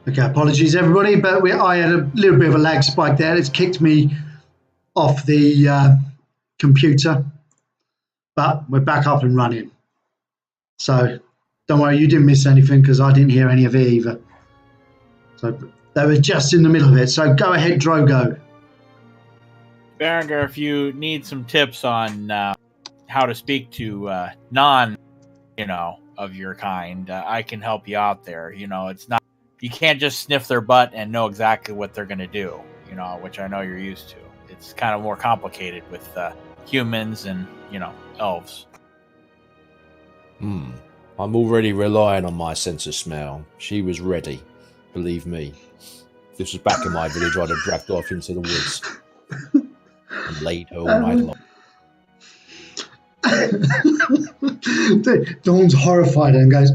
Okay, apologies everybody, but I had a little bit of a lag spike there. It's kicked me off the computer, but we're back up and running. So don't worry, you didn't miss anything because I didn't hear any of it either. So they were just in the middle of it. So go ahead, Drogo. Berenger, if you need some tips on how to speak to non, of your kind, I can help you out there. It's not, you can't just sniff their butt and know exactly what they're going to do, which I know you're used to. It's kind of more complicated with humans and, elves. I'm already relying on my sense of smell. She was ready, believe me. If this was back in my village, I'd have dragged her off into the woods and laid her all night long. Dawn's horrified and goes,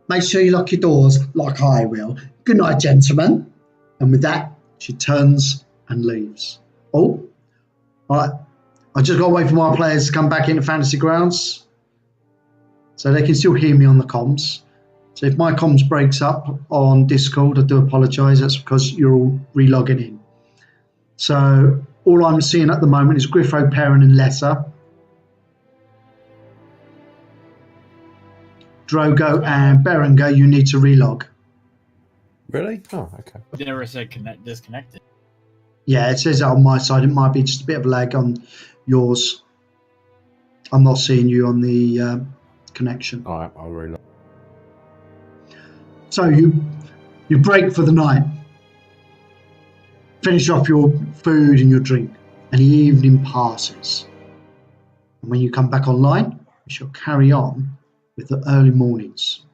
make sure you lock your doors like I will. Good night, gentlemen. And with that, she turns and leaves. Oh, all right. I just got to wait for my players to come back into Fantasy Grounds so they can still hear me on the comms. So if my comms breaks up on Discord, I do apologise. That's because you're all re-logging in. So all I'm seeing at the moment is Griffo, Perrin and Lesser. Drogo and Berenger, you need to relog. Really? Oh, okay. It never said disconnected. Yeah, it says that on my side. It might be just a bit of lag on yours. I'm not seeing you on the connection. All right, I'll relog. So you break for the night. Finish off your food and your drink, and the evening passes. And when you come back online, we shall carry on with the early mornings.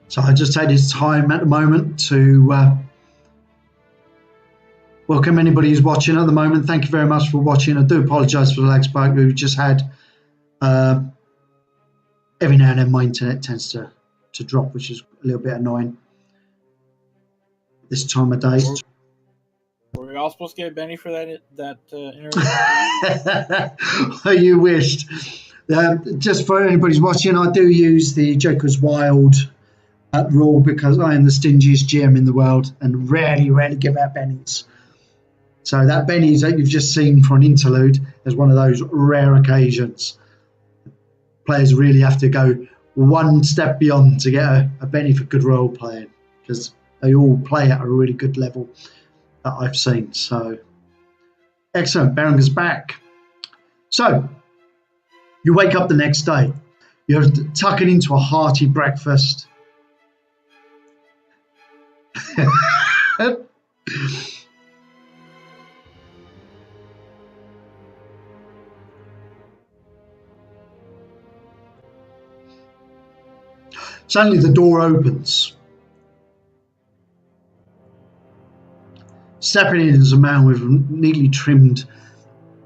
So I just take this time at the moment to welcome anybody who's watching at the moment. Thank you very much for watching. I do apologise for the lag spike we just had. Every now and then my internet tends to drop, which is a little bit annoying this time of day. Were we all supposed to get Benny for that interview? You wished. Just for anybody who's watching, I do use the Joker's Wild rule because I am the stingiest GM in the world and rarely give out bennies. So that bennies that you've just seen for an interlude is one of those rare occasions. Players really have to go one step beyond to get a benny for good role playing because they all play at a really good level that I've seen. So excellent, Berenger's back. So you wake up the next day. You're tucking into a hearty breakfast. Suddenly the door opens. Stepping in is a man with neatly trimmed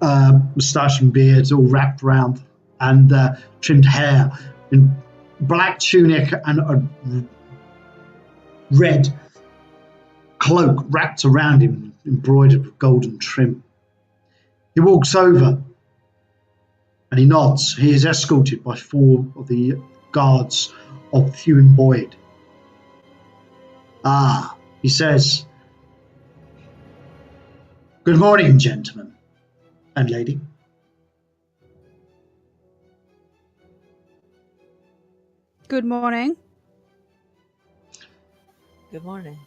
moustache and beard, all wrapped around, and trimmed hair, in black tunic and a red cloak wrapped around him, embroidered with golden trim. He walks over and he nods. He is escorted by 4 of the guards of Thewin Boyd. He says, "Good morning, gentlemen and lady." Good morning. Good morning.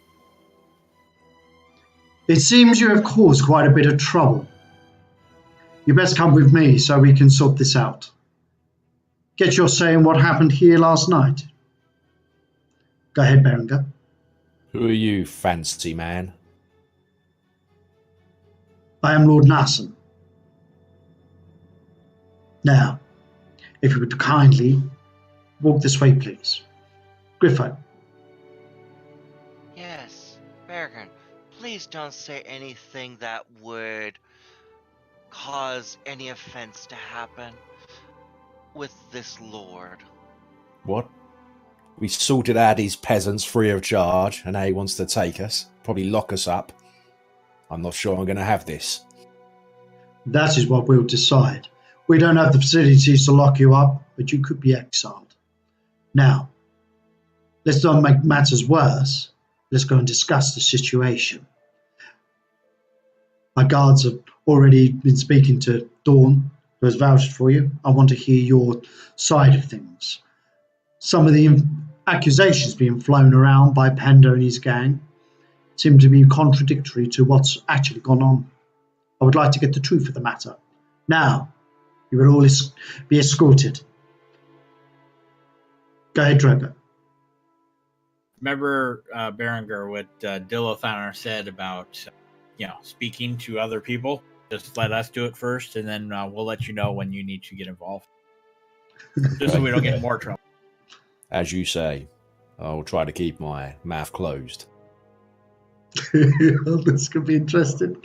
It seems you have caused quite a bit of trouble. You best come with me so we can sort this out. Get your say on what happened here last night. Go ahead, Berenger. Who are you, fancy man? I am Lord Narsen. Now, if you would kindly walk this way, please. Griffo. Yes, Berenger, please don't say anything that would cause any offense to happen with this lord. What? We sorted out these peasants free of charge, and now he wants to take us. Probably lock us up. I'm not sure I'm going to have this. That is what we'll decide. We don't have the facilities to lock you up, but you could be exiled. Now, let's not make matters worse. Let's go and discuss the situation. My guards have already been speaking to Dawn, who has vouched for you. I want to hear your side of things. Some of the accusations being flown around by Panda and his gang seem to be contradictory to what's actually gone on. I would like to get the truth of the matter. Now, you will all be escorted. Go ahead, Drogo. Remember, Berenger, what Dillathanar said about, speaking to other people? Just let us do it first, and then we'll let you know when you need to get involved. Just so we don't get in more trouble. As you say, I'll try to keep my mouth closed. This could be interesting.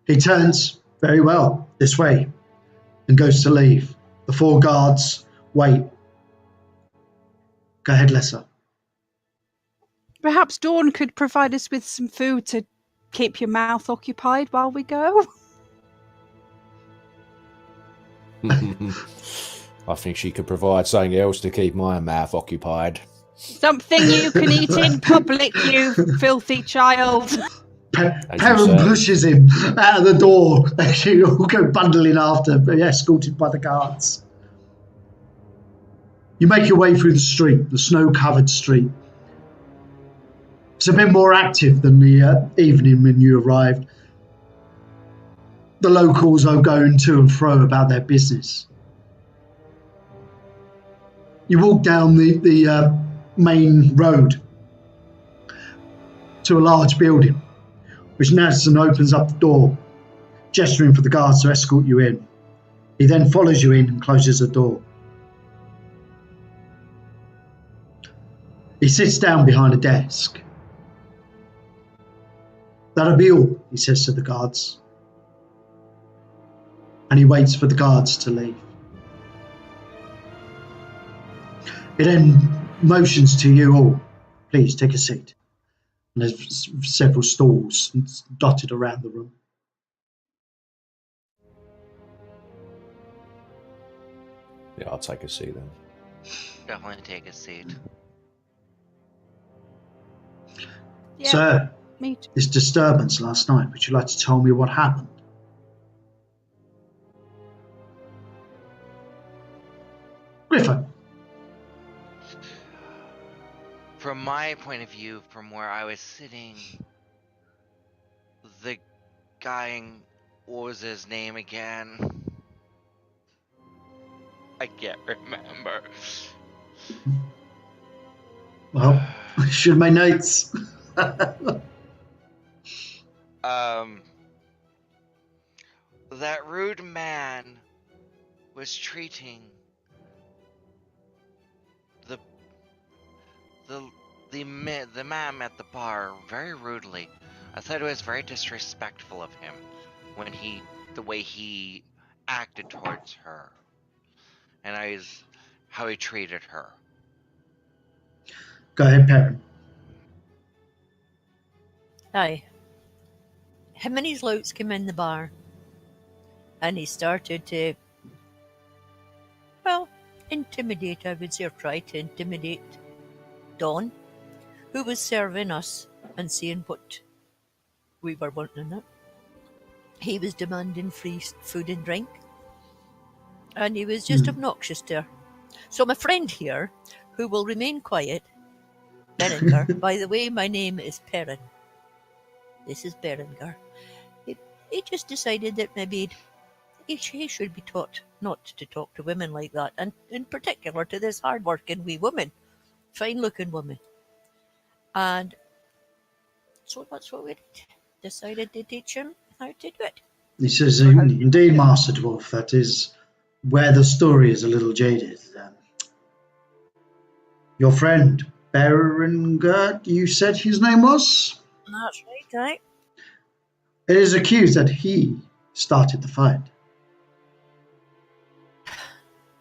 He turns very well this way and goes to leave. The 4 guards wait. Go ahead, Lesser. Perhaps Dawn could provide us with some food to keep your mouth occupied while we go. I think she could provide something else to keep my mouth occupied. Something you can eat in public, you filthy child. Perrin pushes him out of the door. They all go bundling after, escorted by the guards. You make your way through the street, the snow-covered street. It's a bit more active than the evening when you arrived. The locals are going to and fro about their business. You walk down the main road to a large building, which Nathan opens up the door, gesturing for the guards to escort you in. He then follows you in and closes the door. He sits down behind a desk. That'll be all, he says to the guards. And he waits for the guards to leave. He then motions to you all, please take a seat. And there's several stools dotted around the room. Yeah, I'll take a seat then. Definitely take a seat. Yeah, Sir, me too. this disturbance last night, would you like to tell me what happened? Griffin. From my point of view, from where I was sitting, the guy, what was his name again? I can't remember. Well, I should have made notes. That rude man was treating the ma'am at the bar very rudely. I thought it was very disrespectful of him when the way he acted towards her, and how he treated her. Go ahead, Perrin. Aye. Him and his louts came in the bar, and he started to, intimidate, I would say, or try to intimidate Dawn, who was serving us and seeing what we were wanting in it. He was demanding free food and drink, and he was just obnoxious to her. So my friend here, who will remain quiet, Berenger, by the way, my name is Perrin. This is Berenger. He just decided that maybe he should be taught not to talk to women like that, and in particular to this hard-working wee woman, fine-looking woman. And so that's what we decided to teach him how to do it. He says, indeed, Master Dwarf, that is where the story is a little jaded. Your friend, Berenger, you said his name was? That's right, right? It is accused that he started the fight.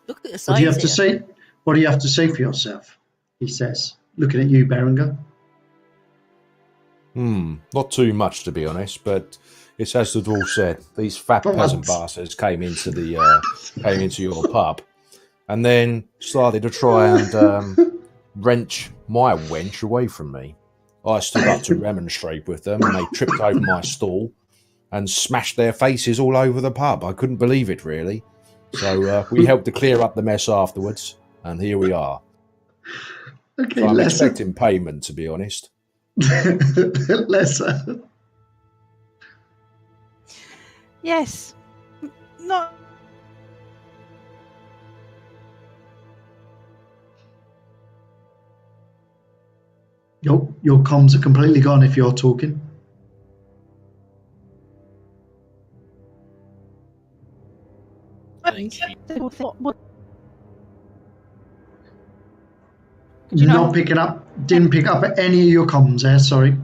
Look at the size What do you have to here. say? What do you have to say for yourself? He says, looking at you, Berenger. Not too much, to be honest, but it's as the dwarf said. These fat peasant What? bastards came into your pub, and then started to try and wrench my wench away from me. I stood up to remonstrate with them, and they tripped over my stall and smashed their faces all over the pub. I couldn't believe it, really. So we helped to clear up the mess afterwards, and here we are. Okay, So I'm Lesser. expecting payment, to be honest. Lesser. Yes. Not. Your comms are completely gone if you're talking. I think she- Could you Not picking up. Didn't pick up any of your comms there. Sorry.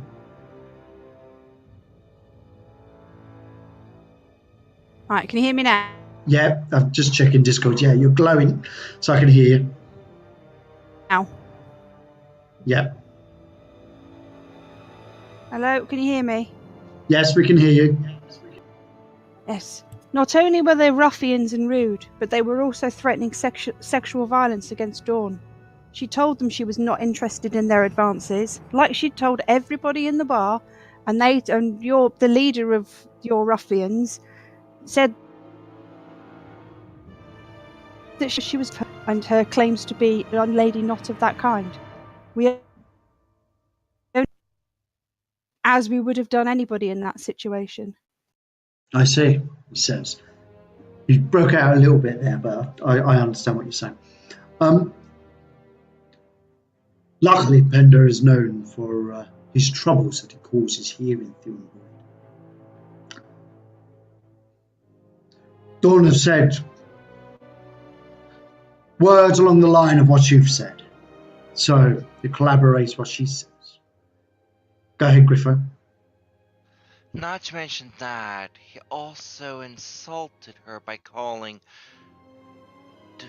Right, can you hear me now? Yeah, I'm just checking Discord. Yeah, you're glowing, so I can hear you. Now. Yeah. Hello, can you hear me? Yes, we can hear you. Yes. Not only were they ruffians and rude, but they were also threatening sexual violence against Dawn. She told them she was not interested in their advances, like she'd told everybody in the bar, and the leader of your ruffians said that she was, and her claims to be a lady not of that kind. As we would have done anybody in that situation. I see, he says. You broke out a little bit there, but I understand what you're saying. Luckily, Pender is known for his troubles that he causes here in Thune Void. Dawn has said words along the line of what you've said. So, you collaborate what she says. Go ahead, Griffo. Not to mention that, he also insulted her by calling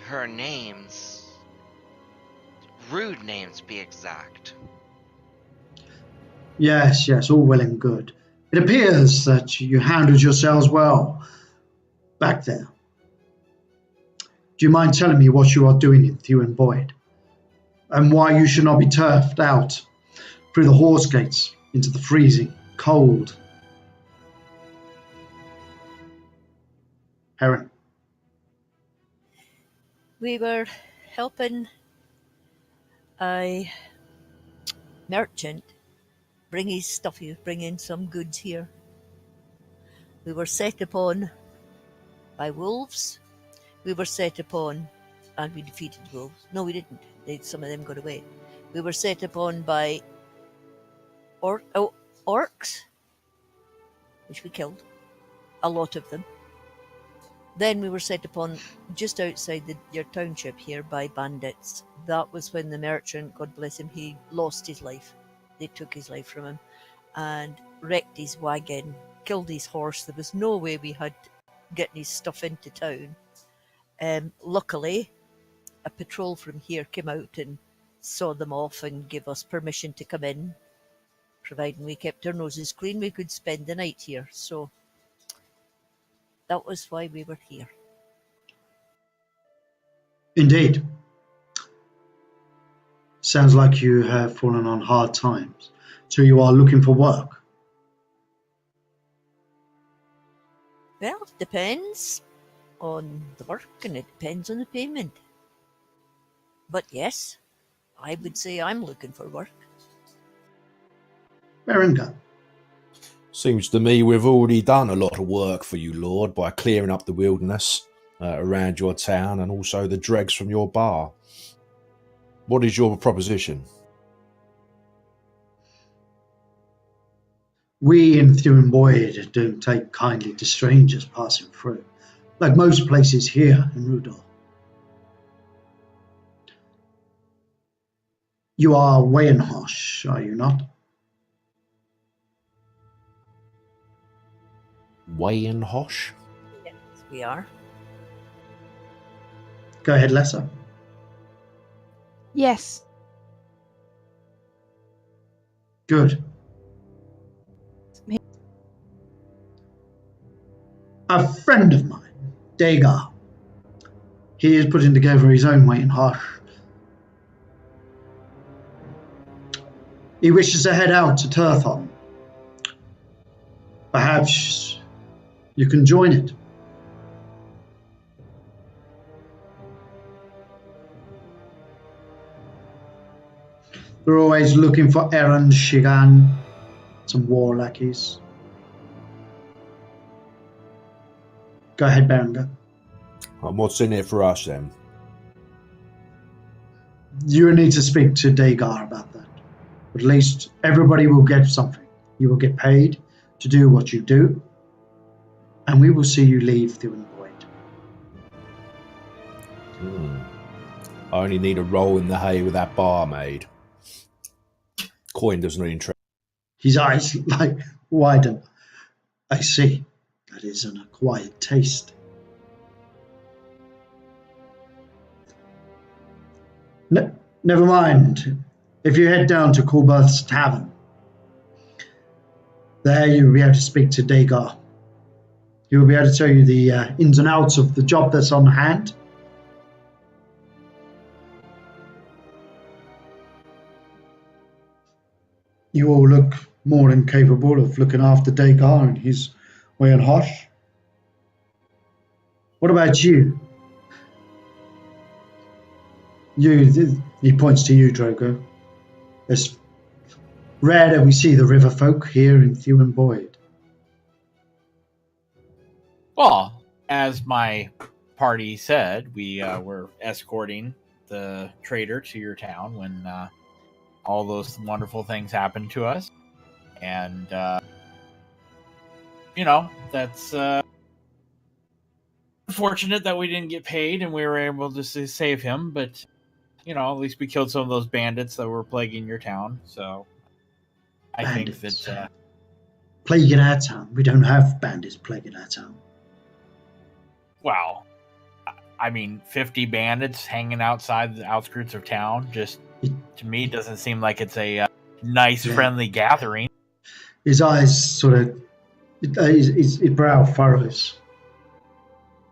her names. Rude names, to be exact. Yes, all well and good. It appears that you handled yourselves well back there. Do you mind telling me what you are doing in Thune Void? And why you should not be turfed out through the horse gates into the freezing cold? Heron. We were helping a merchant bring his stuff. He was bringing some goods here. We were set upon by wolves. We were set upon, and we defeated the wolves. No, we didn't. Some of them got away. We were set upon by orcs, which we killed, a lot of them. Then we were set upon just outside your township here by bandits. That was when the merchant, God bless him, he lost his life. They took his life from him and wrecked his wagon, killed his horse. There was no way we had getting his stuff into town. Luckily, a patrol from here came out and saw them off and gave us permission to come in. Providing we kept our noses clean, we could spend the night here. So that was why we were here. Indeed. Sounds like you have fallen on hard times. So you are looking for work. Well, it depends on the work and it depends on the payment. But yes, I would say I'm looking for work. Berengar. Seems to me we've already done a lot of work for you, Lord, by clearing up the wilderness around your town and also the dregs from your bar. What is your proposition? We in Thune Void don't take kindly to strangers passing through, like most places here in Rudolph. You are Wayenhosh, are you not? Wayenhosh? Yes, we are. Go ahead, Lesser. Yes. Good. a friend of mine, Dagar. He is putting together his own way in Hush. He wishes to head out to Turthon. Perhaps you can join it. They're always looking for Aaron Shigan, some war lackeys. Go ahead, Berenger. And what's in it for us then? You need to speak to Dagar about that. At least everybody will get something. You will get paid to do what you do, and we will see you leave Thewin Void. I only need a roll in the hay with that barmaid. Coin doesn't interest. His eyes widen. I see. That is an acquired taste. Never mind. If you head down to Kulberth's Tavern, there you will be able to speak to Dagar. He will be able to tell you the ins and outs of the job that's on hand. You all look more than capable of looking after Dagar and his way in Hush. What about you? He points to you, Drogo. It's rare that we see the river folk here in Thewin Void. Well, as my party said, we were escorting the trader to your town when all those wonderful things happened to us. And, that's unfortunate that we didn't get paid and we were able to save him. But, at least we killed some of those bandits that were plaguing your town. So I think that... plaguing our town? We don't have bandits plaguing our town. Wow. I mean, 50 bandits hanging outside the outskirts of town just... to me, doesn't seem like it's a nice, friendly gathering. His eyes sort of, his brow furrows.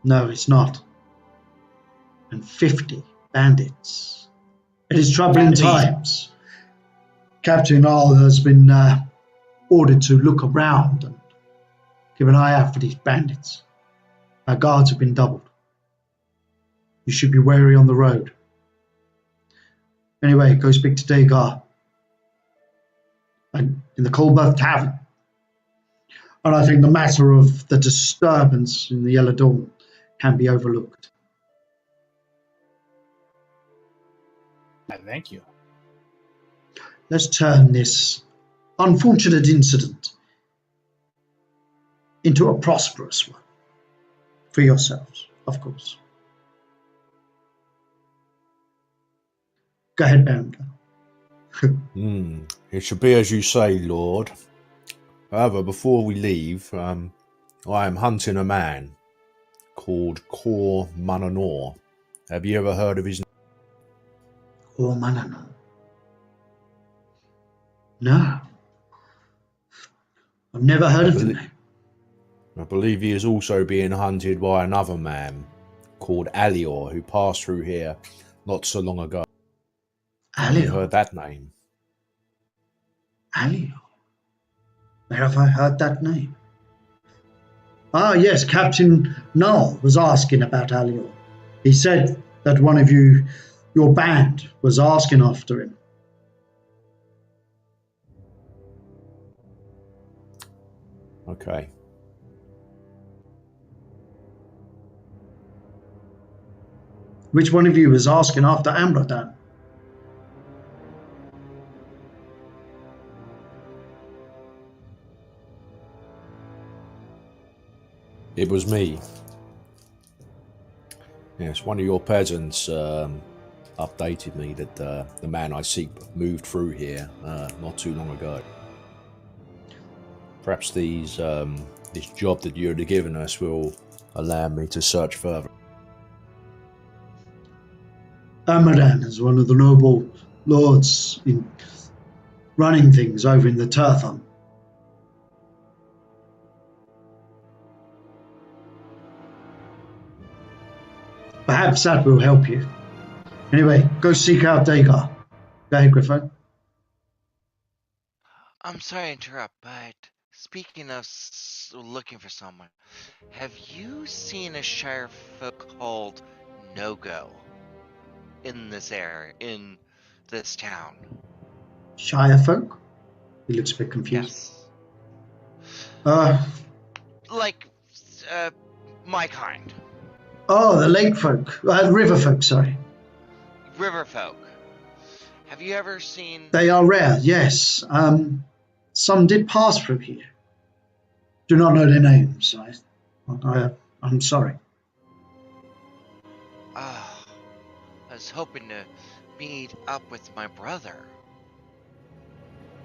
No, it's not. And 50 bandits. It is troubling times. Captain Arl has been ordered to look around and keep an eye out for these bandits. Our guards have been doubled. You should be wary on the road. Anyway, go speak to Dagar in the Kulberth Tavern. And I think the matter of the disturbance in the Yellow Dawn can be overlooked. Thank you. Let's turn this unfortunate incident into a prosperous one. For yourselves, of course. Go ahead, Berenger. It should be as you say, Lord. However, before we leave, I am hunting a man called Kor Mananor. Have you ever heard of his name? Kor Mananor? No. I've never heard of the name. I believe he is also being hunted by another man called Alior, who passed through here not so long ago. Have you heard that name? Alior? Where have I heard that name? Ah, yes, Captain Null was asking about Alior. He said that one of your band, was asking after him. Okay. Which one of you was asking after Amradan? It was me. Yes, one of your peasants updated me that the man I seek moved through here not too long ago. Perhaps this job that you're giving us will allow me to search further. Amaran is one of the noble lords in running things over in the Turthon. Perhaps that will help you. Anyway, go seek out Dagar. Go ahead, Griffo. I'm sorry to interrupt, but speaking of looking for someone, have you seen a Shire folk called No-Go in this area, in this town? Shire folk? He looks a bit confused. Yes. Like, my kind. Oh, the lake folk. River folk, sorry. River folk. Have you ever seen... They are rare, yes. Some did pass through here. Do not know their names. I'm sorry. I was hoping to meet up with my brother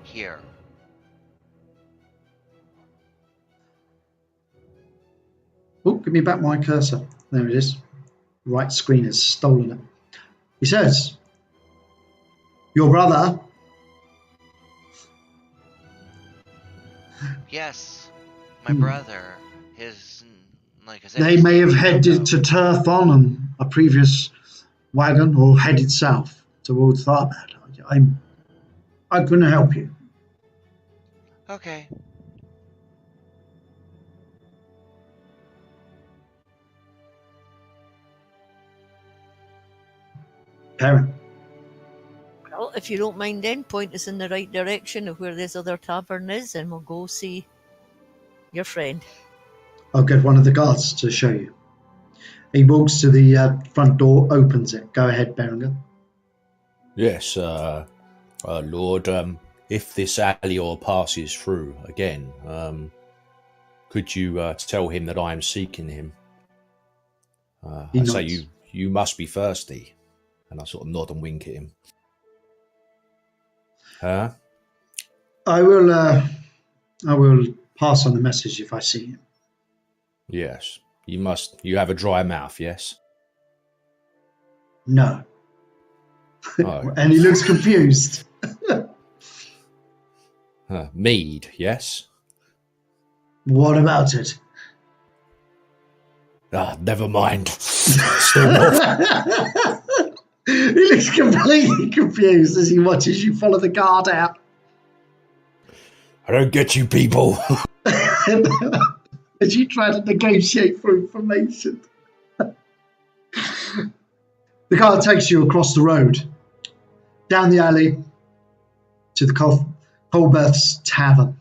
here. Oh, give me back my cursor. There it is. Right screen has stolen it. He says, your brother? Yes, my brother. His, like I said, They may have headed to Turthon on a previous wagon, or headed south towards Tharbad. I'm going to help you. Okay. Parent. Well, if you don't mind then, point us in the right direction of where this other tavern is, and we'll go see your friend. I'll get one of the guards to show you. He walks to the front door, opens it. Go ahead, Berenger. Yes, Lord, if this Alior passes through again, could you tell him that I am seeking him? I say you must be thirsty. And I sort of nod and wink at him. Huh? I will pass on the message if I see him. Yes. You have a dry mouth, yes? No. Oh. And he looks confused. Mead, yes? What about it? Never mind. Still more. He looks completely confused as he watches you follow the guard out. I don't get you people. As you try to negotiate for information. The guard takes you across the road, down the alley, to the Colberth's Tavern.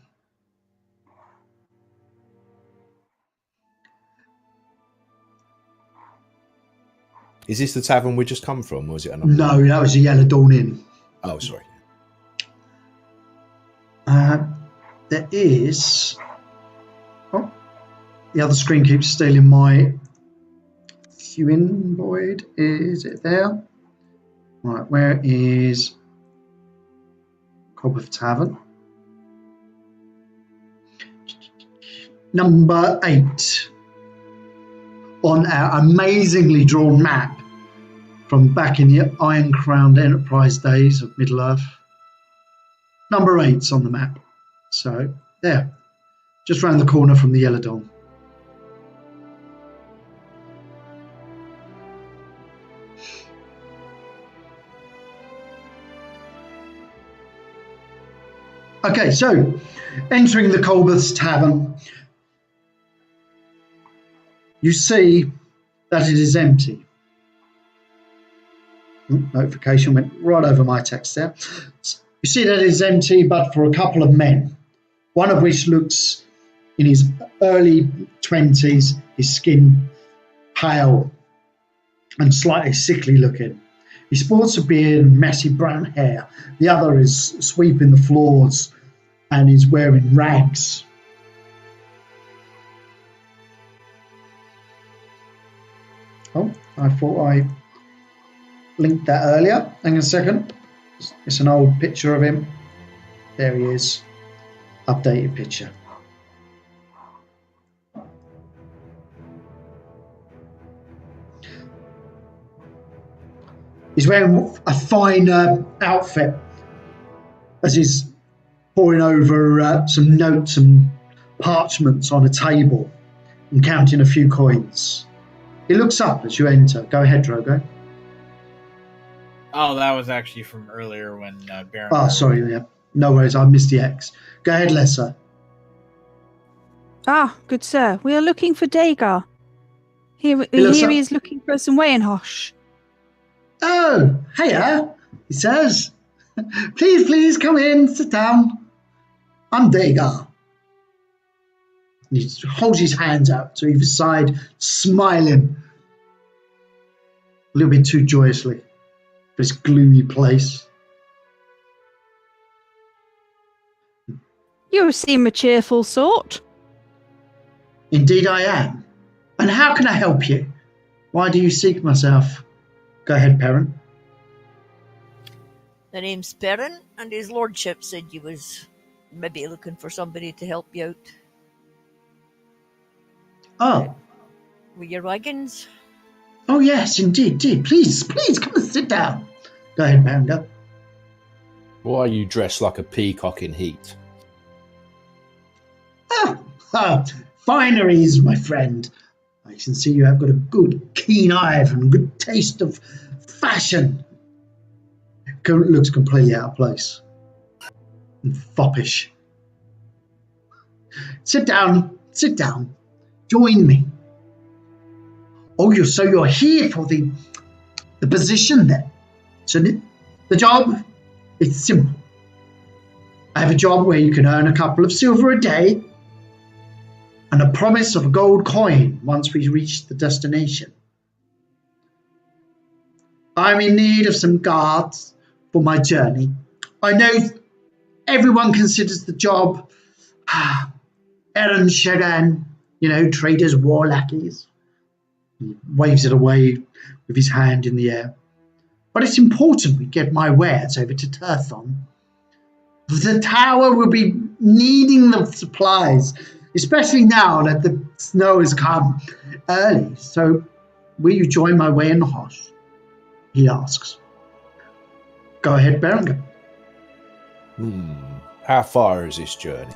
Is this the tavern we just come from, or was it another? No, that was the Yellow Dawn Inn. Oh, sorry. There is... Oh, the other screen keeps stealing my... Hewin Boyd, is it there? Right, where is... Colberth Tavern? Number 8. On our amazingly drawn map from back in the Iron Crowned Enterprise days of Middle-earth. Number 8's on the map. So, there. Just round the corner from the Yellow Dawn. Okay, so, entering the Colberth's Tavern, you see that it is empty. Notification went right over my text there. You see that it is empty, but for a couple of men, one of which looks in his early 20s, his skin pale and slightly sickly looking. He sports a beard and messy brown hair. The other is sweeping the floors and is wearing rags. Oh, I thought I linked that earlier. Hang on a second. It's an old picture of him. There he is. Updated picture. He's wearing a fine outfit as he's poring over some notes and parchments on a table and counting a few coins. He looks up as you enter. Go ahead, Drogo. Oh, that was actually from earlier when Baron. Oh, sorry. Yeah. No worries. I missed the X. Go ahead, Lesser. Ah, good sir. We are looking for Dagar. Here looks he up. is looking for some Wayenhosh. Oh, hiya, he says. Please, come in, sit down. I'm Dagar. And he holds his hands out to either side, smiling a little bit too joyously for this gloomy place. You seem a cheerful sort. Indeed I am. And how can I help you? Why do you seek myself? Go ahead, Perrin. The name's Perrin, and his lordship said you was maybe looking for somebody to help you out Oh, with your wagons. oh yes, indeed. Please, come and sit down. Go ahead, Perrin, go. Why are you dressed like a peacock in heat? Fineries, my friend. I can see you have got a good, keen eye and good taste of fashion. Looks completely out of place. And foppish. Sit down. Join me. Oh, you're here for the position then. So the job, it's simple. I have a job where you can earn a couple of silver a day and a promise of a gold coin once we reach the destination. I'm in need of some guards for my journey. I know everyone considers the job Eren Shagan, traders, war lackeys. He waves it away with his hand in the air. But it's important we get my wares over to Turthon. The tower will be needing the supplies, especially now that the snow has come early. So, will you join my way in the house? He asks. Go ahead, Berenger. How far is this journey?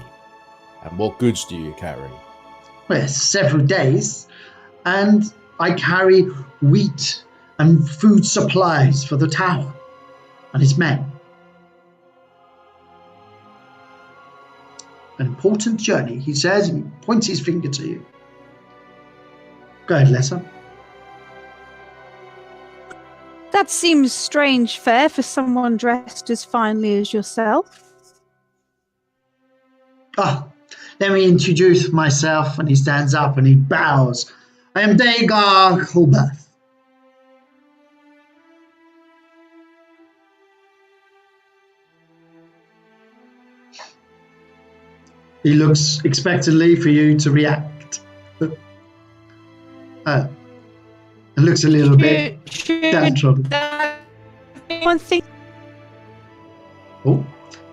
And what goods do you carry? Well, several days, and I carry wheat and food supplies for the tower and its men. An important journey, he says, and he points his finger to you. Go ahead, Lesser. That seems strange fare for someone dressed as finely as yourself. Let me introduce myself. And he stands up and he bows. I am Dagar Kulberth. He looks expectantly for you to react. And looks a little bit downtrodden. One thing. Oh,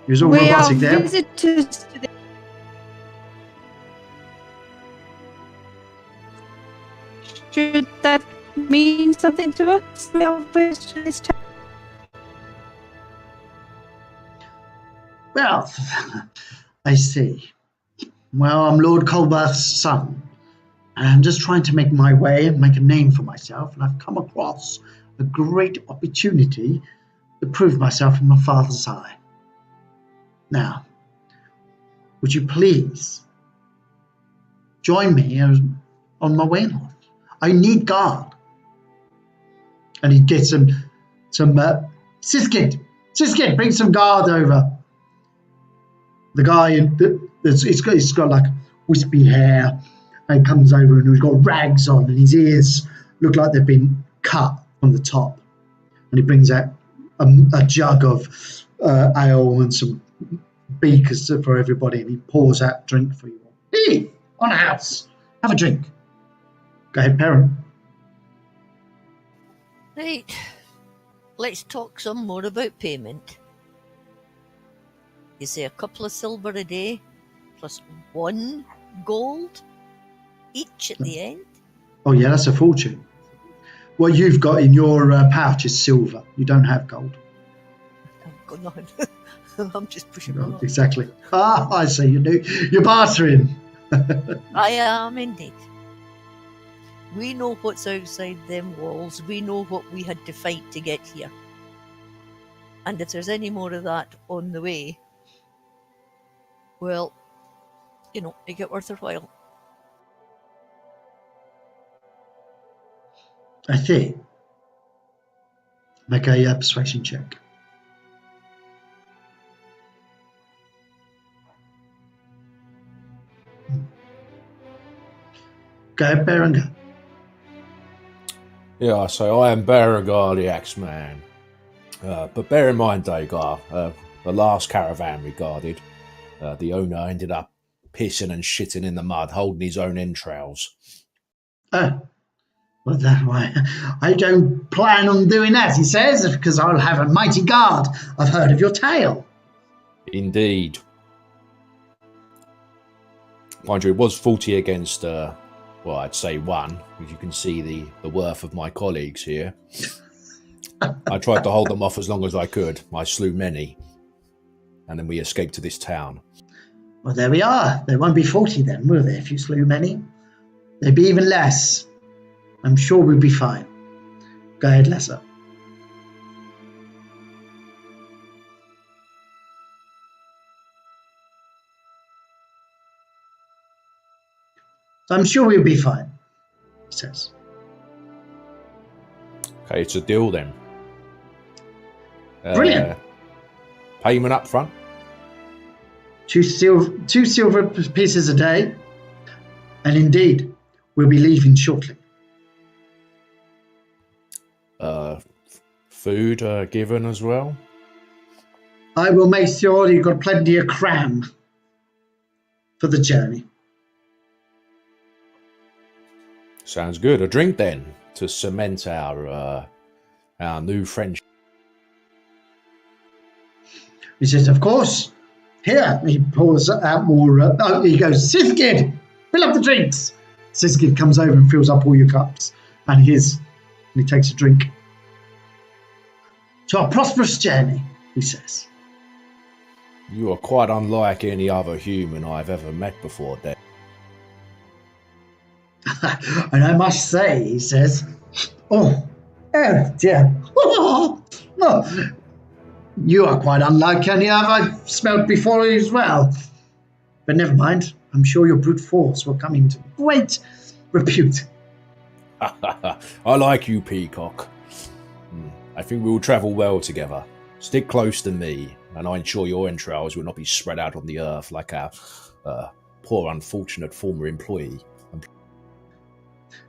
he was all We are robotic there. visitors to the... Should that mean something to us? We are visitors to this town. Well, I see. Well, I'm Lord Kulberth's son. And I'm just trying to make my way and make a name for myself. And I've come across a great opportunity to prove myself in my father's eye. Now, would you please join me on my way north? I need guard. And he gets some Siskid, bring some guard over. The guy, he's got like wispy hair, and comes over and he's got rags on, and his ears look like they've been cut from the top. And he brings out a jug of ale and some beakers for everybody, and he pours out drink for you all. Hey, on a house, have a drink. Go ahead, Perrin. Right. Let's talk some more about payment. You say a couple of silver a day plus 1 gold each at the end? Oh yeah, that's a fortune. What you've got in your pouch is silver. You don't have gold. Oh, go on. I'm just pushing along. Exactly. I see you do. You're bartering. I am indeed. We know what's outside them walls. We know what we had to fight to get here. And if there's any more of that on the way, well, make it worth their while. I see. Make a persuasion check. Go ahead, Berengar. Yeah, so I am Berengar the Axeman. But bear in mind, Dagar, the last caravan we guarded, the owner ended up pissing and shitting in the mud, holding his own entrails. Oh, well, that way. I don't plan on doing that, he says, because I'll have a mighty guard. I've heard of your tale. Indeed. Mind you, it was 40 against, well, I'd say 1, as you can see the worth of my colleagues here. I tried to hold them off as long as I could. I slew many. And then we escaped to this town. Well, there we are. There won't be 40 then, will there, if you slew many? There'd be even less. I'm sure we'll be fine. Go ahead, Lesser. I'm sure we'll be fine, he says. Okay, it's a deal then. Brilliant. Payment up front. 2 silver pieces a day. And indeed, we'll be leaving shortly. Food given as well. I will make sure you've got plenty of cram for the journey. Sounds good. A drink then to cement our new friendship. He says, of course. Here, he pours out more. He goes, Sithgid, fill up the drinks. Sithgid comes over and fills up all your cups and his. And he takes a drink. To our prosperous journey, he says. You are quite unlike any other human I've ever met before, Dad. And I must say, he says, oh dear. Oh, you are quite unlike any other I've smelt before as well. But never mind. I'm sure your brute force will come into great repute. I like you, Peacock. I think we will travel well together. Stick close to me, and I ensure your entrails will not be spread out on the earth like our poor, unfortunate former employee.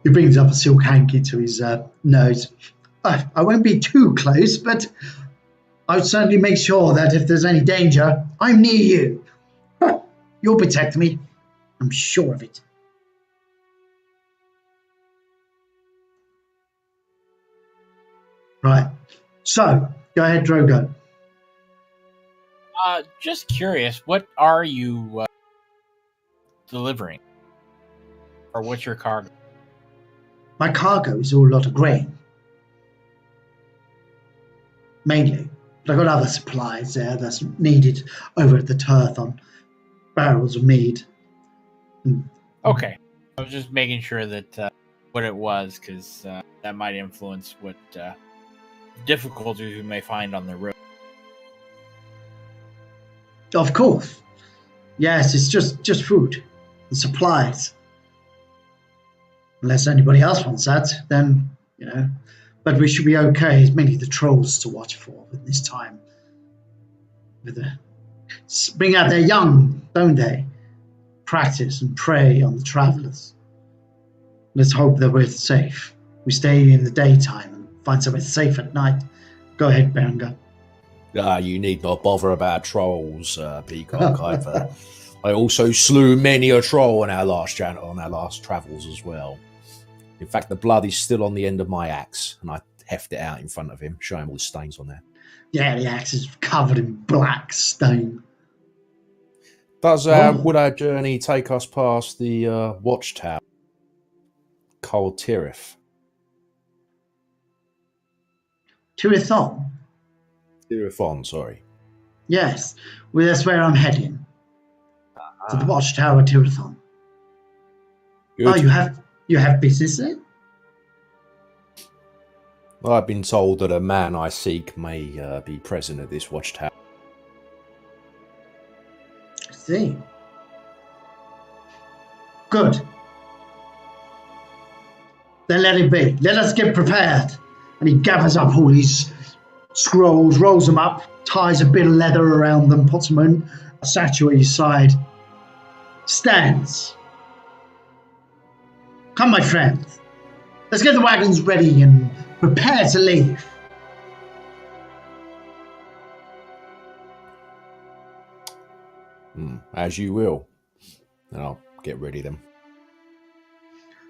He brings up a silk hanky to his nose. I won't be too close, but I'll certainly make sure that if there's any danger, I'm near you. You'll protect me. I'm sure of it. Right. So, go ahead, Drogo. Just curious, what are you delivering? Or what's your cargo? My cargo is all a lot of grain. Mainly. But I've got other supplies there that's needed over at the Turthon. Barrels of mead. Okay. I was just making sure that what it was, because that might influence what difficulties we may find on the road. Of course. Yes, it's just food and supplies. Unless anybody else wants that, then, But we should be okay. It's mainly the trolls to watch for at this time. Bring out their young, don't they? Practice and prey on the travellers. Let's hope that we're safe. We stay in the daytime and find somewhere safe at night. Go ahead, Berengar. You need not bother about trolls, Peacock. I also slew many a troll on our last travels as well. In fact, the blood is still on the end of my axe, and I heft it out in front of him, show him all the stains on there. Yeah, the axe is covered in black stain. Would our journey take us past the watchtower? Col Tirith. Tirithon? Tirithon, sorry. Yes, well, that's where I'm heading. To the watchtower, Tirithon. Good. Oh, you have business there? I've been told that a man I seek may be present at this watchtower. I see. Good. Then let it be. Let us get prepared. And he gathers up all these scrolls, rolls them up, ties a bit of leather around them, puts them in a satchel at his side. Stands. Come, my friend. Let's get the wagons ready and prepare to leave. As you will. And I'll get ready then.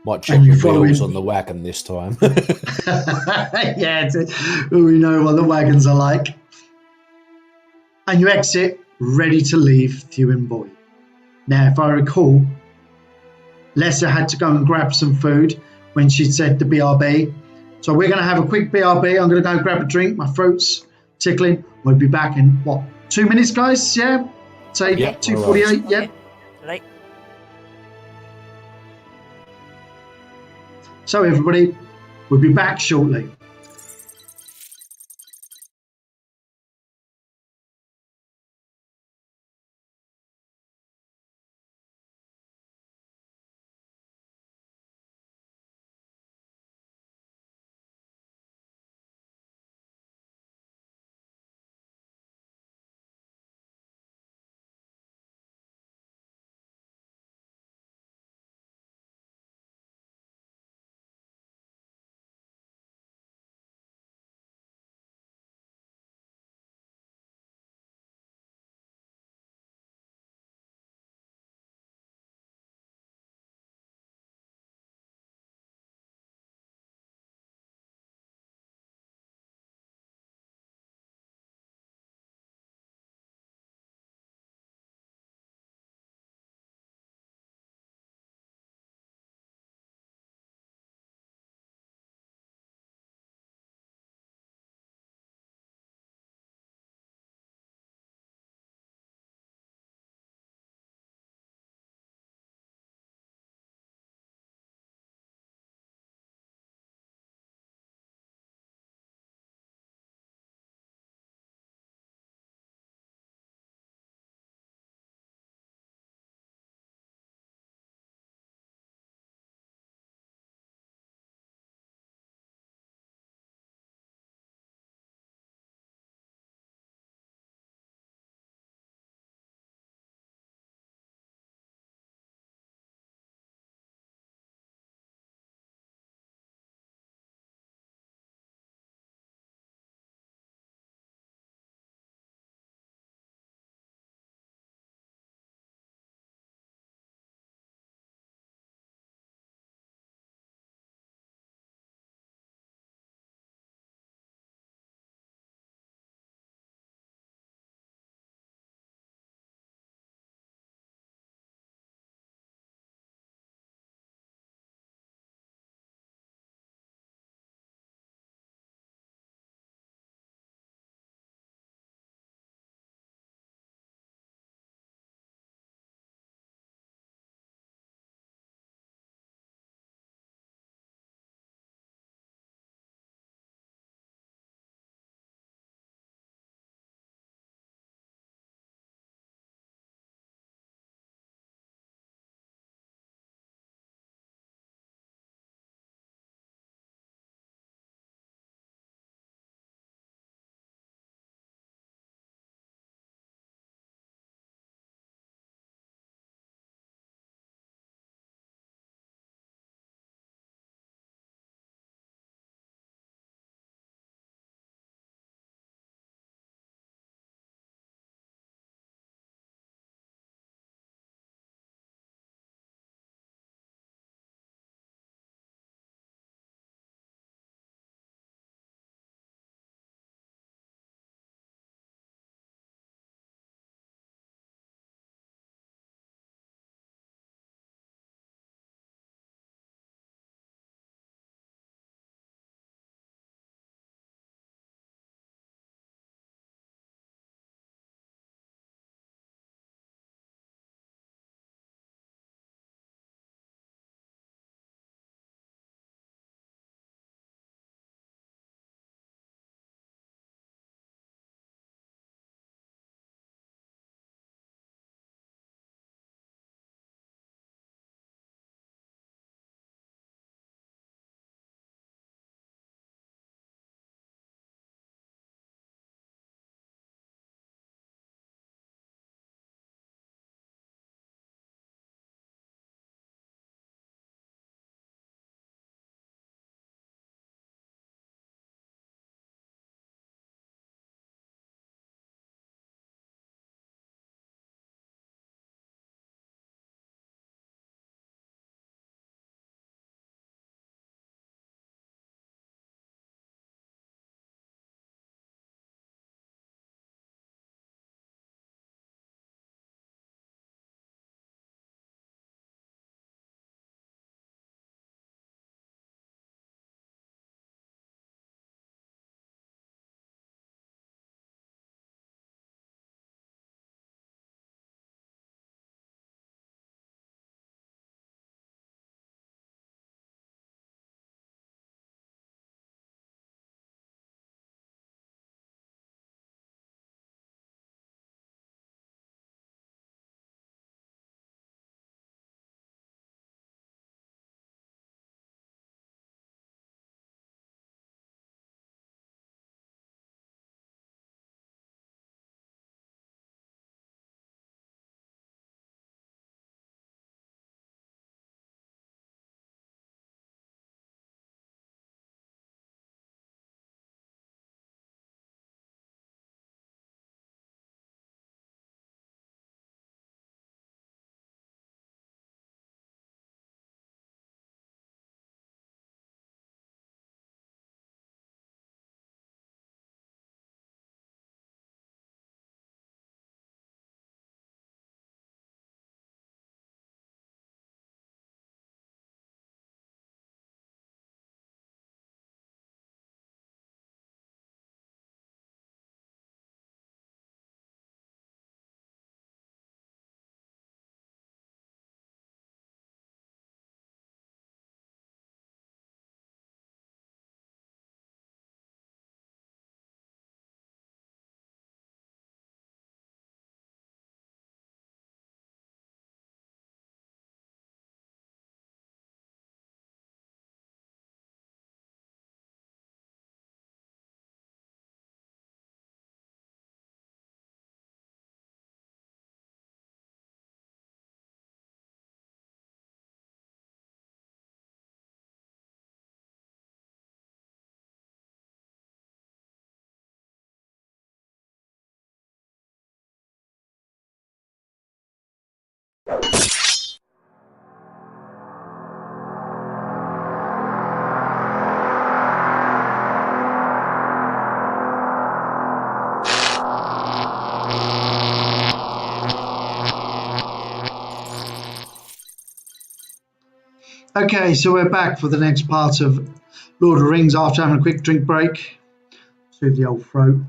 Might check And you the follow wheels him. on the wagon this time. Yeah, we know what the wagons are like. And you exit, ready to leave Thewin Boy. Now, if I recall, Lessa had to go and grab some food when she said the BRB. So we're going to have a quick BRB. I'm going to go grab a drink. My throat's tickling. We'll be back in, 2 minutes, guys? Yeah? Say Yeah, 2:48? all Yeah? Okay. Right. So, everybody, we'll be back shortly. Okay, so we're back for the next part of Lord of the Rings after having a quick drink break. Soothe the old throat.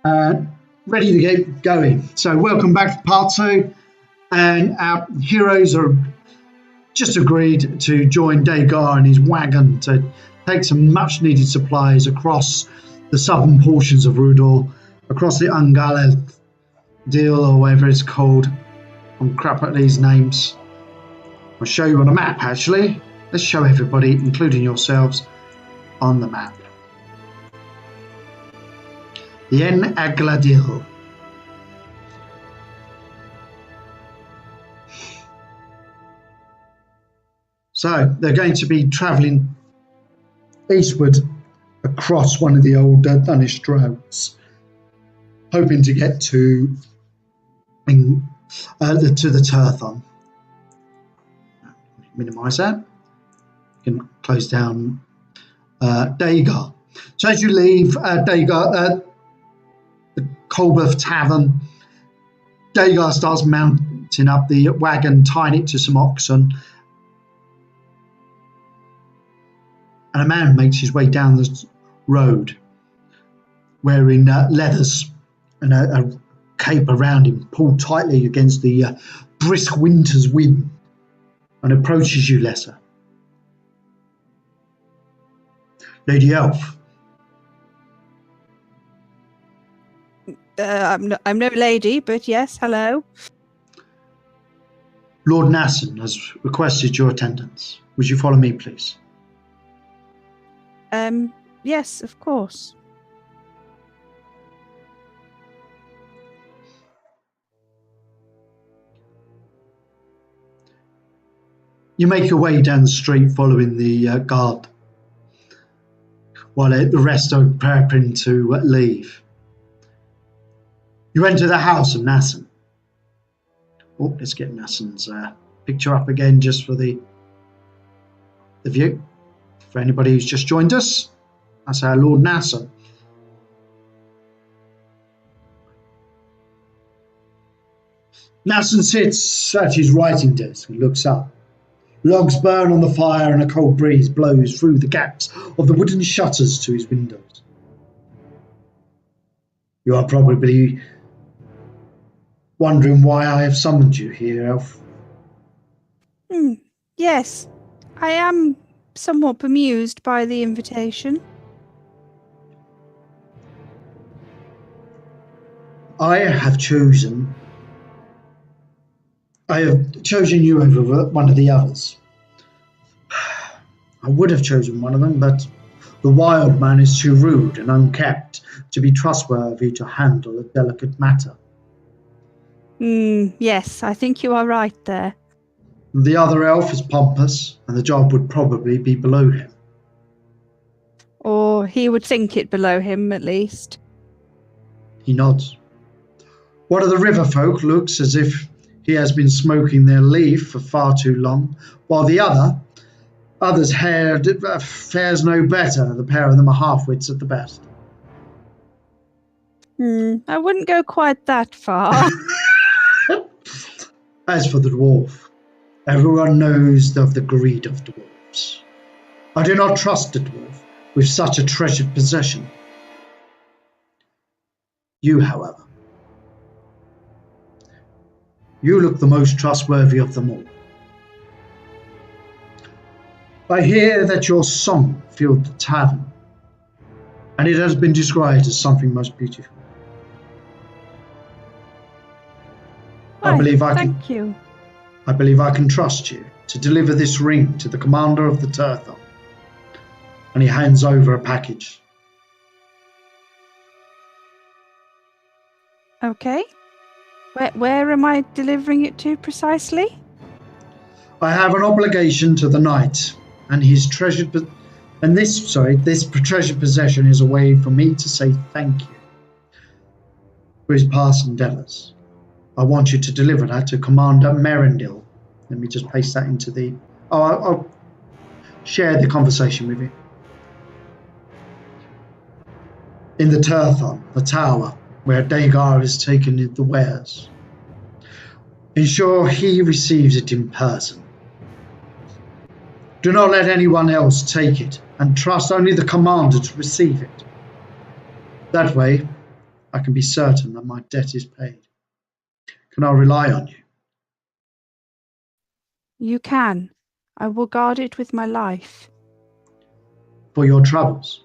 Ready to get going. So welcome back to part 2. And our heroes are just agreed to join Dagar and his wagon to take some much needed supplies across the southern portions of Rudor, across the Ungaleth deal or whatever it's called. I'm crap at these names. I'll show you on a map actually. Let's show everybody, including yourselves, on the map. The En Agladil. So they're going to be travelling eastward across one of the old Dunnish roads, hoping to get to the Turthon. Minimise that. You can close down Dagar. So as you leave Dagar, the Colberth Tavern, Dagar starts mounting up the wagon, tying it to some oxen. And a man makes his way down the road wearing leathers and a cape around him, pulled tightly against the brisk winter's wind, and approaches you, Lesser. Lady Elf. I'm no lady, but yes, hello. Lord Nasson has requested your attendance. Would you follow me, please? Yes, of course. You make your way down the street following the guard, while the rest are preparing to leave. You enter the house of Nasson. Oh, let's get Nasson's picture up again just for the view. For anybody who's just joined us, that's our Lord Nasson. Nasson sits at his writing desk and looks up. Logs burn on the fire and a cold breeze blows through the gaps of the wooden shutters to his windows. You are probably wondering why I have summoned you here, Elf. Yes, I am somewhat bemused by the invitation. I have chosen you over one of the others. I would have chosen one of them, but the wild man is too rude and unkept to be trustworthy to handle a delicate matter. Yes, I think you are right there. The other elf is pompous, and the job would probably be below him. Or he would think it below him, at least. He nods. One of the river folk looks as if he has been smoking their leaf for far too long, while the other's hair fares no better. The pair of them are half-wits at the best. I wouldn't go quite that far. As for the dwarf, everyone knows of the greed of dwarves. I do not trust a dwarf with such a treasured possession. You, however, you look the most trustworthy of them all. I hear that your song filled the tavern, and it has been described as something most beautiful. Thank you. I believe I can trust you to deliver this ring to the commander of the Turthon. And he hands over a package. Okay. Where am I delivering it to precisely? I have an obligation to the knight and his treasured this treasured possession is a way for me to say thank you for his past endeavours. I want you to deliver that to Commander Merendil. Let me just paste that into the... I'll share the conversation with you. In the Turthon, the tower, where Dagar is taking the wares. Ensure he receives it in person. Do not let anyone else take it, and trust only the commander to receive it. That way, I can be certain that my debt is paid. Can I rely on you? You can. I will guard it with my life. For your troubles.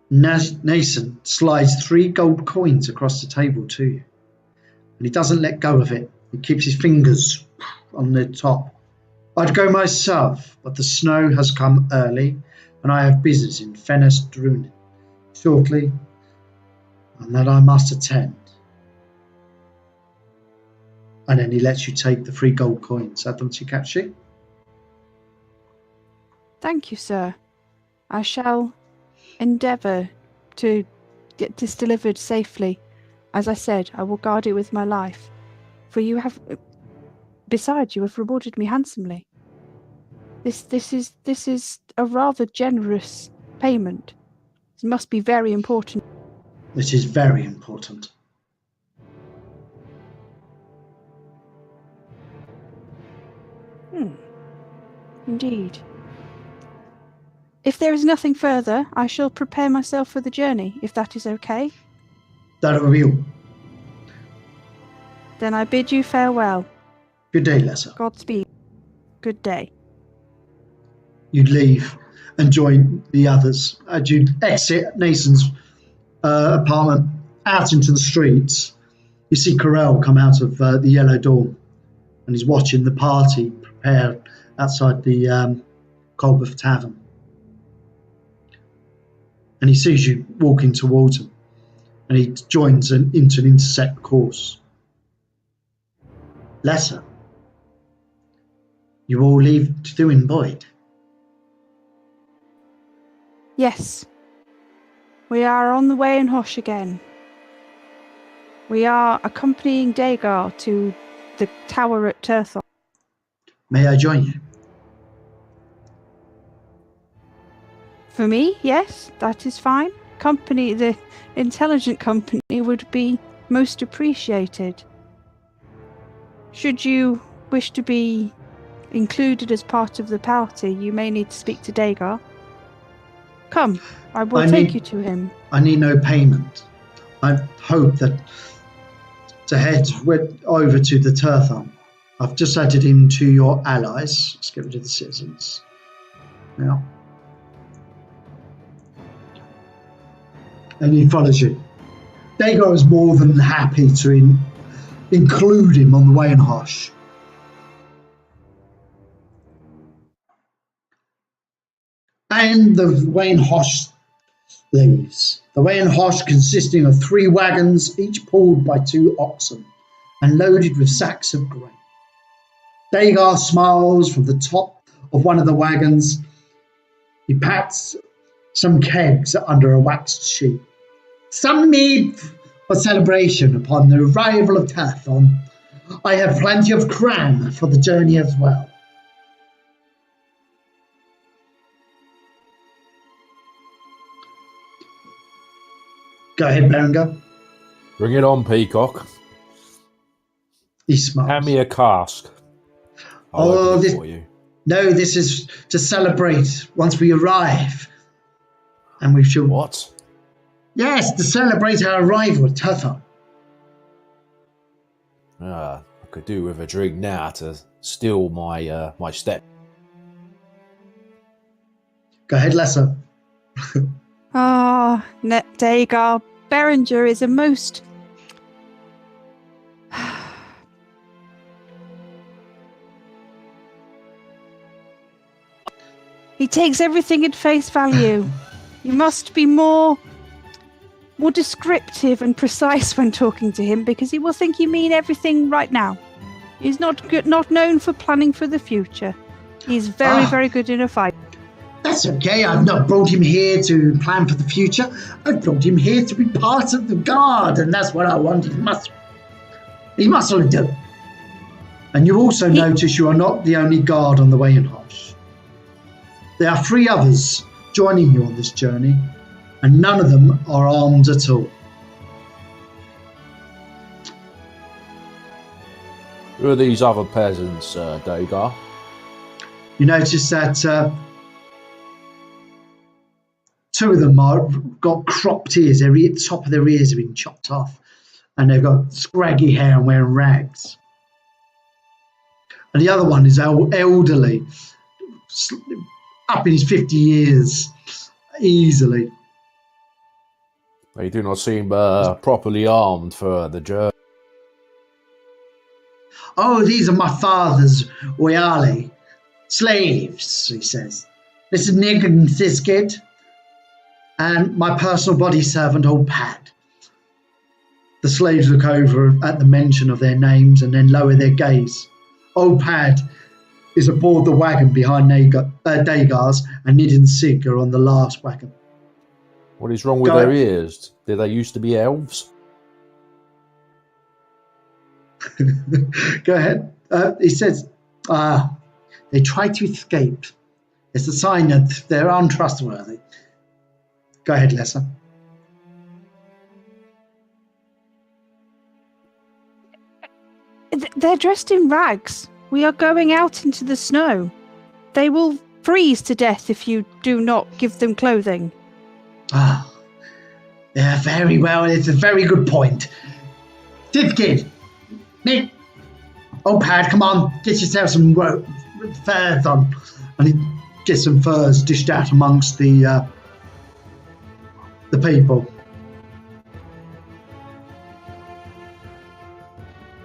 Nason slides 3 gold coins across the table to you, and he doesn't let go of it. He keeps his fingers on the top. I'd go myself, but the snow has come early, and I have business in Fenris Drunin shortly, and that I must attend. And then he lets you take the 3 gold coins. Adamchikachi. Thank you, sir. I shall endeavour to get this delivered safely. As I said, I will guard it with my life. For you have... Besides, you have rewarded me handsomely. This is a rather generous payment. It must be very important. It is very important. Indeed. If there is nothing further, I shall prepare myself for the journey, if that is okay. That will be all. Then I bid you farewell. Good day, Lesser. Godspeed. Good day. You leave and join the others. As you exit Nason's apartment out into the streets, you see Corell come out of the Yellow Dawn, and he's watching the party prepare outside the Colbeth Tavern. And he sees you walking towards him, and he joins into an intersect course. Lesser, you all leave to Thuin Boyd. Yes. We are on the way in Hosh again. We are accompanying Dagar to the tower at Turthon. May I join you? For me, yes, that is fine. The intelligent company would be most appreciated. Should you wish to be included as part of the party, you may need to speak to Dagar. Come, I will take you to him. I need no payment. I hope that to head over to the Turthon. I've just added him to your allies. Let's get rid of the citizens. Now. And he follows you. Dagar is more than happy to include him on the way in Hosh. And the way in Hosh leaves. The way in Hosh consisting of 3 wagons, each pulled by 2 oxen, and loaded with sacks of grain. Dagar smiles from the top of one of the wagons. He pats some kegs under a waxed sheet. Some made for celebration upon the arrival of Turthon. I have plenty of cram for the journey as well. Go ahead, Berenger. Bring it on, Peacock. He smiles. Hand me a cask. I'll open it for you. No, this is to celebrate once we arrive. And we shall... What? Yes, to celebrate our arrival at Turthon. I could do with a drink now to still my my step. Go ahead, Lesser. Dagar. Berenger is a most... He takes everything at face value. You must be more descriptive and precise when talking to him, because he will think you mean everything right now. He's not known for planning for the future. He's very good in a fight. That's okay. I've not brought him here to plan for the future. I've brought him here to be part of the guard, and that's what I want. He must do. And you also notice you are not the only guard on the way in Hosh. There are 3 others joining you on this journey, and none of them are armed at all. Who are these other peasants, Dagar? You notice that two of them got cropped ears. The top of their ears have been chopped off, and they've got scraggy hair and wearing rags. And the other one is elderly, up in his 50 years, easily. They do not seem properly armed for the journey. Oh, these are my father's Oyali slaves, he says. This is Nick and Siskid, and my personal body servant, Old Pad. The slaves look over at the mention of their names and then lower their gaze. Old Pad is aboard the wagon behind Dagar's, and Nid and Sig are on the last wagon. What is wrong with their ears? Did they used to be elves? Go ahead. He says, they try to escape. It's a sign that they're untrustworthy. Go ahead, Lessa. They're dressed in rags. We are going out into the snow. They will freeze to death if you do not give them clothing. Yeah, very well. It's a very good point. Siskid, Nick, Old Pad, come on, get yourself some furs on. And he gets some furs dished out amongst the people.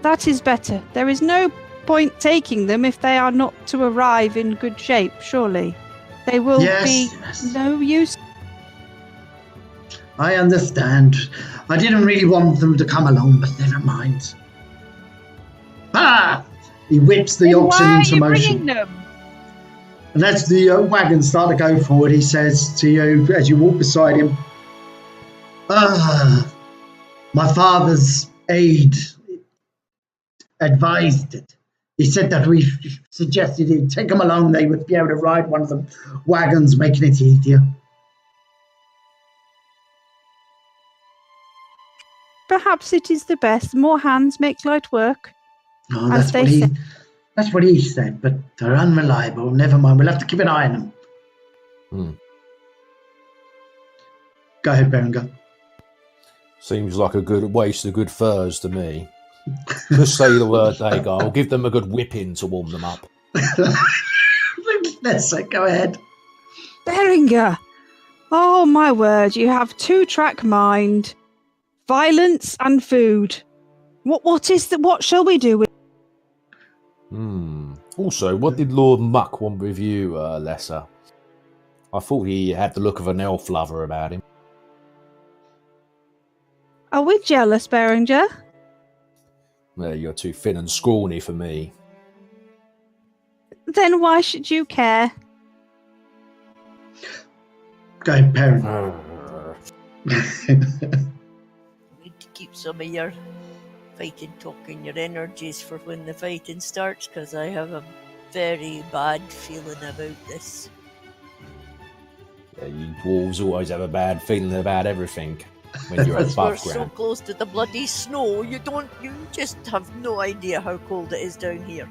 That is better. There is no point taking them if they are not to arrive in good shape, surely. They will be no use. I understand. I didn't really want them to come along, but never mind. He whips the oxen into motion. Them? And as the wagons start to go forward, he says to you, as you walk beside him, my father's aide advised it. He said that we suggested he'd take them along. They would be able to ride one of the wagons, making it easier. Perhaps it is the best. More hands make light work. Oh, that's what he said, but they're unreliable. Never mind. We'll have to keep an eye on them. Go ahead, Berengar. Seems like a good waste of good furs to me. Just say the word, Dagar. I'll give them a good whipping to warm them up. Let's go ahead. Berengar! Oh, my word, you have two-track mind. Violence and food. What shall we do with... Also, what did Lord Muck want with you, Lesser? I thought he had the look of an elf lover about him. Are we jealous, Berengar? Well, you're too thin and scrawny for me. Then why should you care? Go ahead, Perrin. Need to keep some of your fighting talk and your energies for when the fighting starts, because I have a very bad feeling about this. Yeah, you dwarves always have a bad feeling about everything when you're above We're ground. so close to the bloody snow, you just have no idea how cold it is down here.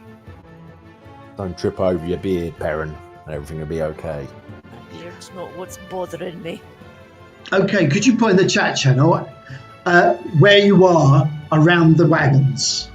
Don't trip over your beard, Perrin, and everything will be okay. My beard's not what's bothering me. Okay, could you put in the chat channel where you are around the wagons?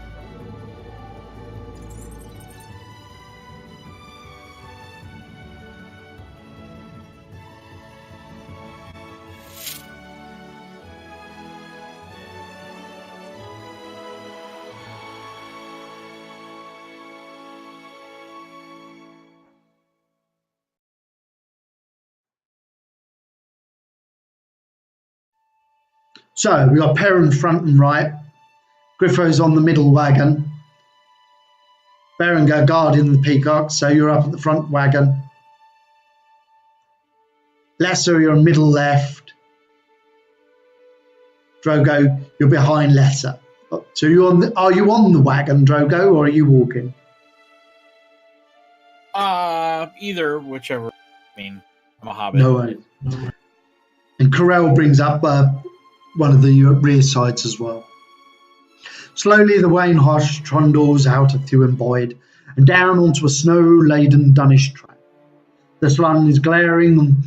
So we got Perrin front and right, Griffo's on the middle wagon, Berengar guarding the peacock, so you're up at the front wagon. Lesser, you're middle left. Drogo, you're behind Lesser. So are you on the wagon, Drogo, or are you walking? Either, whichever. I mean, I'm a hobbit. No way. And Corell brings up one of the rear sides as well. Slowly the wain hosh trundles out of Thew and Boyd and down onto a snow-laden Dunnish track. The sun is glaring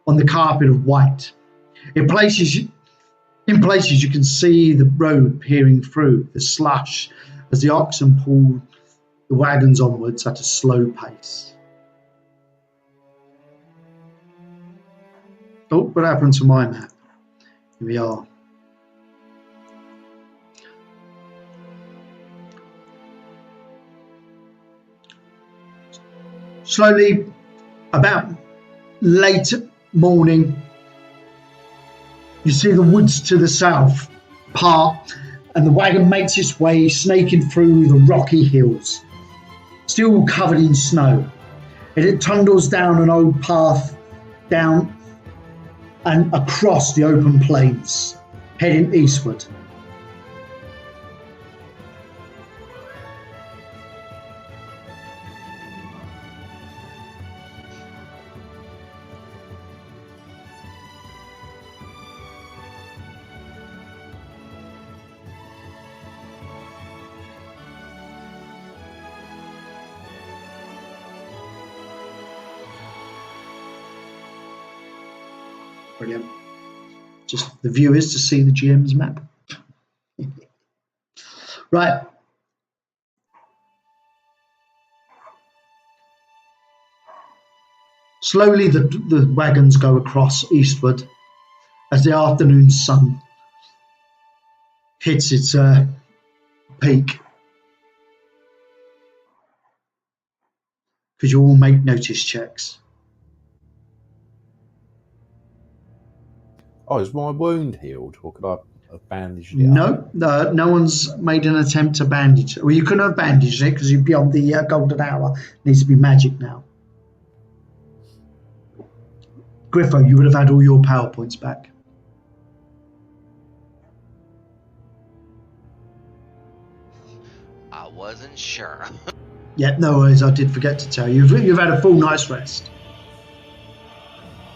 on the carpet of white. In places you can see the road peering through the slush as the oxen pull the wagons onwards at a slow pace. Oh, what happened to my map? Here we are. Slowly, about late morning, you see the woods to the south part, and the wagon makes its way snaking through the rocky hills, still covered in snow. And it trundles down an old path down and across the open plains, heading eastward. Brilliant. Just the viewers to see the GM's map. Right. Slowly the wagons go across eastward as the afternoon sun hits its peak. Could you all make notice checks? Oh, is my wound healed, or could I have bandaged it? No, no one's made an attempt to bandage it. Well, you couldn't have bandaged it because you're beyond the golden hour. It needs to be magic now. Griffo, you would have had all your power points back. I wasn't sure. Yeah, no worries. I did forget to tell you. You've had a full night's rest.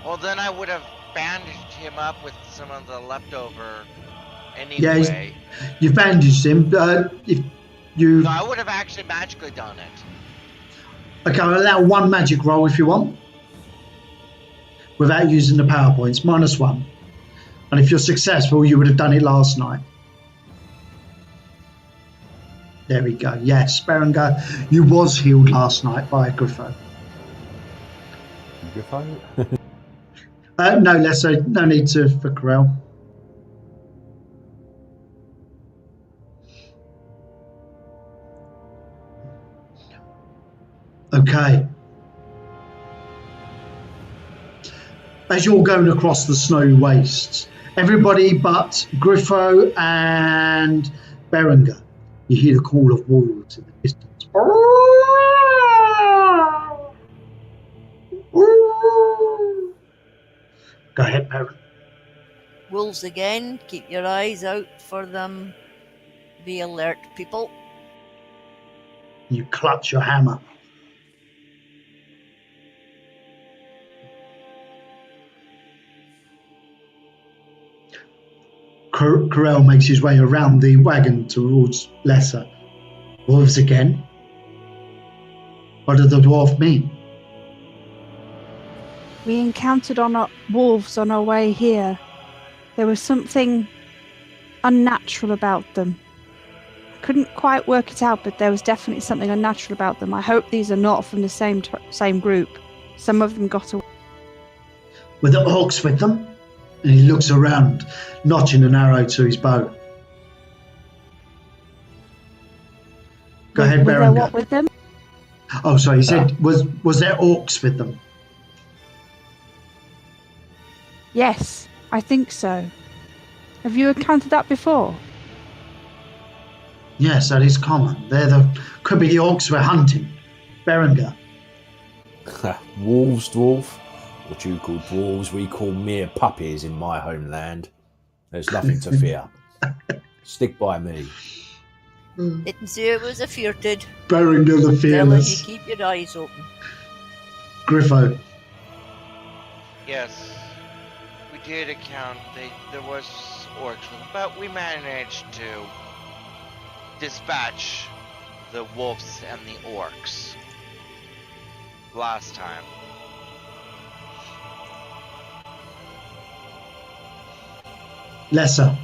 Well, then I would have bandaged him up with some of the leftover anyway. Yeah, you've bandaged him. If you, So I would have actually magically done it. okay, I'll allow one magic roll if you want, without using the power points, -1. And if you're successful, you would have done it last night. There we go. Yes, Berengar, you was healed last night by Griffo. Griffo? No, Lesso, no need to for Corel. Okay. As you're going across the snow wastes, everybody but Griffo and Berengar, you hear the call of wolves in the distance. Go ahead, Baron. Wolves again. Keep your eyes out for them. Be alert, people. You clutch your hammer. Corel makes his way around the wagon towards Lesser. Wolves again? What did the dwarf mean? We encountered wolves on our way here. There was something unnatural about them. I couldn't quite work it out, but there was definitely something unnatural about them. I hope these are not from the same group. Some of them got away. Were the orcs with them? And he looks around, notching an arrow to his bow. Go ahead, Were there Berengar. what with them? Oh, sorry, he said, was there orcs with them? Yes, I think so. Have you encountered that before? Yes, that is common. Could be the orcs we're hunting. Berengar. Wolves, dwarf? What you call dwarves, we call mere puppies in my homeland. There's nothing to fear. Stick by me. Didn't say it was a fearted. Berengar the Telling you, Fearless. keep your eyes open. Griffo. Yes, we did account. There was orcs, but we managed to dispatch the wolves and the orcs last time. Lesser.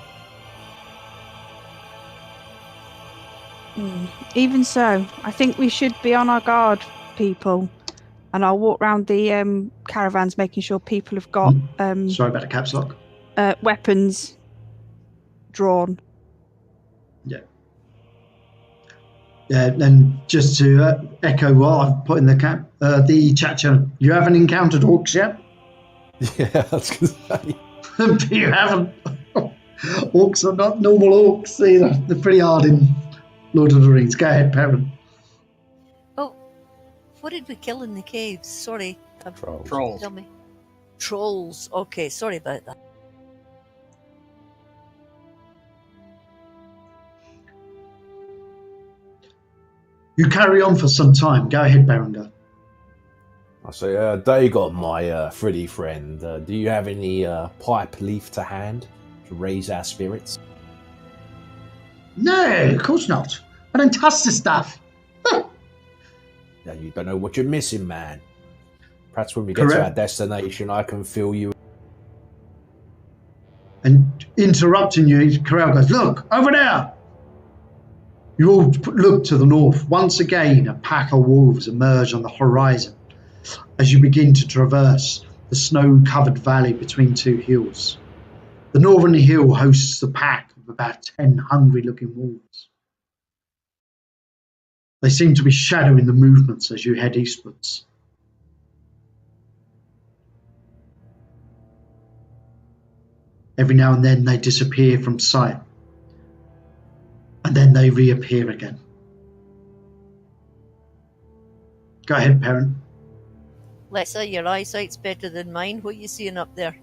Even so, I think we should be on our guard, people. And I'll walk around the caravans, making sure people have got Sorry about the caps lock. weapons drawn. Yeah. Yeah, and just to echo what I've put in the chat channel, you haven't encountered orcs yet? Yeah, I was going to say. You haven't. Orcs are not normal orcs either. They're pretty hard in Lord of the Rings. Go ahead, Perrin. Oh, what did we kill in the caves? Sorry. Trolls. Tell me. Trolls. Okay, sorry about that. You carry on for some time. Go ahead, Berenger. I say, Dagon, my Freddy friend, do you have any pipe leaf to hand to raise our spirits? No, of course not. I don't touch the stuff. Yeah, you don't know what you're missing, man. Perhaps when we get to our destination, I can fill you. And interrupting you, Corel goes, look, over there. You all look to the north. Once again, a pack of wolves emerge on the horizon as you begin to traverse the snow-covered valley between two hills. The northern hill hosts a pack of about 10 hungry-looking wolves. They seem to be shadowing the movements as you head eastwards. Every now and then they disappear from sight, and then they reappear again. Go ahead, Perrin. Lessa, your eyesight's better than mine. What are you seeing up there?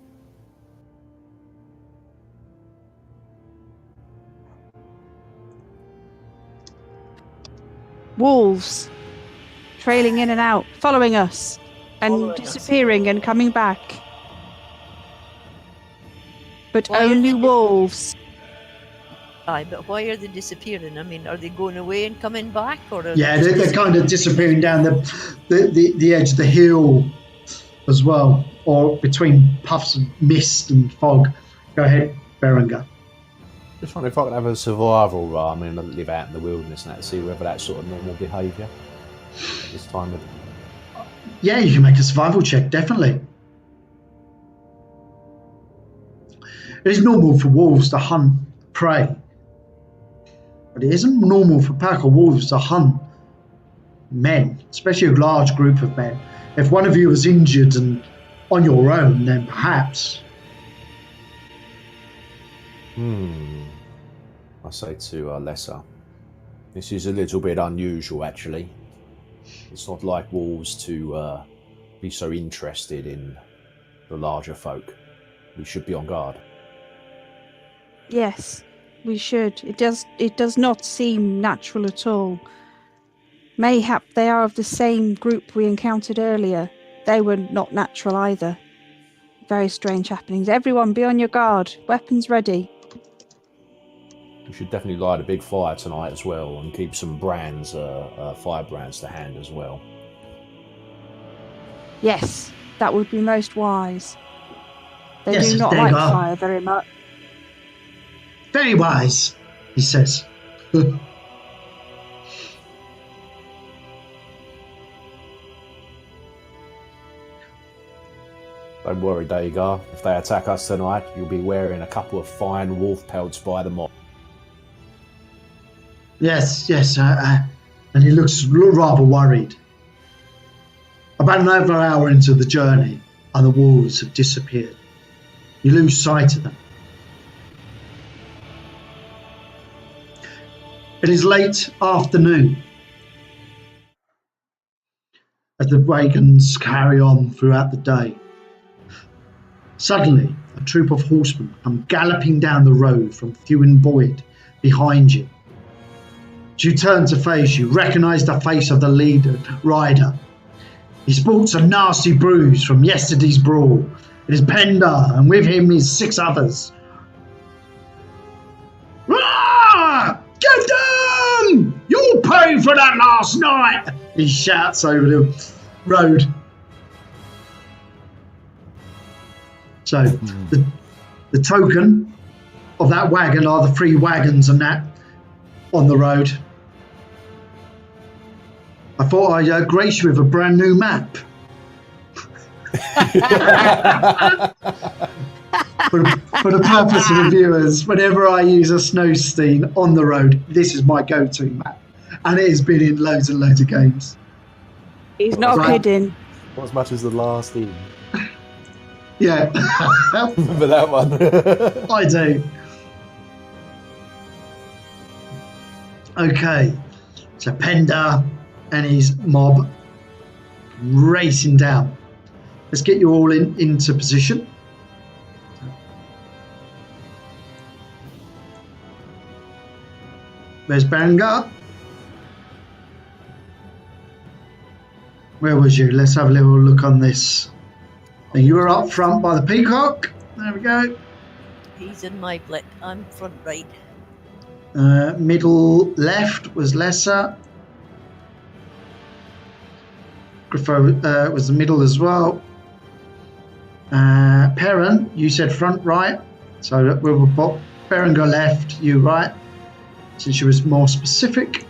Wolves. Trailing in and out, following us. And disappearing and coming back. But Why only are they wolves. Aye, but why are they disappearing? I mean, are they going away and coming back? Or are Yeah, they they're kind of disappearing down the edge of the hill as well, or between puffs of mist and fog. Go ahead, Berenger. Just wondering if I could have a survival roll. I mean, live out in the wilderness and that, see whether that's sort of normal behaviour at this time of. Yeah, you can make a survival check, definitely. It is normal for wolves to hunt prey, but it isn't normal for a pack of wolves to hunt men, especially a large group of men. If one of you was injured and on your own, then perhaps. I say to Lesser, this is a little bit unusual, actually. It's not like wolves to be so interested in the larger folk. We should be on guard. Yes, we should. It does not seem natural at all. Mayhap they are of the same group we encountered earlier. They were not natural either. Very strange happenings. Everyone be on your guard. Weapons ready. We should definitely light a big fire tonight as well and keep some brands, fire brands to hand as well. Yes, that would be most wise. They Yes, do not there you like are. fire very much. Very wise, he says. Don't worry, Dagar. If they attack us tonight, you'll be wearing a couple of fine wolf pelts by the mob. Yes, and he looks rather worried. About another hour into the journey, and the wolves have disappeared. You lose sight of them. It is late afternoon as the wagons carry on throughout the day. Suddenly, a troop of horsemen come galloping down the road from Thewin Boyd behind you. As you turn to face, you recognise the face of the leader, rider. He sports a nasty bruise from yesterday's brawl. It is Penda, and with him is 6 others. Rah! Get them! Your You'll pay for that last night! He shouts over the road. So the token of that wagon are the 3 wagons and that on the road. I thought I'd grace you with a brand new map. For the purpose of the viewers, whenever I use a snow scene on the road, this is my go-to map. And it has been in loads and loads of games. He's not kidding. Not as much as the last thing. Yeah. Remember that one? I do. Okay. So Penda and his mob racing down. Let's get you all into position. Where's Berengar? Where was you? Let's have a little look on this. And you were up front by the peacock. There we go. He's in my blit. I'm front right. Middle left was Lesser. Griffo was the middle as well. Perrin, you said front right. So we will put Berengar left, you right. Since you was more specific.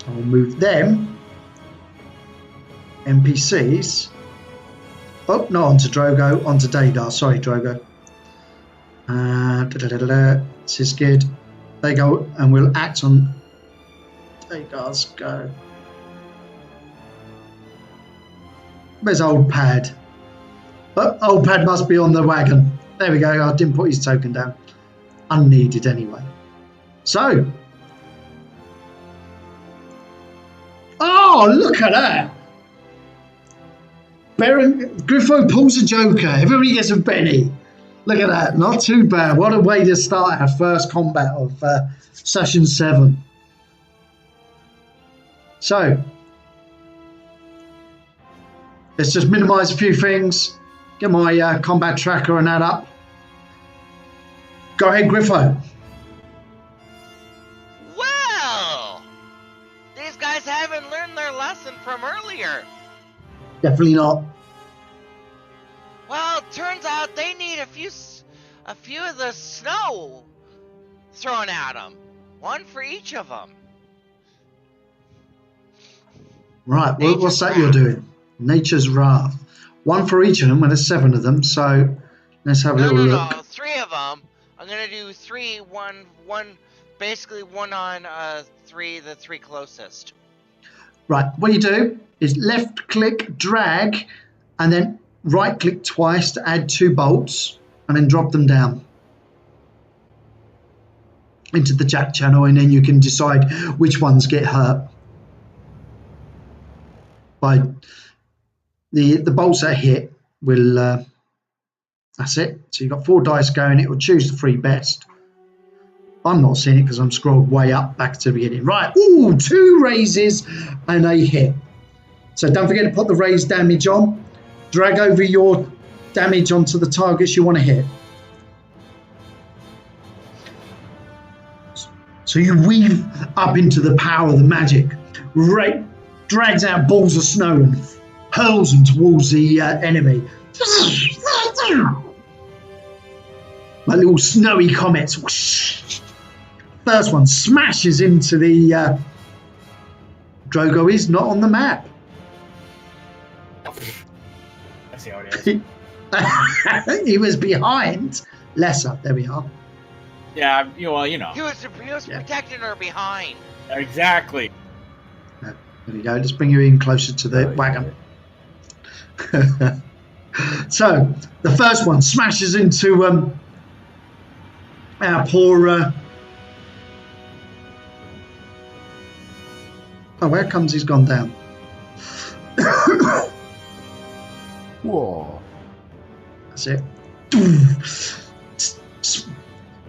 I'll move them. NPCs. Oh, not onto Drogo, onto Daedar. Sorry, Drogo. Siskid. They go and we'll act on Daedar's go. Where's Old Pad? Oh, Old Pad must be on the wagon. There we go. I didn't put his token down. Unneeded anyway. So. Oh, look at that. Griffo pulls a joker. Everybody gets a Benny. Look at that. Not too bad. What a way to start our first combat of session 7. So. Let's just minimize a few things. Get my combat tracker and that up. Go ahead, Griffo. Well, these guys haven't learned their lesson from earlier. Definitely not. Well, it turns out they need a few of the snow thrown at them. One for each of them. Right, what's that you're doing? Nature's Wrath. One for each of them, and there's 7 of them, so let's have a little look. No, 3 of them. I'm going to do 3, one, basically one on the 3 closest. Right, what you do is left click, drag, and then right click twice to add 2 bolts, and then drop them down into the jack channel, and then you can decide which ones get hurt. By the bolts that hit will, that's it. So you've got 4 dice going, it will choose the 3 best. I'm not seeing it because I'm scrolled way up back to the beginning. Right, ooh, 2 raises and a hit. So don't forget to put the raise damage on. Drag over your damage onto the targets you want to hit. So you weave up into the power of the magic. Drags out balls of snow and hurls them towards the enemy. Like little snowy comets. First one smashes into the Drogo is not on the map. I see how it is. He was behind Lesser. There we are. Yeah, well, you know. He was protecting her behind. Exactly. There we go. Let's bring you in closer to the wagon. So the first one smashes into our poor. Oh, where comes he's gone down? Whoa. That's it.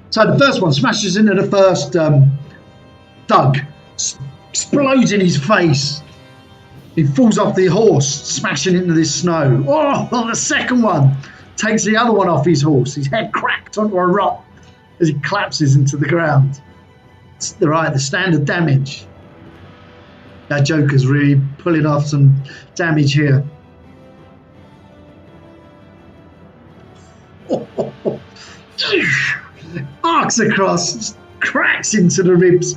So the first one smashes into the first Doug, explodes in his face. He falls off the horse, smashing into this snow. Oh, the second one takes the other one off his horse. His head cracked onto a rock, as he collapses into the ground. It's the standard damage. That Joker's really pulling off some damage here. Arcs across, cracks into the ribs,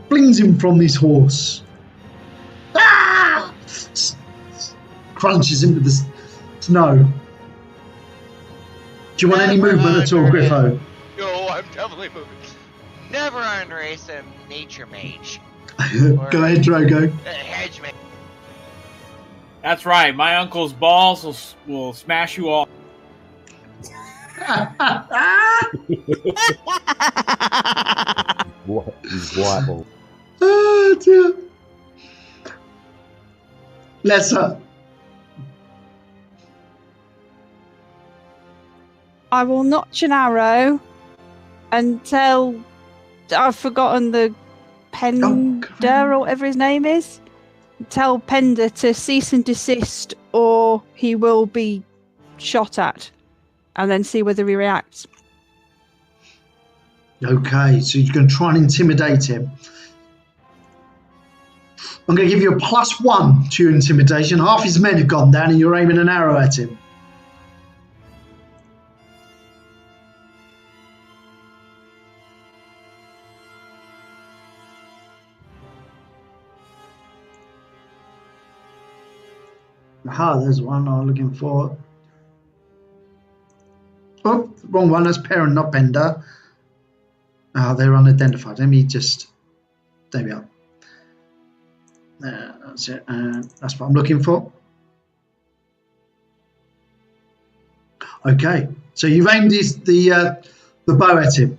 flings him from his horse. Ah! Crunches into the snow. Do you want any movement at all, Griffo? No, I'm definitely moving. Never underrate a nature mage. Go ahead, Drogo. Hedge mage. That's right. My uncle's balls will smash you all. What is white? Oh dear. Lesser. I will notch an arrow and tell. I've forgotten the Pender or whatever his name is. Tell Pender to cease and desist, or he will be shot at, and then see whether he reacts. Okay, so you're going to try and intimidate him. I'm going to give you a +1 to your intimidation. Half his men have gone down, and you're aiming an arrow at him. Aha, there's one I'm looking for. Oh, wrong one. That's Perrin, not Bender. Oh, they're unidentified. Let me just... There we are. That's it. That's what I'm looking for. Okay. So you've aimed the bow at him.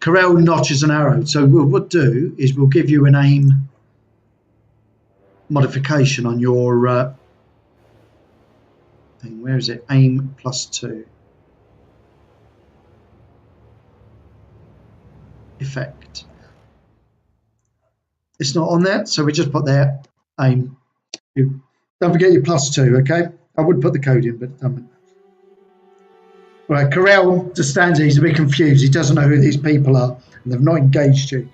Corel notches an arrow. So what we'll do is we'll give you an aim modification on your thing. Where is it? Aim +2. Effect. It's not on there, so we just put there aim. You don't forget your +2, okay? I would put the code in, but right, Corel just stands there, he's a bit confused, he doesn't know who these people are, and they've not engaged you.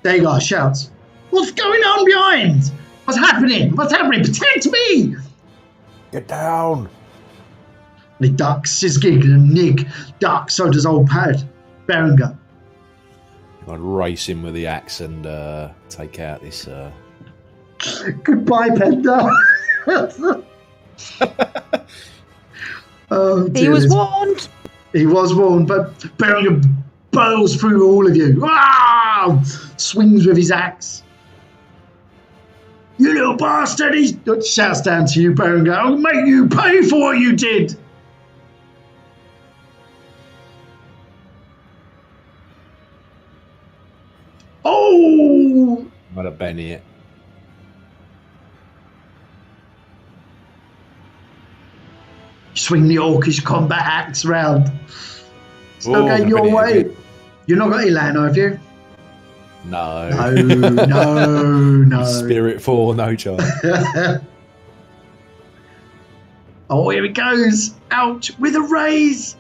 There you go, shouts. What's going on behind? What's happening? What's happening? Protect me! Get down! And he ducks, Sizgig and Nig ducks, so does old Pad, Berenger. I'd race him with the axe and take out this. Goodbye, Pender. Oh, He was warned. He was warned, but Berenger burrows through all of you. Ah! Swings with his axe. You little bastard! He shouts down to you, Berenger. I'll make you pay for what you did. Oh! Might have been it. Swing the orcish combat axe round. It's not going your been way. it. You're not got Elan, have you? No. No. Spirit 4, no chance. Oh, here it goes. Ouch, with a raise.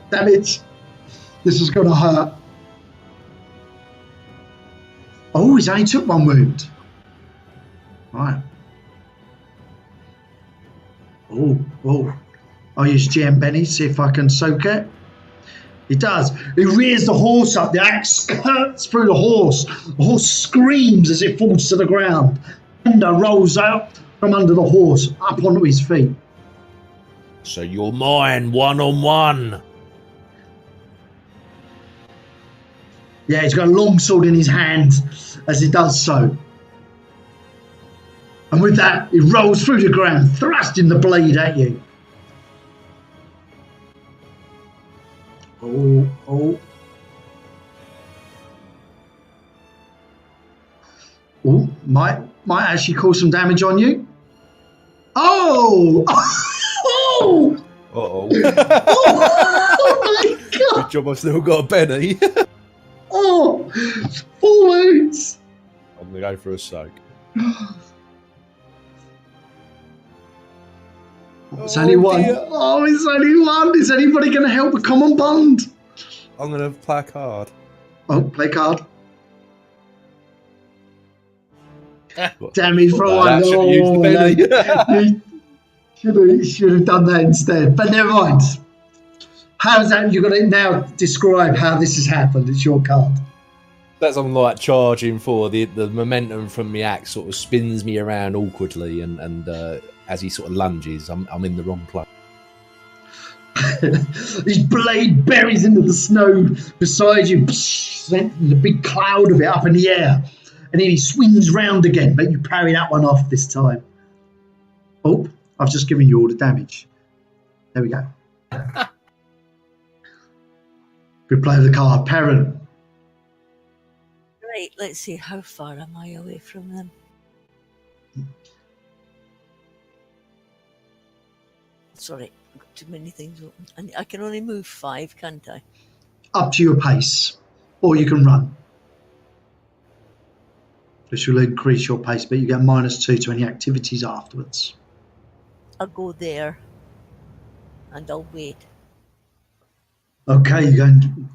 Damage. This is going to hurt. Oh, he's only took one wound. Right. Oh. I'll use GM Benny, see if I can soak it. He does. He rears the horse up. The axe cuts through the horse. The horse screams as it falls to the ground. Pender rolls out from under the horse, up onto his feet. So you're mine, 1-on-1. Yeah, he's got a long sword in his hand as he does so. And with that, he rolls through the ground, thrusting the blade at you. Oh. Oh, might actually cause some damage on you. Oh! Oh! Uh-oh. Oh my God! Good job I've still got a penny. Oh! 4 wounds! I'm going to go for a soak. It's only one. dear. Oh, it's only one. Is anybody going to help a common bond? I'm going to play a card. Oh, play card. Damn it, for one. I should have used the penny. You should have done that instead. But never mind. How's that? You're going to now describe how this has happened. It's your card. That's I'm like charging for the momentum from the axe sort of spins me around awkwardly, and as he sort of lunges, I'm in the wrong place. His blade buries into the snow beside you, sending a big cloud of it up in the air, and then he swings round again, but you parry that one off this time. Oh, I've just given you all the damage. There we go. Good play of the card, Perrin. Right, let's see, how far am I away from them? Sorry, I've got too many things open. And I can only move 5, can't I? Up to your pace, or you can run. This will increase your pace, but you get -2 to any activities afterwards. I'll go there and I'll wait. Okay, you're going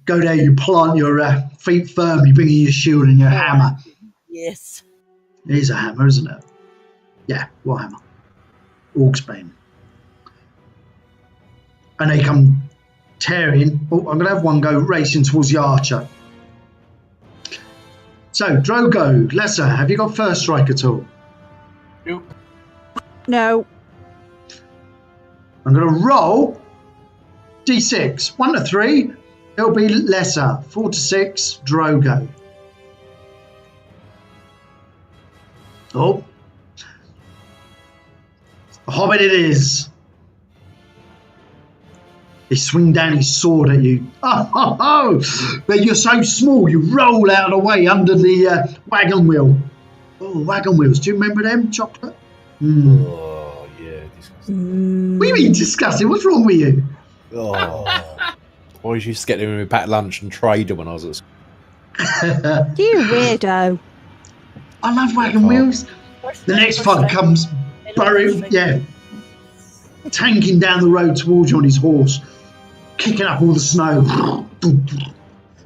go there, you plant your feet firm, you bring in your shield and your hammer. Yes. It is a hammer, isn't it? Yeah, Warhammer. Orc's Bane. And they come tearing. Oh, I'm going to have one go racing towards the archer. So, Drogo, Lesser, have you got first strike at all? Nope. No. I'm going to roll D6. 1 to 3, it'll be Lesser. 4 to 6, Drogo. Oh. The Hobbit it is. He swings down his sword at you. Oh, but you're so small, you roll out of the way under the wagon wheel. Oh, wagon wheels. Do you remember them, Chocolate? Mm. Oh, yeah, disgusting. What do you mean disgusting? What's wrong with you? Oh. I always used to get them in my packed lunch and trade them when I was at school. You weirdo. I love wagon wheels. The next fight comes burrowing, tanking down the road towards you on his horse, kicking up all the snow,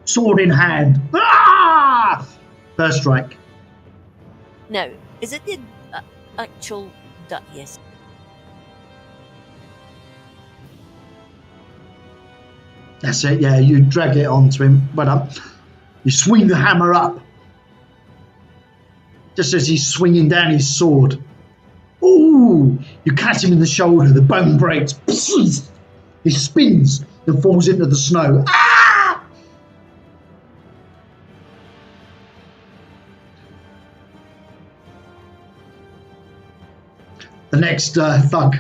sword in hand. Ah! First strike. Now, is it the actual... yes. That's it, yeah, you drag it onto him, but you swing the hammer up, just as he's swinging down his sword. Ooh! You catch him in the shoulder, the bone breaks. He spins and falls into the snow. Ah! The next thug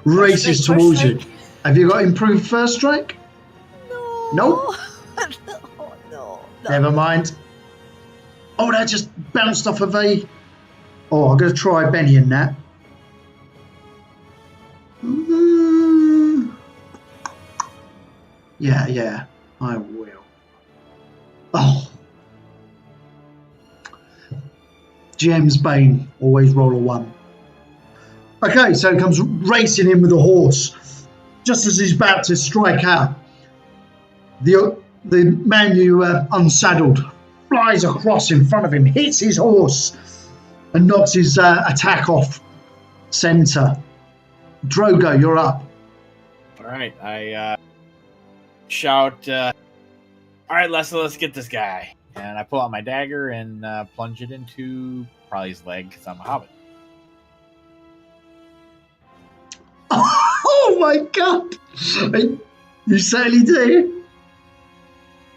races towards you. Have you got improved first strike? No. Nope. No. Never mind. Oh, that just bounced off of a... Oh, I'm going to try Benny and that. Yeah, I will. Oh. GM's Bane, always roll a 1. Okay, so he comes racing in with the horse. Just as he's about to strike out, the man you unsaddled flies across in front of him, hits his horse, and knocks his attack off center. Drogo, you're up. All right, I shout, all right, Leslie, let's get this guy. And I pull out my dagger and plunge it into probably his leg because I'm a hobbit. Oh my god! You certainly do.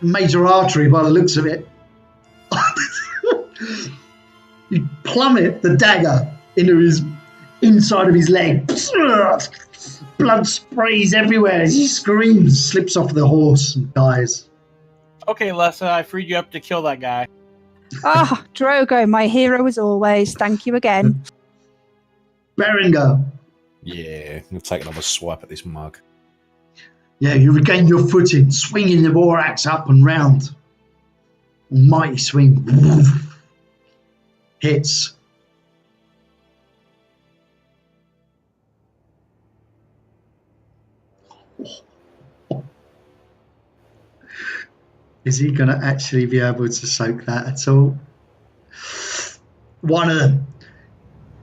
Major artery by the looks of it. You plummet the dagger into his inside of his leg. Blood sprays everywhere as he screams, slips off the horse and dies. Okay, Lessa, I freed you up to kill that guy. Ah, Drogo, my hero as always. Thank you again. Berengar. Yeah, I'm going to take another swipe at this mug. Yeah, you regain your footing, swinging the war axe up and round. Mighty swing. Hits. Is he going to actually be able to soak that at all? One of them.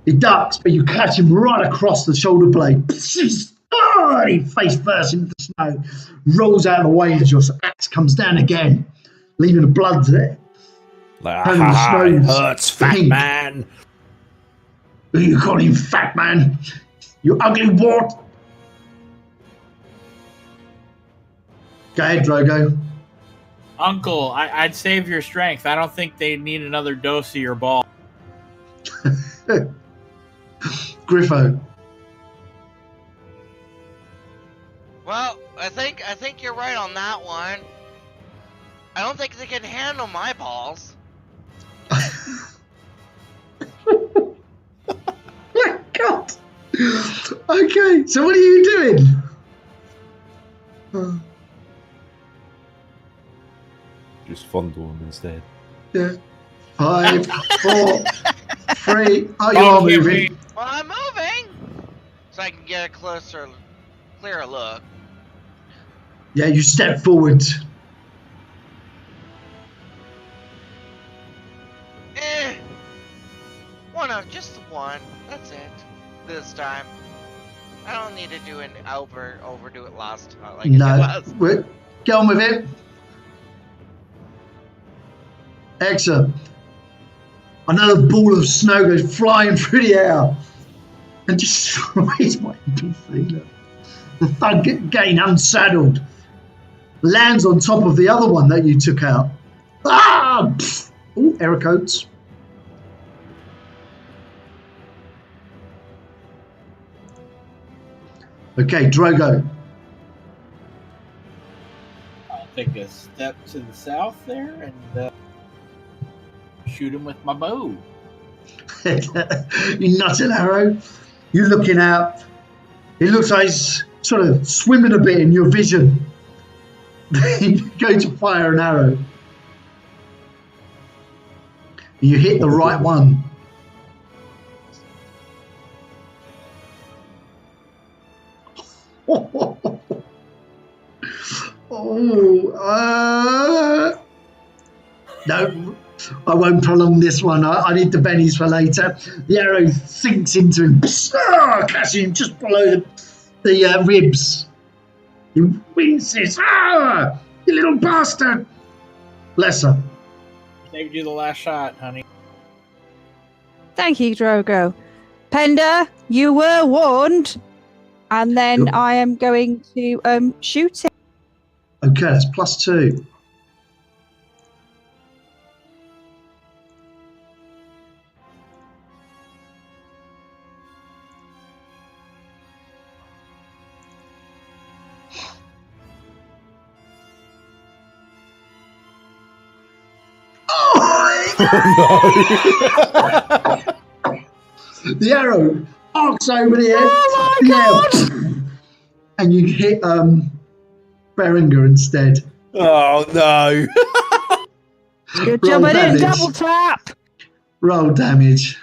He ducks, but you catch him right across the shoulder blade. Oh, and he face first into the snow, rolls out of the way as your axe comes down again, leaving the blood there. Like, And the it snow's hurts, fat pink. man. Who you call him, fat man? You ugly wart. Go ahead, Drogo. Uncle, I'd save your strength. I don't think they need another dose of your ball. Griffo. Well, I think you're right on that one. I don't think they can handle my balls. My God. Okay, so what are you doing? Just fondle him instead. Yeah. 5, 4, 3. Oh, you are moving. Well, I'm moving, so I can get a closer, clearer look. Yeah, you step forward. Just one. That's it. This time. I don't need to do an overdo it last time like No, I did last. get on with it. Excellent. Another ball of snow goes flying through the air and destroys my NPC. Look. The thug again unsaddled, lands on top of the other one that you took out. Ah! Oh, error codes. Okay, Drogo. I'll take a step to the south there and shoot him with my bow. You nutted arrow. You're looking out. It looks like he's sort of swimming a bit in your vision. You go to fire an arrow. You hit the right one. No, I won't prolong this one. I need the bennies for later. The arrow sinks into him, catching him just below the ribs. He winces. You little bastard! Bless her. Saved you the last shot, honey. Thank you, Drogo. Penda, you were warned. And then I am going to shoot him. Okay, that's +2. The arrow arcs over the edge. Oh my God! And you hit Berenger instead. Oh no! Good Roll job, I didn't damage. double tap. Roll damage.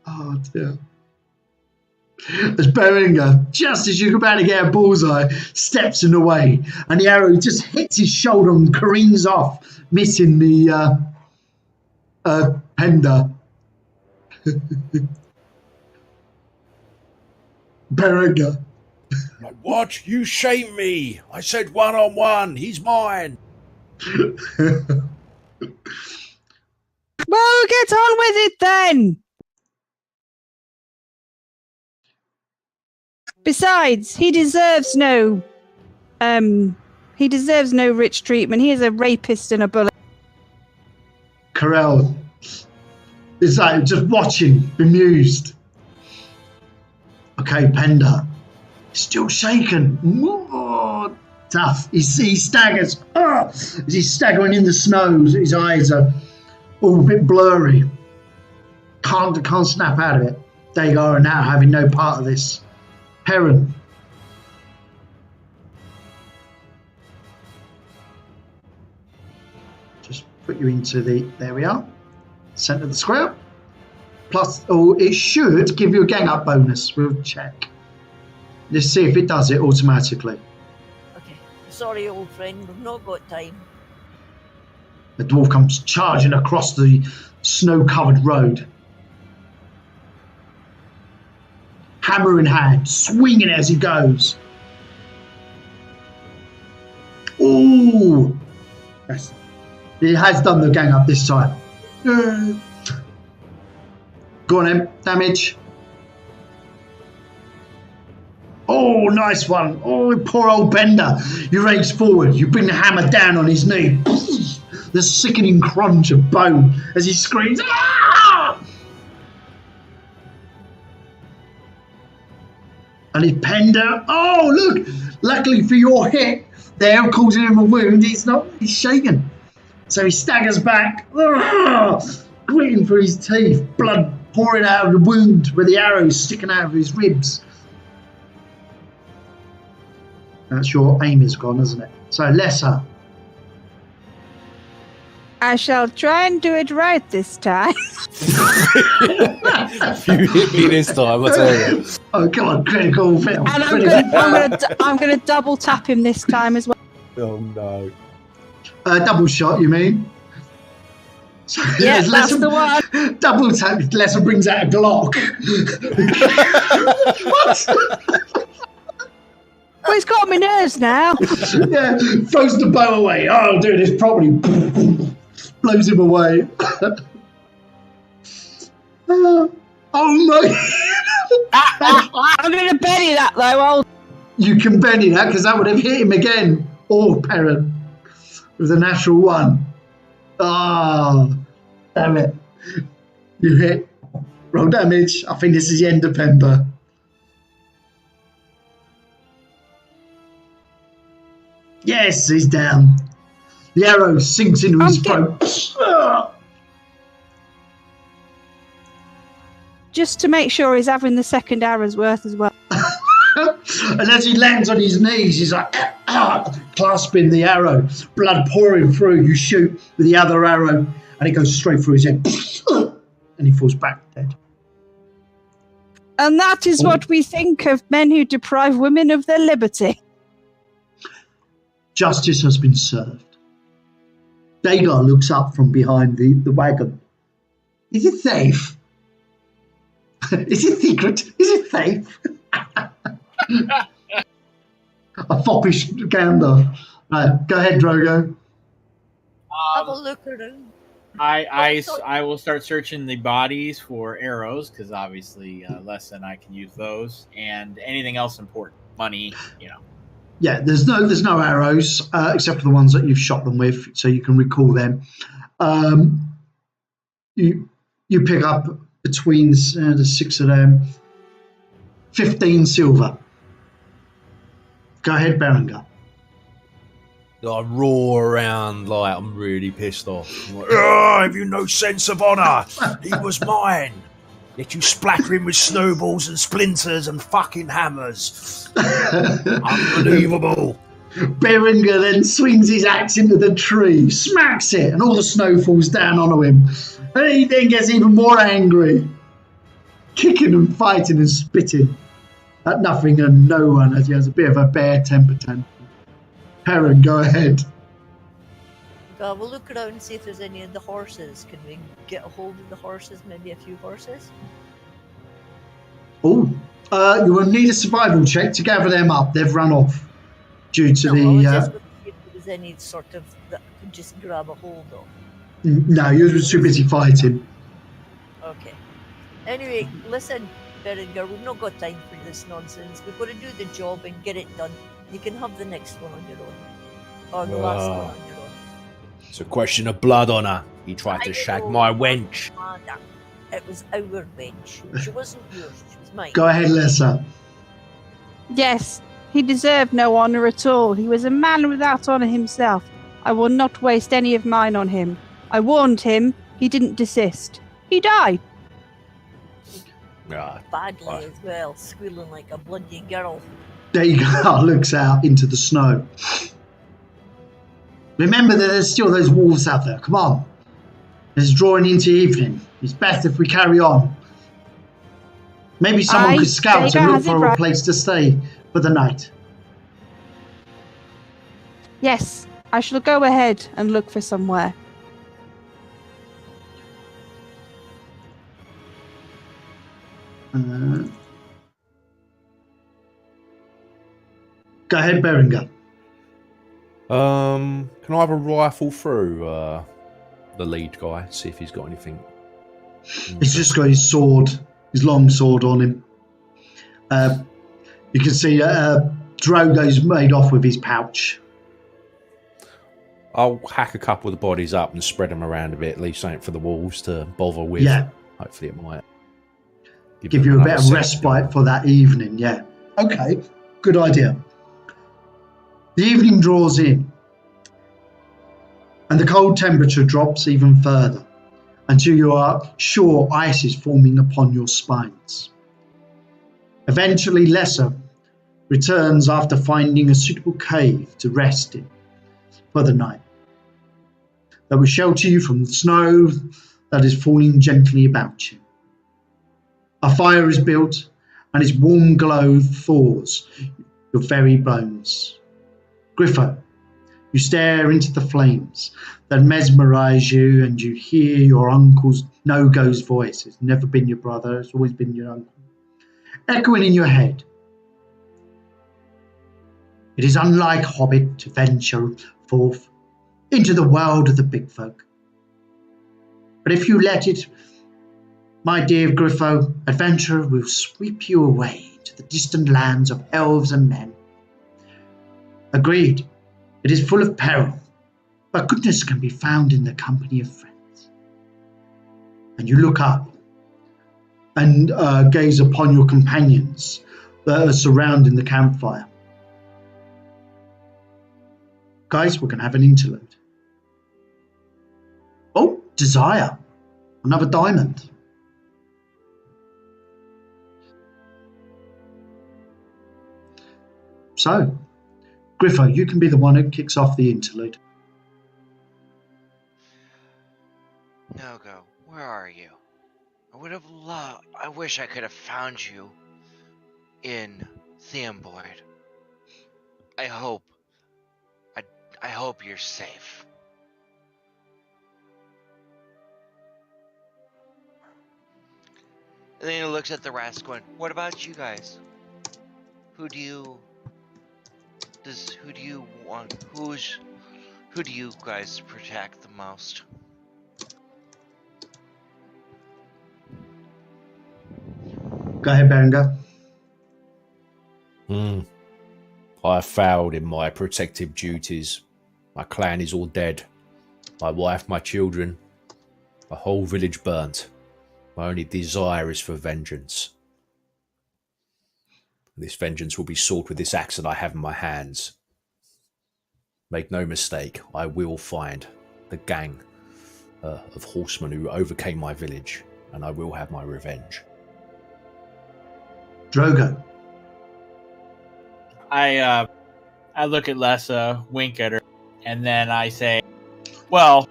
Oh dear. As Berenger, just as you're about to get a bullseye, steps in the way, and the arrow just hits his shoulder and careens off, missing the Penda. Berenger. Like, what? You shame me! I said 1-on-1. He's mine. Well, get on with it then. Besides, he deserves no rich treatment. He is a rapist and a bully. Corel is like just watching, bemused. Okay, Penda, still shaken. Oh, tough. He staggers. As he's staggering in the snow, his eyes are all a bit blurry. Can't snap out of it. Dagar are now having no part of this. Perrin. Just put you into there we are. Centre of the square. Plus, it should give you a gang up bonus. We'll check. Let's see if it does it automatically. Okay. Sorry, old friend, we've not got time. The dwarf comes charging across the snow-covered road. Hammer in hand, swinging as he goes. Ooh! Yes. He has done the gang up this time. Go on, then. Damage. Oh, nice one. Oh, poor old Bender. You race forward. You bring the hammer down on his knee. The sickening crunch of bone as he screams, "Ah!" And his Bender. Oh, look. Luckily for your hit there, causing him a wound, he's shaken. So he staggers back, gritting through his teeth, blood pouring out of the wound where the arrow's sticking out of his ribs. That's your aim is gone, isn't it? So Lesser. I shall try and do it right this time. You hit me this time, I tell you. Oh, come on, critical film. And I'm gonna double tap him this time as well. Oh no. Double shot, you mean? So, Yeah, that's the one. Double tap, Lesser brings out a Glock. What? Well, he's got on my nerves now. Yeah, throws the bow away. Oh, I'll do this properly. Blows him away. Oh no! I'm going to Benny that though. You can Benny that because that would have hit him again. Or Perrin with a natural one. Oh, damn it! You hit. Roll damage. I think this is the end of Pember. Yes, he's down. The arrow sinks into his throat. Just to make sure he's having the second arrow's worth as well. And as he lands on his knees, he's like, clasping the arrow, blood pouring through. You shoot with the other arrow, and it goes straight through his head. And he falls back dead. And that is what we think of men who deprive women of their liberty. Justice has been served. Dagar looks up from behind the wagon. Is it safe? Is it secret? Is it safe? A foppish gander. Right, go ahead, Drogo. Have a look around. I will start searching the bodies for arrows because obviously less than I can use those, and anything else important, money, Yeah, there's no arrows except for the ones that you've shot them with, so you can recall them. You pick up between the six of them 15 silver. Go ahead, Berengar. I roar around like I'm really pissed off. I'm like, have you no sense of honour? He was mine. Yet you splatter him with snowballs and splinters and fucking hammers. Unbelievable. Berengar then swings his axe into the tree, smacks it, and all the snow falls down onto him. And he then gets even more angry, kicking and fighting and spitting at nothing and no one as he has a bit of a bear temper tantrum. Perrin, go ahead. We'll look around and see if there's any of the horses. Can we get a hold of the horses? Maybe a few horses? Oh, you will need a survival check to gather them up. They've run off due to I was just the... going to see if there was any sort of that I could just grab a hold of. No, you're too busy fighting. Okay. Anyway, listen, Berengar, we've not got time for this nonsense. We've got to do the job and get it done. You can have the next one on your own. Or the last one on your own. It's a question of blood honour. He tried to shag my wench. It was our wench. She wasn't yours, she was mine. Go ahead, Lesser. Yes, he deserved no honour at all. He was a man without honour himself. I will not waste any of mine on him. I warned him. He didn't desist. He died. Badly as well, squealing like a bloody girl. Dagar looks out into the snow. Remember that there's still those wolves out there. Come on. It's drawing into evening. It's best if we carry on. Maybe someone could scout Jaeger and look has it for a right. place to stay for the night. Yes, I shall go ahead and look for somewhere. Go ahead, Berenger. Can I have a rifle through the lead guy? See if he's got anything. He's just got his sword, his long sword on him. You can see Drogo's made off with his pouch. I'll hack a couple of the bodies up and spread them around a bit, leave something for the wolves to bother with. Yeah. Hopefully it might Give you a bit of respite for that evening, yeah. Okay, good idea. The evening draws in, and the cold temperature drops even further until you are sure ice is forming upon your spines. Eventually, Lesser returns after finding a suitable cave to rest in for the night that will shelter you from the snow that is falling gently about you. A fire is built, and its warm glow thaws your very bones. Griffo, you stare into the flames that mesmerize you, and you hear your uncle's No-Go's voice. It's never been your brother, it's always been your uncle. Echoing in your head. It is unlike Hobbit to venture forth into the world of the big folk. But if you let it, my dear Griffo, adventure will sweep you away to the distant lands of elves and men. Agreed, it is full of peril, but goodness can be found in the company of friends. And you look up and gaze upon your companions that are surrounding the campfire. Guys, we're going to have an interlude. Oh, Desire. Another diamond. So, Griffo, you can be the one who kicks off the interlude. No-Go, where are you? I wish I could have found you in Theomboid. I hope you're safe. And then he looks at the rest going, what about you guys? Who do you guys protect the most? Go ahead, Berenger. I failed in my protective duties. My clan is all dead. My wife, my children, my whole village burnt. My only desire is for vengeance. This vengeance will be sought with this axe that I have in my hands. Make no mistake, I will find the gang of horsemen who overcame my village, and I will have my revenge. Drogo. I look at Lessa, wink at her, and then I say, well,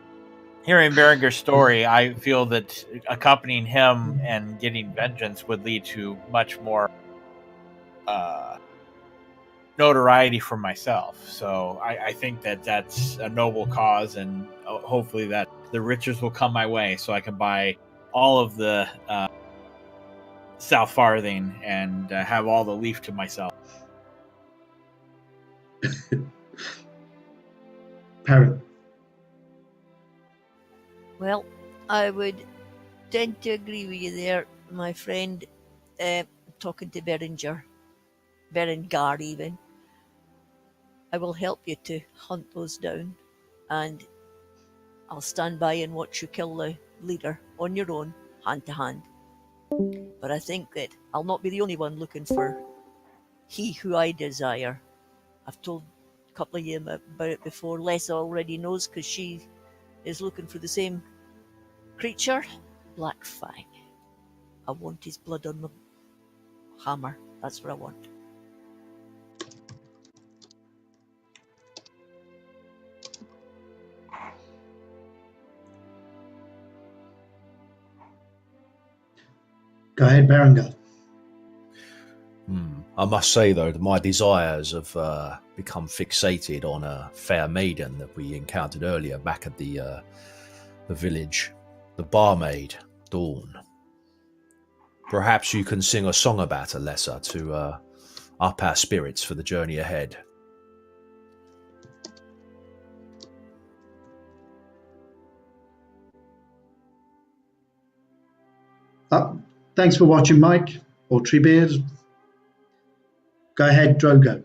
hearing Berenger's story, I feel that accompanying him and getting vengeance would lead to much more notoriety for myself. So I think that that's a noble cause, and hopefully that the riches will come my way so I can buy all of the South Farthing and have all the leaf to myself. Perrin. Well, I would tend to agree with you there, my friend, talking to Berenger even. I will help you to hunt those down, and I'll stand by and watch you kill the leader on your own, hand to hand. But I think that I'll not be the only one looking for he who I desire. I've told a couple of you about it before. Lessa already knows because she is looking for the same creature, Black Fang. I want his blood on the hammer. That's what I want. Go ahead, Berenger. I must say, though, that my desires have become fixated on a fair maiden that we encountered earlier back at the village, the barmaid, Dawn. Perhaps you can sing a song about her, Lesser, to up our spirits for the journey ahead. Thanks for watching, Mike, or Treebeard. Go ahead, Drogo.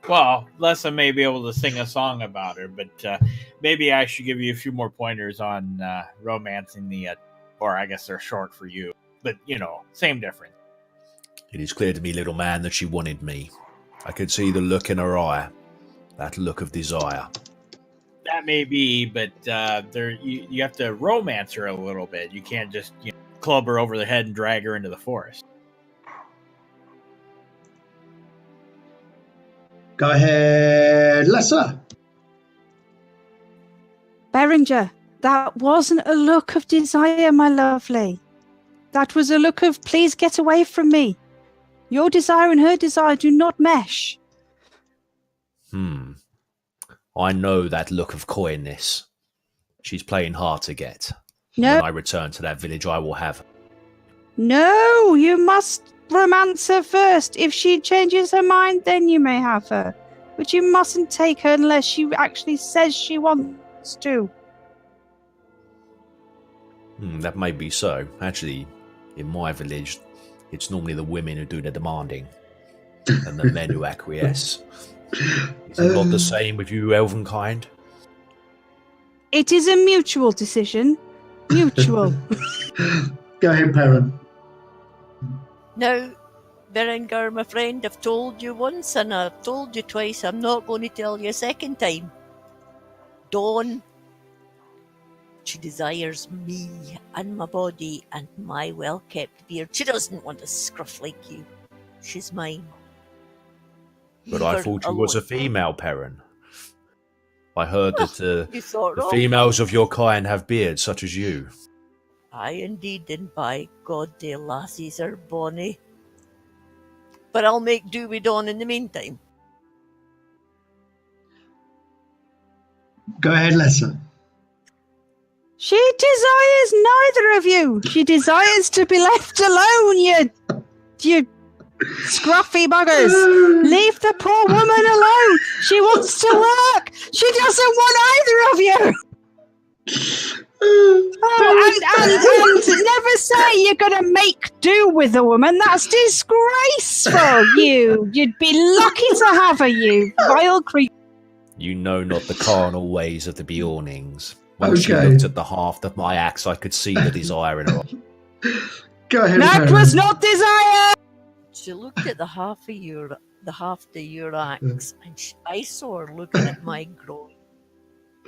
Well, Lessa may be able to sing a song about her, but maybe I should give you a few more pointers on romancing the, or I guess they're short for you, but, same difference. It is clear to me, little man, that she wanted me. I could see the look in her eye, that look of desire. That may be, but you have to romance her a little bit. You can't just club her over the head and drag her into the forest. Go ahead, Lesser. Beringer, that wasn't a look of desire, my lovely. That was a look of, please get away from me. Your desire and her desire do not mesh. I know that look of coyness. She's playing hard to get. No. When I return to that village, I will have her. No, you must romance her first. If she changes her mind, then you may have her. But you mustn't take her unless she actually says she wants to. That may be so. Actually, in my village, it's normally the women who do the demanding and the men who acquiesce. Is it not the same with you, Elvenkind? It is a mutual decision. Mutual. Go ahead, Perrin. Now, Berengar, my friend, I've told you once and I've told you twice. I'm not going to tell you a second time. Dawn, she desires me and my body and my well-kept beard. She doesn't want a scruff like you. She's mine. But I thought you was a female, Perrin. I heard that the wrong. females of your kind have beards, such as you. Aye, indeed, and by God, the lassies are bonny. But I'll make do with Dawn in the meantime. Go ahead, Lesser. She desires neither of you. She desires to be left alone, you scruffy buggers. Leave the poor woman alone. She wants to work. She doesn't want either of you. And never say you're going to make do with a woman. That's disgraceful. You'd be lucky to have her, you vile creature. You know not the carnal ways of the Bjornings. When she Okay. looked at the haft of my axe, I could see the desire in her. Go ahead, That Perrin. was not desire. She looked at the haft of your axe, and I saw her looking at my groin.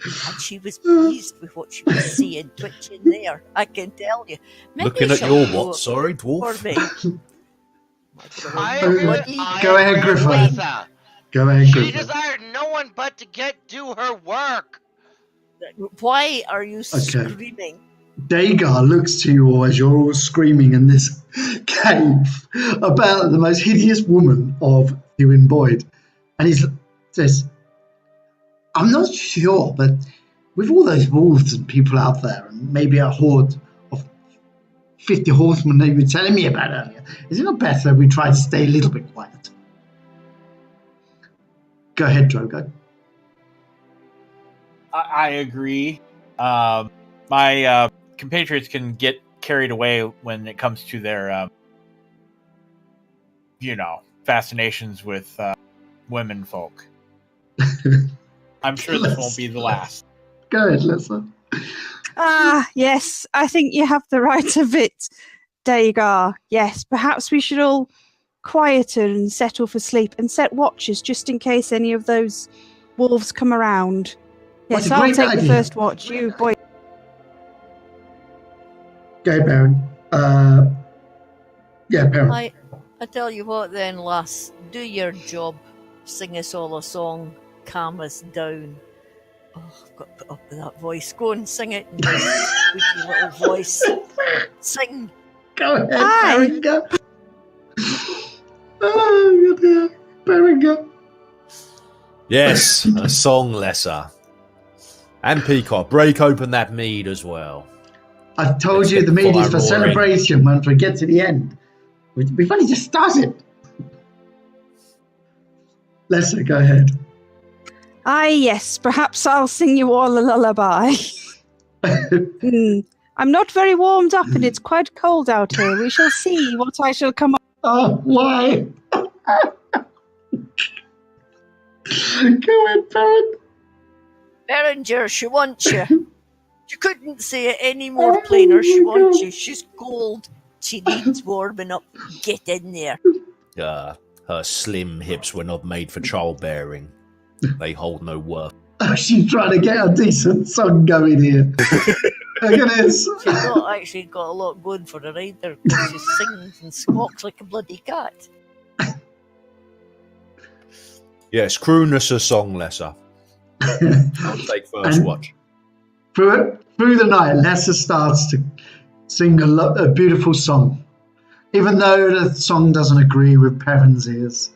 And she was pleased with what she was seeing twitching there, I can tell you. Maybe Looking at she'll your go what? Sorry, for dwarf? me. I Go agree, ahead, I Go ahead, agree with Griffin. Lisa. Go ahead, She Griffin. desired no one but to do her work. Why are you screaming? Dagar looks to you all as you're all screaming in this cave about the most hideous woman of Hewin Boyd. And he says, I'm not sure, but with all those wolves and people out there, and maybe a horde of 50 horsemen that you were telling me about earlier, is it not better we try to stay a little bit quiet? Go ahead, Drogo. I agree. My compatriots can get carried away when it comes to their, fascinations with women folk. I'm sure this won't be the last. Go ahead, Lissa. Ah, yes, I think you have the right of it, Dagar. Yes, perhaps we should all quieter and settle for sleep and set watches just in case any of those wolves come around. Yes, That's a I'll great take the idea. first watch. You, boy. Go ahead, Baron. Yeah, Baron. I tell you what then, lass, do your job. Sing us all a song, calm us down. Oh, I've got to put up with that voice. Go and sing it in your squeaky little voice. Sing. Go ahead, Hi. Baron. Go. Oh, dear. Berenger. Yes, a song lesser. And Peacock, break open that mead as well. I've told Let's you get the the mead is fire for roaring. celebration once we get to the end. We've only just started. Lesser, go ahead. Yes, perhaps I'll sing you all a lullaby. I'm not very warmed up and it's quite cold out here. We shall see what I shall come up. Oh, why? Go ahead, Parrot. Berenger, she wants you. You couldn't say it any more plainer. She wants you. She's cold. She needs warming up. Get in there. Her slim hips were not made for childbearing. They hold no worth. Oh, she's trying to get a decent song going here. Look at this. She's not actually got a lot going for her either, because she sings and squawks like a bloody cat. Yes, croon us a song lesser. I'll take first And- watch. Through the night, Lesser starts to sing a beautiful song, even though the song doesn't agree with Perrin's ears.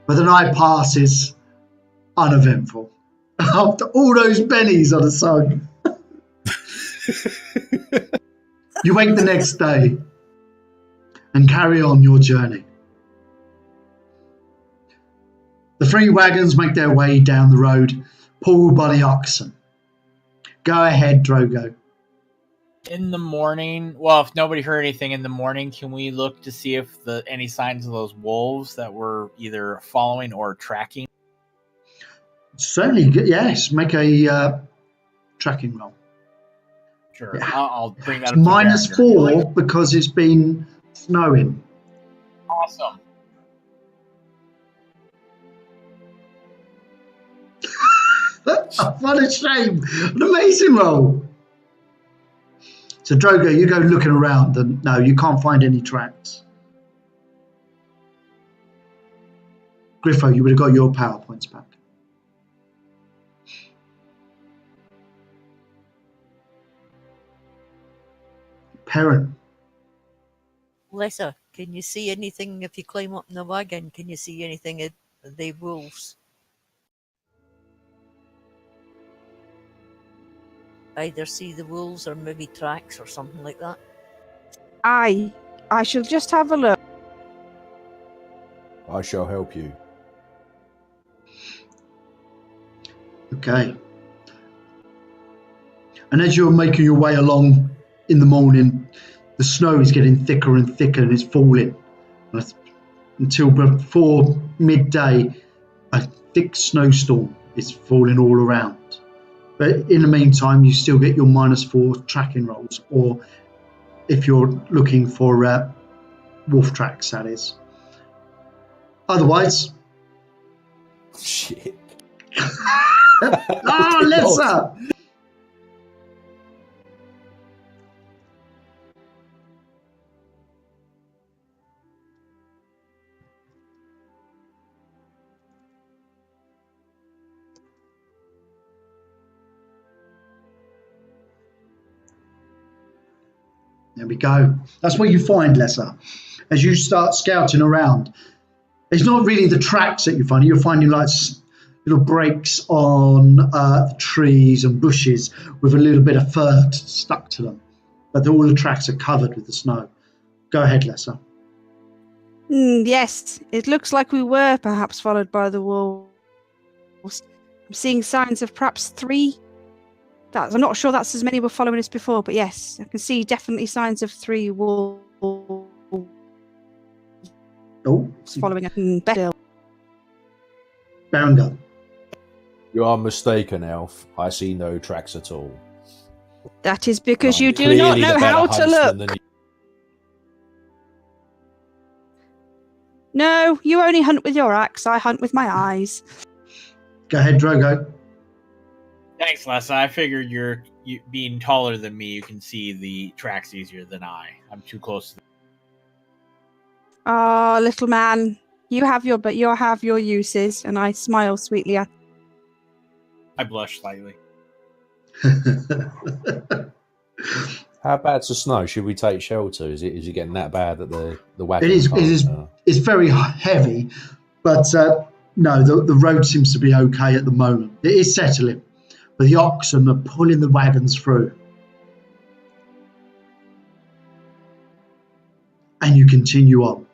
But the night passes uneventful. After all those bennies on the song. You wake the next day and carry on your journey. The three wagons make their way down the road, pulled by the oxen. Go ahead, Drogo. In the morning, well, if nobody heard anything in the morning, can we look to see if any signs of those wolves that were either following or tracking? Certainly, yes. Make a tracking roll. Sure, Yeah. I'll bring that It's up. to -4 Berenger. because it's been snowing. Awesome. What a shame. An amazing roll. So, Drogo, you go looking around, and no, you can't find any tracks. Griffo, you would have got your PowerPoints back. Perrin. Lesser, can you see anything if you climb up in the wagon? Can you see anything of the wolves? Either see the wolves or maybe tracks or something like that. I shall just have a look. I shall help you. Okay. And as you're making your way along in the morning, the snow is getting thicker and thicker and it's falling. Until before midday, a thick snowstorm is falling all around. But in the meantime, you still get your -4 tracking rolls, or if you're looking for wolf tracks, that is. Otherwise, Shit. oh, Lesser! There we go. That's what you find, Lesser. As you start scouting around, it's not really the tracks that you find. You're finding like little breaks on the trees and bushes with a little bit of fur stuck to them. But all the tracks are covered with the snow. Go ahead, Lesser. Yes, it looks like we were perhaps followed by the wolves. I'm seeing signs of perhaps 3. I'm not sure that's as many were following us before, but yes, I can see definitely signs of 3 wolves Oh, following us. Better. Berenger. You are mistaken, Elf. I see no tracks at all. That is because I'm you do not clearly the know better how to huntsman look. than you. No, you only hunt with your axe. I hunt with my eyes. Go ahead, Drogo. Thanks, Les. I figured you being taller than me, you can see the tracks easier than I. I'm too close to them. Ah, little man, you have your uses, and I smile sweetly at. I blush slightly. How bad's the snow? Should we take shelter? Is it getting that bad that the wagon? It is. It's very heavy, but no, the road seems to be okay at the moment. It is settling, but the oxen are pulling the wagons through, and you continue on.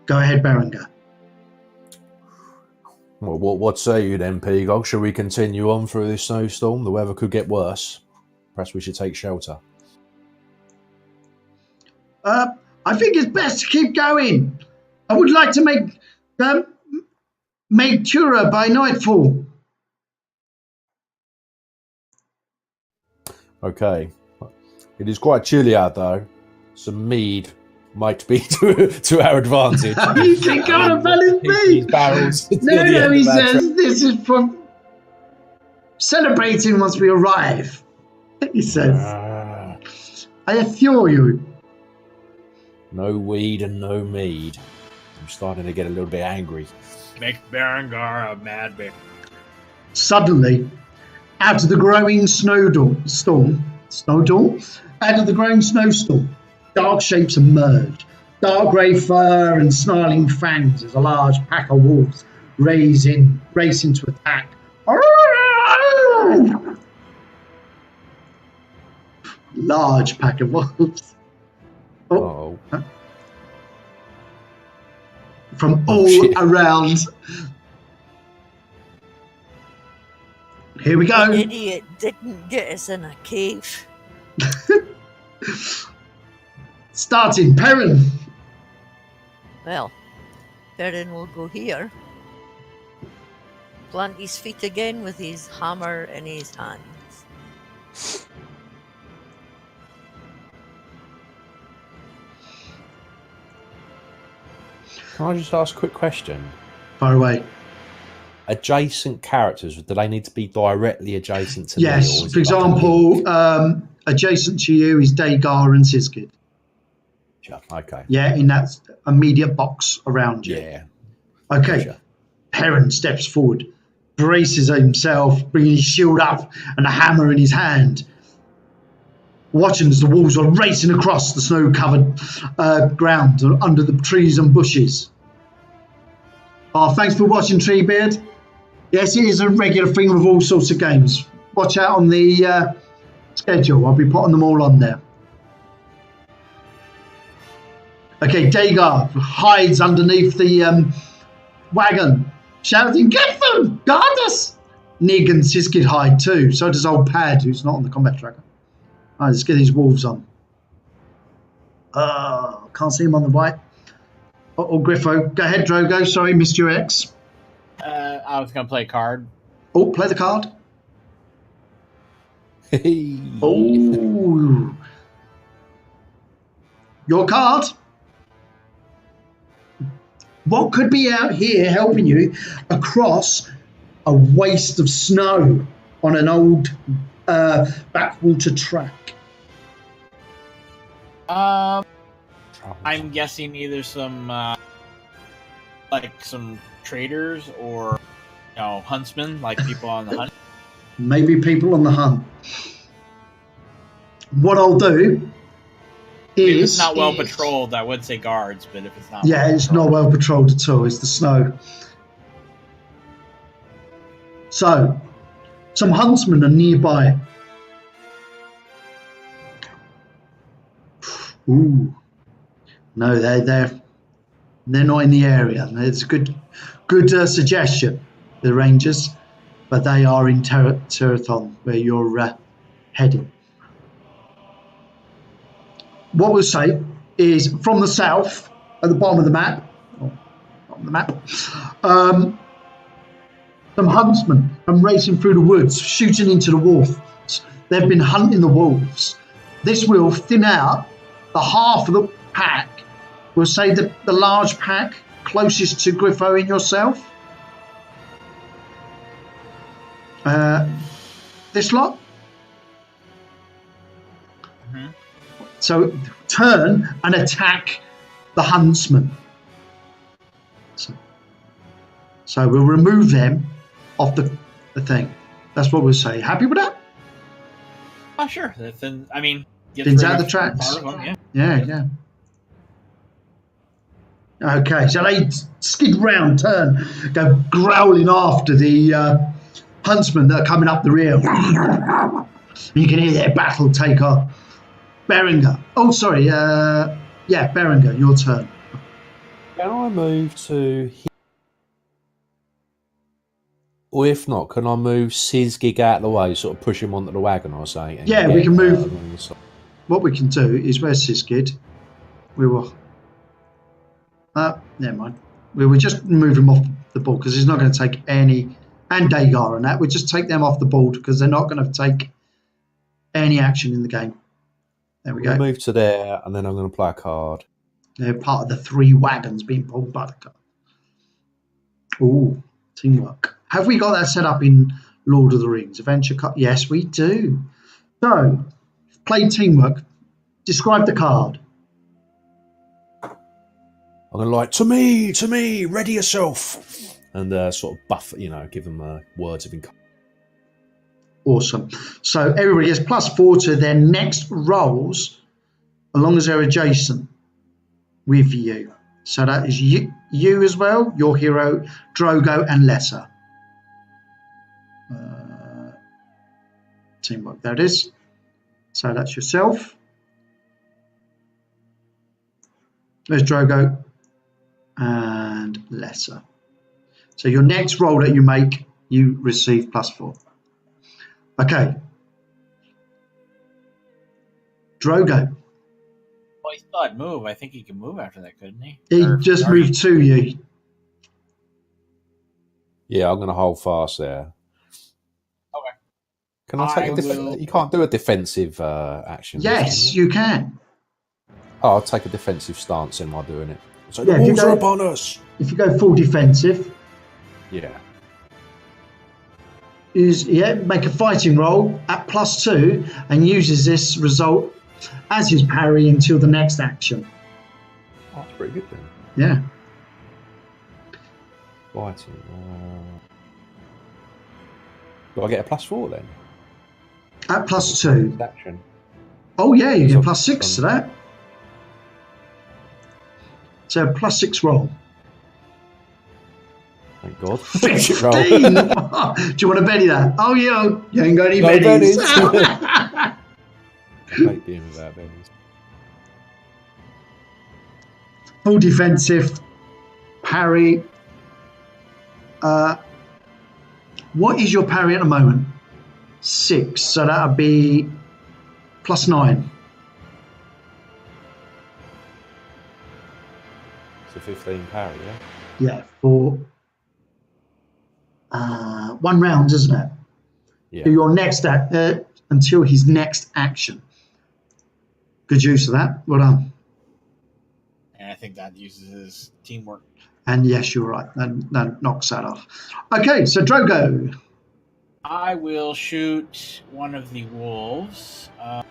Go ahead, Berenger. Well, what say you then, Peacock? Shall we continue on through this snowstorm? The weather could get worse. Perhaps we should take shelter. I think it's best to keep going. I would like to make Tura by nightfall. Okay. It is quite chilly out, though. Some mead might be to our advantage. You think God about his These meat? barrels. No, he says this is for celebrating once we arrive. He says, I assure you. No weed and no mead. I'm starting to get a little bit angry. Make Berengar a mad bear. Suddenly, out of the growing snowstorm, out of the growing snowstorm, dark shapes emerge. Dark grey fur and snarling fangs as a large pack of wolves race to attack. Large pack of wolves. Oh. From all around. Here we go. Idiot didn't get us in a cave. Starting, Perrin. Well, Perrin will go here. Plant his feet again with his hammer in his hands. Can I just ask a quick question? Far away. Adjacent characters, do they need to be directly adjacent to me? Yes, or is for it like example, adjacent to you is Dagar and Siskid. Sure, okay. Yeah, in that immediate box around you. Yeah. Okay. Gotcha. Perrin steps forward, braces himself, bringing his shield up and a hammer in his hand. Watching as the wolves are racing across the snow-covered ground under the trees and bushes. Oh, thanks for watching, Treebeard. Yes, it is a regular thing with all sorts of games. Watch out on the schedule. I'll be putting them all on there. Okay, Dagar hides underneath the wagon, shouting, "Get them! Guard us!" Nig and Siskid hide too. So does old Pad, who's not on the combat tracker. All right, let's get these wolves on. Can't see him on the right. Oh, Griffo. Go ahead, Drogo. Sorry, missed your X. I was going to play a card. Oh, play the card. Oh. Your card. What could be out here helping you across a waste of snow on an old backwater track? I'm guessing either some some traders or huntsmen, like people on the hunt. Maybe people on the hunt. What I'll do is... If it's not well patrolled, I would say guards, but if it's not... Yeah, it's not well patrolled at all. It's the snow. So, some huntsmen are nearby. Ooh. No, they're not in the area. It's a good suggestion, the Rangers, but they are in Terathon, where you're heading. What we'll say is from the south, at the bottom of the map, some huntsmen come racing through the woods, shooting into the wolves. They've been hunting the wolves. This will thin out the half of the pack. We'll say the large pack closest to Griffo and yourself. This lot. Mm-hmm. So turn and attack the huntsman. So we'll remove them off the thing. That's what we'll say. Happy with that? Oh, sure. Then, I mean, gets Thins rid out of the tracks. part of them, yeah. Yeah. Okay, so they skid round, turn, go growling after the huntsmen that are coming up the rear. You can hear their battle take off. Berenger. Oh, sorry. Berenger, your turn. Can I move to here? Or if not, can I move Sizgig out of the way, sort of push him onto the wagon or something? And Yeah, we get, can move. along the side? What we can do is, where's Siskid? We will. Never mind. We will just move him off the board because he's not going to take any. And Dagar and that. We'll just take them off the board because they're not going to take any action in the game. There we We'll go. move to there, and then I'm going to play a card. They're part of the 3 wagons being pulled by the car. Ooh, teamwork. Have we got that set up in Lord of the Rings? Adventure card? Yes, we do. So, play teamwork. Describe the card. I'm going to like, to me, ready yourself. And sort of buff, give them words of encouragement. Awesome. So everybody gets +4 to their next rolls, as long as they're adjacent with you. So that is you as well, your hero, Drogo, and Lesser. Teamwork, there it is. So that's yourself. There's Drogo and Lesser. So your next roll that you make, you receive +4. Okay. Drogo. Well, he still had move. I think he can move after that, couldn't he? He Or just are moved to you. Yeah, I'm going to hold fast there. Okay. Can I take You can't do a defensive action. Yes, you can. Oh, I'll take a defensive stance in while doing it. So Yeah, the if you wolves go- are upon us. If you go full defensive, Yeah. make a fighting roll at +2 and uses this result as his parry until the next action. Oh, that's pretty good then. Yeah. Fighting. Do I get a +4 then? At +2. Action. Oh yeah, you So- get +6 to that. So +6 roll. Thank God. 15! Roll. Do you want to Benny that? Oh yeah, you ain't got any No bennies. I hate being without bennies. Full defensive, parry. What is your parry at the moment? 6, so that would be +9. It's a 15 parry, yeah? Yeah, for 1 round, isn't it? Yeah. To your next until his next action. Good use of that. Well done. And I think that uses his teamwork. And yes, you're right. That knocks that off. Okay, so Drogo. I will shoot one of the wolves. Are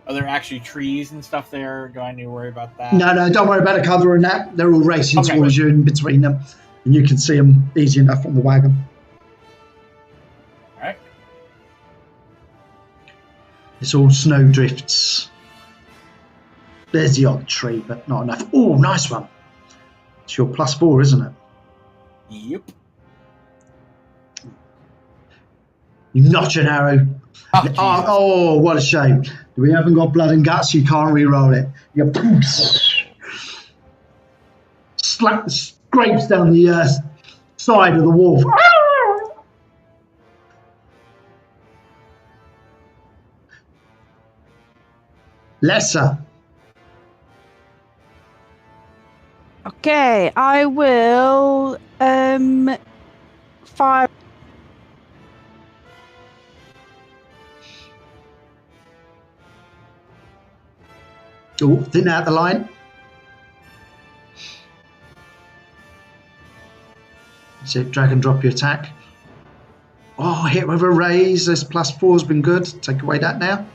there actually trees and stuff there? Do I need to worry about that? No, don't worry about the cover and that. They're all racing Okay. towards you in between them. And you can see them easy enough from the wagon. All right. It's all snow drifts. There's the odd tree, but not enough. Oh, nice one. It's your +4, isn't it? Yep. You notch an arrow. Oh, Jesus. Oh, what a shame. We haven't got blood and guts. You can't re-roll it. You scrapes down the side of the wolf. Lesser. Okay, I will fire. Oh, thin out the line. That's it, drag and drop your attack. Oh, hit with a raise. This +4 has been good. Take away that now.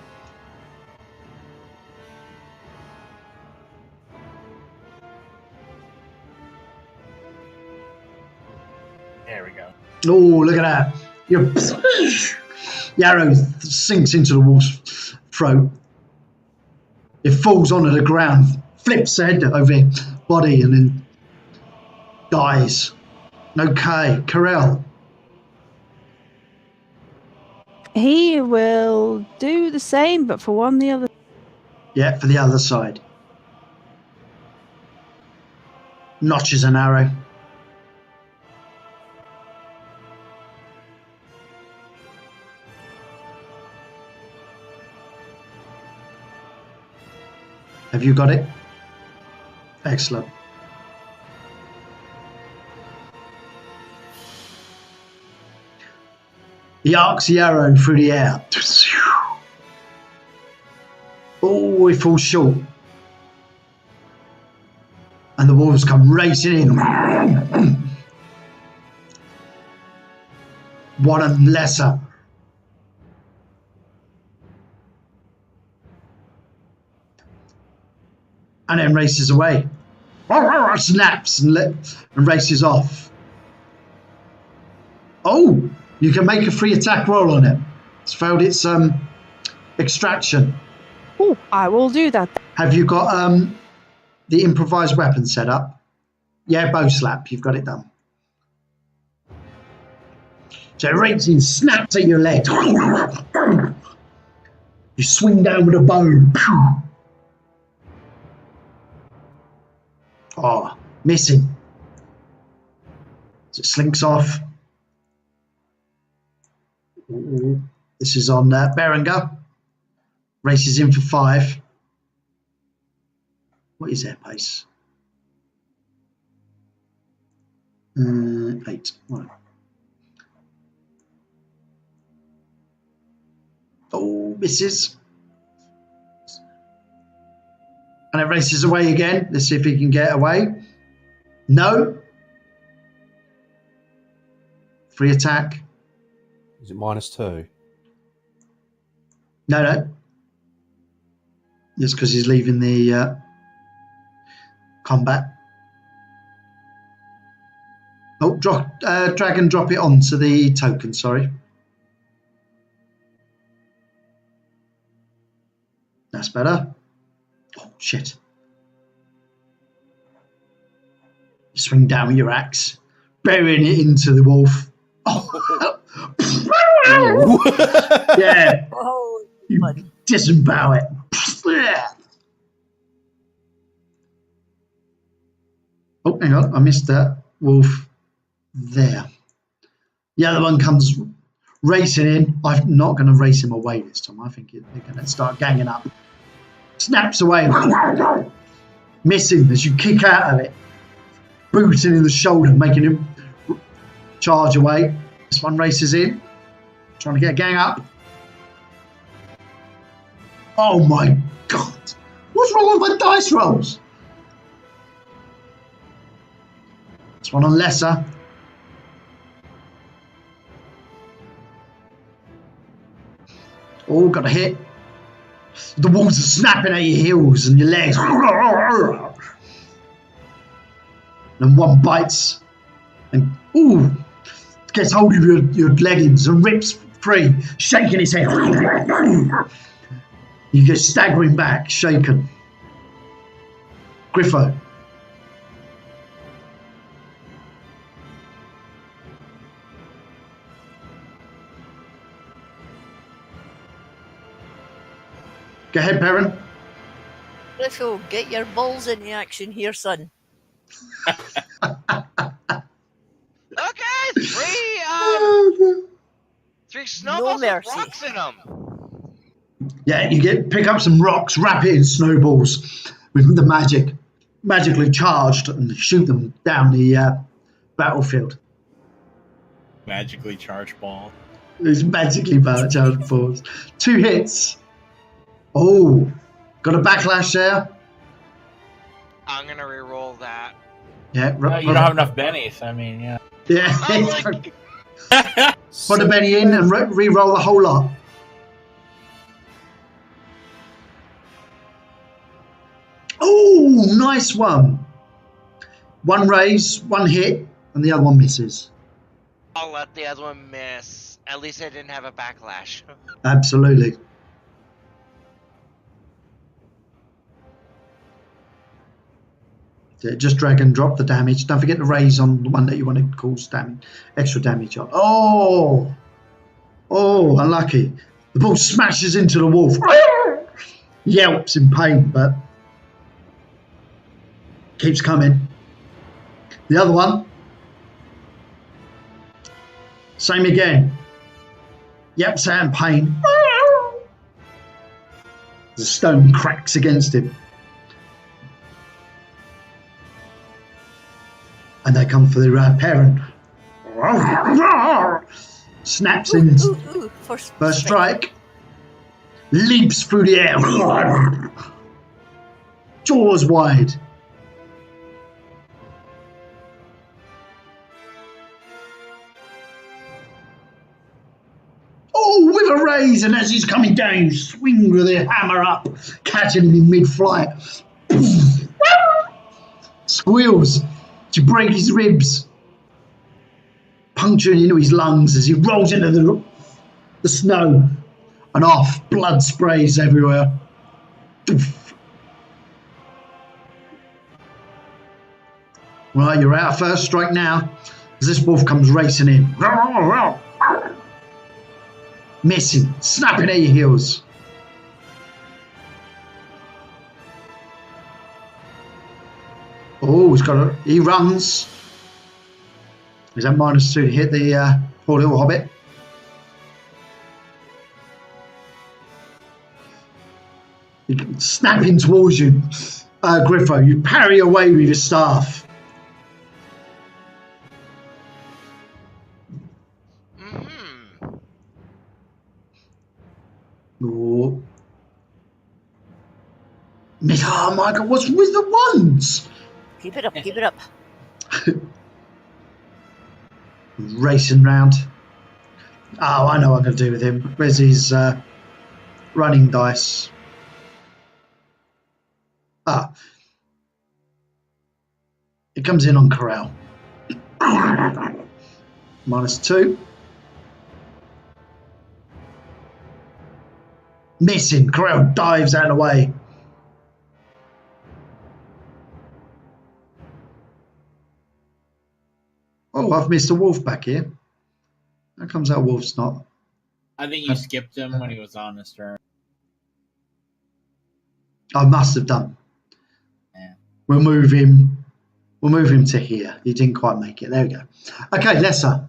There we go. Oh, look at that. You're The arrow sinks into the wolf's throat. It falls onto the ground, flips head over body, and then dies. Okay, Corel. He will do the same, but for one the other. Yeah, for the other side. Notches an arrow. Have you got it? Excellent. He arcs the arrow through the air. Oh, it falls short. And the wolves come racing in. One and lesser. And then races away. Snaps and races off. Oh, you can make a free attack roll on it. It's failed its extraction. Oh, I will do that. Have you got the improvised weapon set up? Yeah, bow slap. You've got it done. So it rakes in, snaps at your leg. You swing down with a bow. Oh, missing. So it slinks off. Ooh, this is on Berenger. Races in for 5. What is their pace? 8. Right. Oh, misses. And it races away again. Let's see if he can get away. No. Free attack. Is it -2? No. Just because he's leaving the combat. Oh, drag and drop it onto the token, sorry. That's better. Oh, shit. You swing down with your axe, burying it into the wolf. Oh. Yeah. Oh, You buddy. disembowel it. Oh, hang on. I missed that wolf there. The other one comes racing in. I'm not going to race him away this time. I think they're going to start ganging up. Snaps away. Missing as you kick out of it. Booting in the shoulder, making him charge away. This one races in. Trying to get a gang up. Oh my God. What's wrong with my dice rolls? This one on lesser. Oh, got a hit. The wolves are snapping at your heels and your legs. And one bites and gets hold of your leggings and rips free, shaking his head. You go staggering back, shaken. Griffo. Go ahead, Perrin. Griffo, get your balls into action here, son. Okay, 3 snowballs No with mercy. rocks in them. Yeah, you pick up some rocks, wrap it in snowballs with the magically charged, and shoot them down the battlefield. Magically charged ball. These magically charged balls. 2 hits. Oh, got a backlash there. I'm gonna re-roll that. Yeah, You don't have enough bennies. I mean, yeah. Yeah, Oh my put a Benny in and re-roll the whole lot. Oh, nice one. One raise, one hit, and the other one misses. I'll let the other one miss. At least I didn't have a backlash. Absolutely. So just drag and drop the damage. Don't forget to raise on the one that you want to cause damage, extra damage on. Oh, unlucky. The ball smashes into the wolf. Yelps in pain, but keeps coming. The other one, same again. Yelps out in pain. The stone cracks against him. And they come for their parent. Snaps in. First strike. Leaps through the air. Jaws wide. Oh, with a raise, and as he's coming down, you swing with the hammer up, catching him in mid-flight. Squeals to break his ribs, puncturing into his lungs as he rolls into the snow, and off, blood sprays everywhere. Right, you're out. First strike now, as this wolf comes racing in. Missing, snapping at your heels. Oh, he runs. Is that -2 to hit the poor little hobbit? Snapping towards you, Griffo. You parry away with your staff. Oh. Oh my God, what's with the ones? Keep it up, keep it up. Racing round. Oh, I know what I'm going to do with him. Where's his running dice? It comes in on Corral. -2. Missing. Corral dives out of the way. Oh, I've missed a wolf back here. How comes that wolf's not? I think you skipped him when he was on his turn. I must have done. Yeah. We'll move him to here. He didn't quite make it. There we go. Okay, Lesser.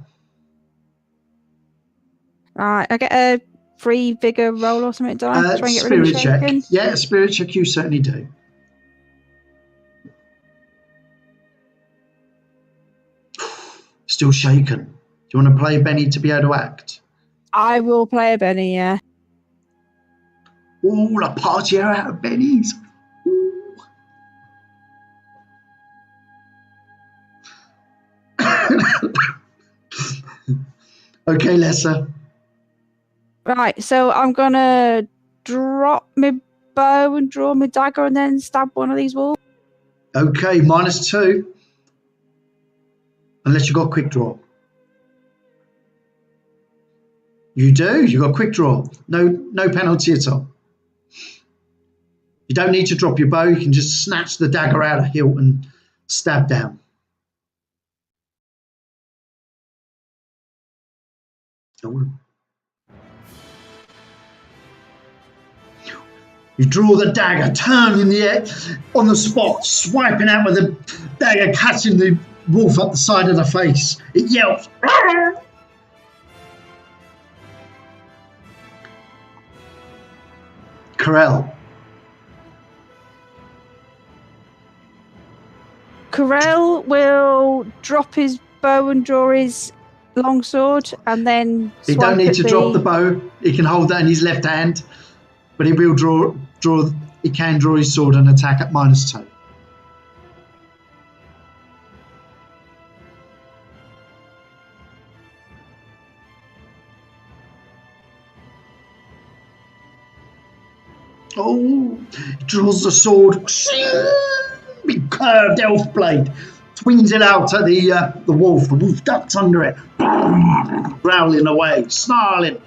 Right, I get a free vigor roll or something, do I? Try and get rid of Spirit the check. shaken? Yeah, spirit check you certainly do. Still shaken. Do you want to play Benny to be able to act? I will play a Benny, yeah. Ooh, a party out of Benny's. Ooh. Okay, Lesser. Right, so I'm gonna drop my bow and draw my dagger and then stab one of these wolves. Okay, -2. Unless you got quick draw. You do? You got quick draw. No penalty at all. You don't need to drop your bow. You can just snatch the dagger out of hilt and stab down. You draw the dagger, turn in the air on the spot, swiping out with the dagger, catching the wolf up the side of the face. It yelps. Corral. Corell will drop his bow and draw his longsword and then He swipe don't need at to drop the bow. He can hold that in his left hand, but he will draw. He can draw his sword and attack at -2. Oh, he draws the sword. Big curved elf blade twings it out at the wolf. The wolf ducks under it, growling away, snarling.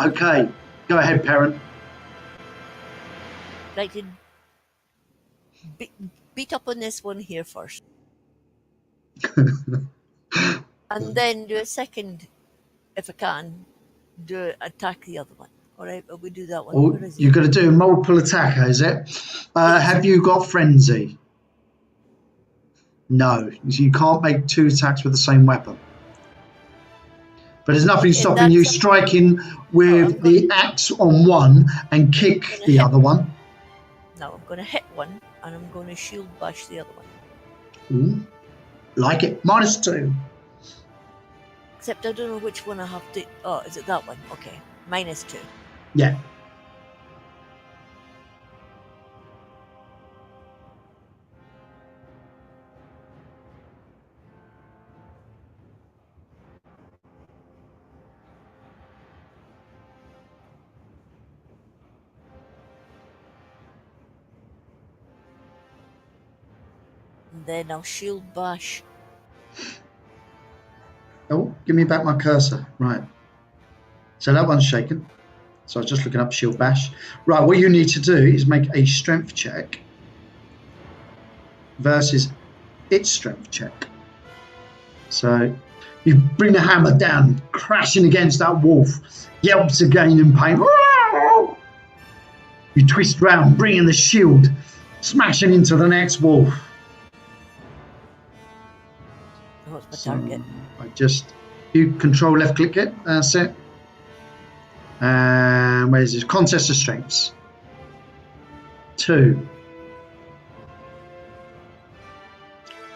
Okay, go ahead, parent. Right, then beat up on this one here first. And then do a second, if I can, attack the other one. All right, but we do that one. Oh, Where is you've he? got to do a multiple attacker, is it? Have you got frenzy? No, you can't make 2 attacks with the same weapon. But there's nothing stopping you striking with the axe on one and kick the other one. Now I'm going to hit one, and I'm going to shield bash the other one. Ooh, like it. -2. Except I don't know which one I have to... Oh, is it that one? Okay. -2. Yeah. And then I'll shield bash. Oh, give me back my cursor. Right. So that one's shaken. So I was just looking up shield bash. Right, what you need to do is make a strength check versus its strength check. So you bring the hammer down, crashing against that wolf, yelps again in pain. You twist round, bringing the shield, smashing into the next wolf. What's my target? You control left click it, that's it. And where is this? Contest of strengths. 2.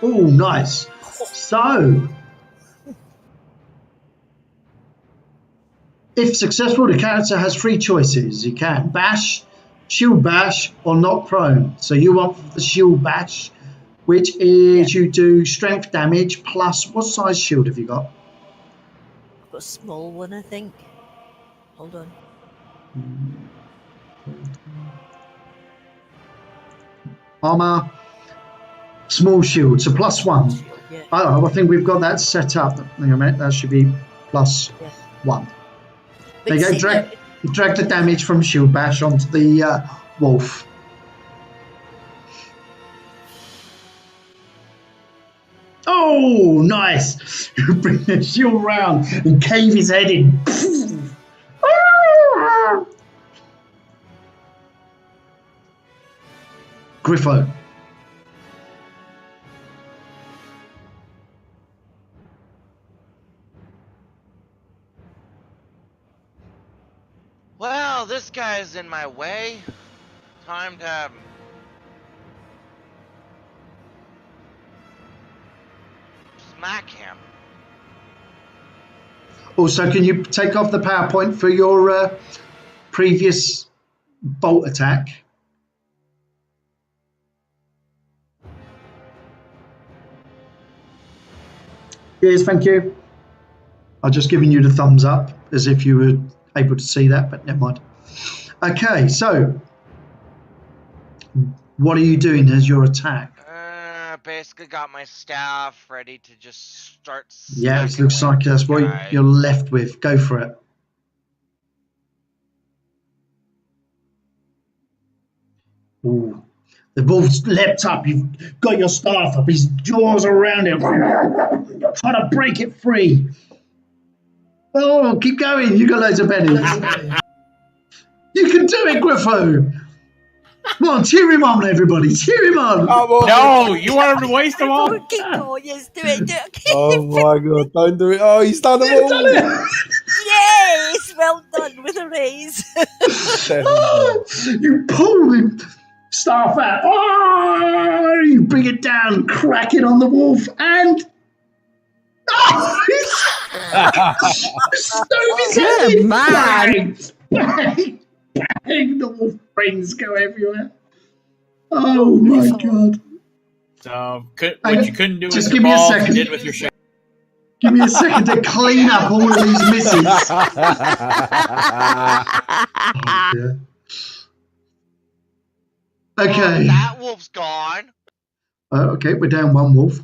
Oh, nice. So, if successful, the character has 3 choices. You can bash, shield bash, or knock prone. So you want the shield bash, which is you do strength damage plus, what size shield have you got? I've got a small one, I think. Hold on. Armor, small shield, so +1. Shield, yeah. I think we've got that set up. Hang on a minute, that should be +1. But There you go, see, drag the damage from shield bash onto the wolf. Oh, nice! You bring the shield round and cave his head in. Griffo. Well, this guy's in my way. Time to smack him. Also, can you take off the PowerPoint for your previous bolt attack? Yes, thank you. I've just given you the thumbs up as if you were able to see that, but never mind. Okay, so what are you doing as your attack? Basically got my staff ready to just start. Yeah, it looks like that's what you're left with. Go for it. Ooh. The wolf's leapt up. You've got your staff up. His jaws are around it. Trying to break it free. Oh, keep going. You got loads of pennies. You can do it, Griffo. Come on, cheer him on, everybody. Cheer him on. No, you want him to waste them all? Keep going, yes, do it, do it. Oh my god, don't do it. Oh, he's done them You've all. done it. Yes, well done with a raise. Oh, you pull the staff out. Oh, you bring it down, crack it on the wolf, and stove his head in. Bang, bang, bang. The wolf brains go everywhere. Oh my god. So, what you couldn't do with Just your give me a balls, you second. did with your shit. Give me a second to clean up all of these misses. Oh, dear. Okay. That wolf's gone. Okay, we're down one wolf.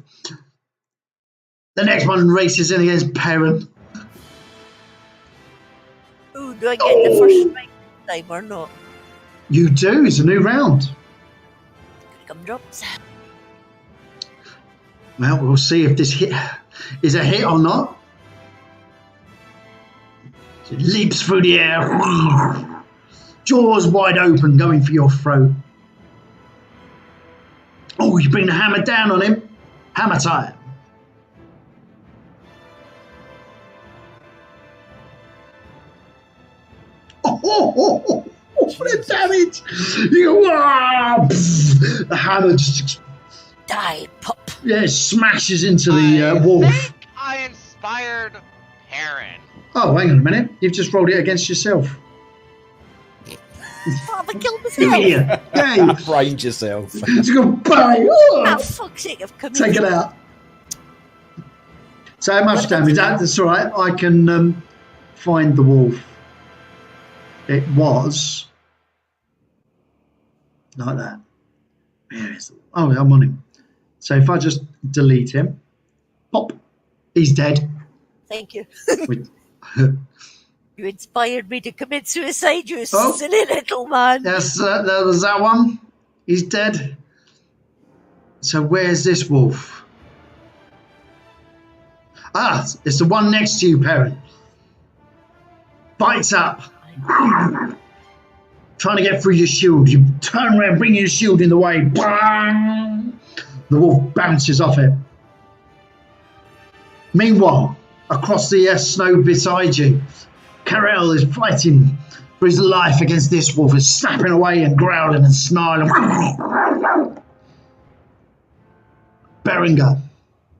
The next one races in against Perrin. Ooh, do I get the first strike this time or not? You do. It's a new round. Gumdrops. Well, we'll see if this hit is a hit or not. It leaps through the air. Jaws wide open, going for your throat. Oh, you bring the hammer down on him. Hammer time. Oh, the damage! You go, the hammer just Die, pup. smashes into the wolf. I think I inspired Perrin. Oh, hang on a minute. You've just rolled it against yourself. Father killed You myself. idiot. Yeah, Brained yourself. it's going to bang. Oh, fuck's sake, I've come Take in. it out. So how much damage? That's all right. I can find the wolf. It was like that. Where is it? Oh, I'm on him. So if I just delete him, pop, he's dead. Thank you. We- You inspired me to commit suicide, you Oh. silly little man. Yes, there was that one. He's dead. So where's this wolf? Ah, it's the one next to you, Perrin. Bites up. Trying to get through your shield. You turn around, bring your shield in the way. Bang! The wolf bounces off it. Meanwhile, across the snow beside you, Karel is fighting for his life against this wolf. Is snapping away and growling and snarling. Berenger.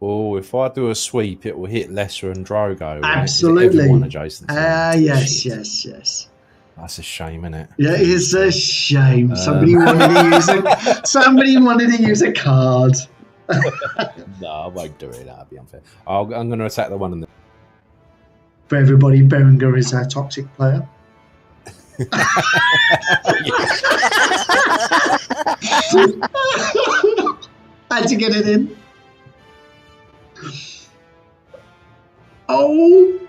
Oh, if I do a sweep, it will hit Lesser and Drogo. won't it? Is it Absolutely. everyone adjacent to them? Yes. That's a shame, isn't it? Yeah, it's a shame. Somebody wanted to use a card. No, I won't do it. That'd be unfair. I'm going to attack the one in the. For everybody, Berenger is our toxic player. How'd you get it in? Oh!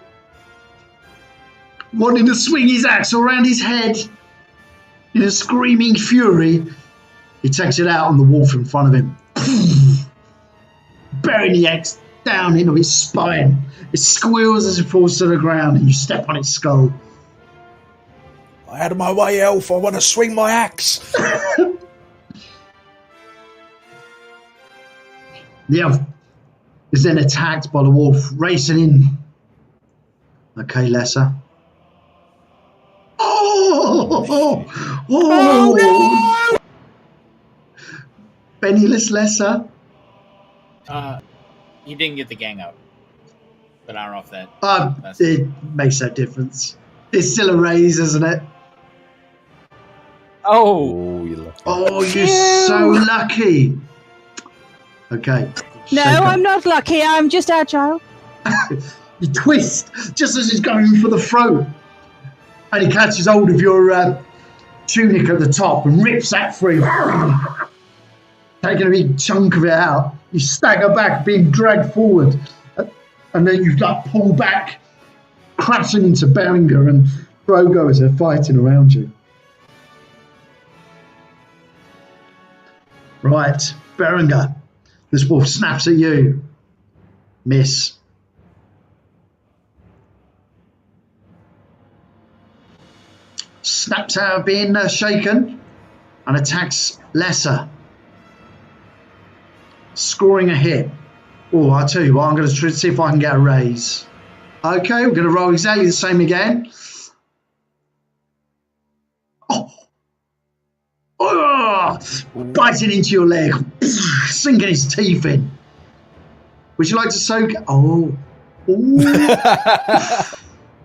Wanting to swing his axe around his head in a screaming fury, he takes it out on the wolf in front of him. Burying the axe down into its spine. It squeals as it falls to the ground, and you step on its skull. Out of my way, elf! I want to swing my axe. The elf is then attacked by the wolf, racing in. Okay, Lesser. Oh no! Penniless Lesser. You didn't get the gang up, but I don't know if that. It makes no difference. It's still a raise, isn't it? Oh, Oh, you're lucky. Oh, you're so lucky. Okay. No, Shake I'm not lucky. I'm just agile. You twist just as he's going for the throat, and he catches hold of your tunic at the top and rips that free, taking a big chunk of it out. You stagger back, being dragged forward, and then you pull back, crashing into Berenger and Drogo as they're fighting around you. Right, Berenger, this wolf snaps at you. Miss. Snaps out of being shaken and attacks Lesser, scoring a hit. Oh, I'll tell you what, I'm going to see if I can get a raise. Okay, we're going to roll exactly the same again. Oh, biting into your leg, sinking his teeth in. Would you like to soak? Oh. No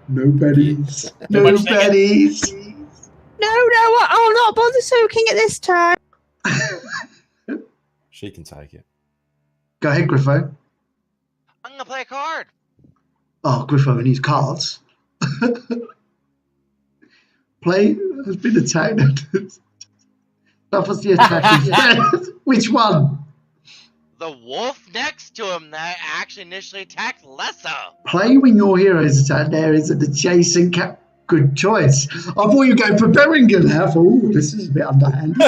bennies. No much singing. bennies. No, I'll not bother soaking it this time. She can take it. Go ahead, Griffo. I'm gonna play a card. Oh, Griffo needs cards. Play has been attacked. That was the attack. Which one? the wolf next to him that actually initially attacked Lessa. Play when your hero's attack there is an adjacent cat. Good choice. I thought you were going for Berenger now. I thought, ooh, this is a bit underhanded.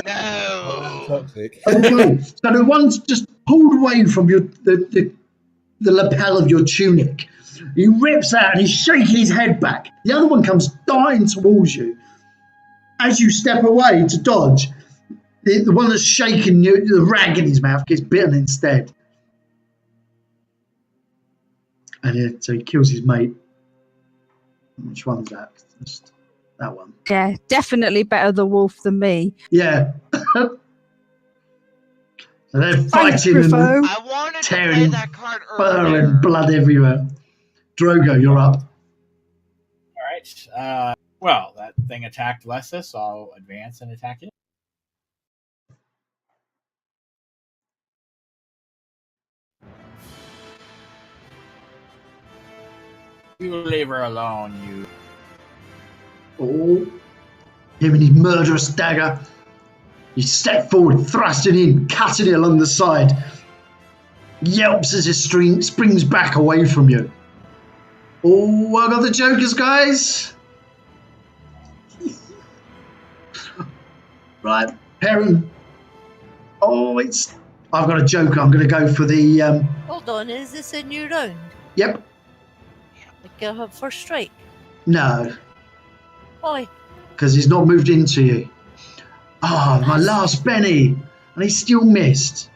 No. Toxic. Okay, so the one's just pulled away from your the lapel of your tunic. He rips out and he's shaking his head back. The other one comes darting towards you. As you step away to dodge, the one that's shaking you, the rag in his mouth gets bitten instead. And so he kills his mate. Which one's that? Just that one. Yeah, definitely better the wolf than me. Yeah. So they're Thanks, fighting Griffo. and I wanted to play tearing that card fur earlier. and blood everywhere. Drogo, you're up. All right. Well, that thing attacked Lessa, so I'll advance and attack it. You leave her alone, you. Oh, him and his murderous dagger. You step forward, thrusting in, cutting it along the side. Yelps as it springs back away from you. Oh, I got the jokers, guys. Right, Perrin. Oh, I've got a joker. I'm going to go for the. Hold on, is this a new round? Yep. Like I have first strike? No, Why? because he's not moved into you. Ah, my last Benny, and he still missed.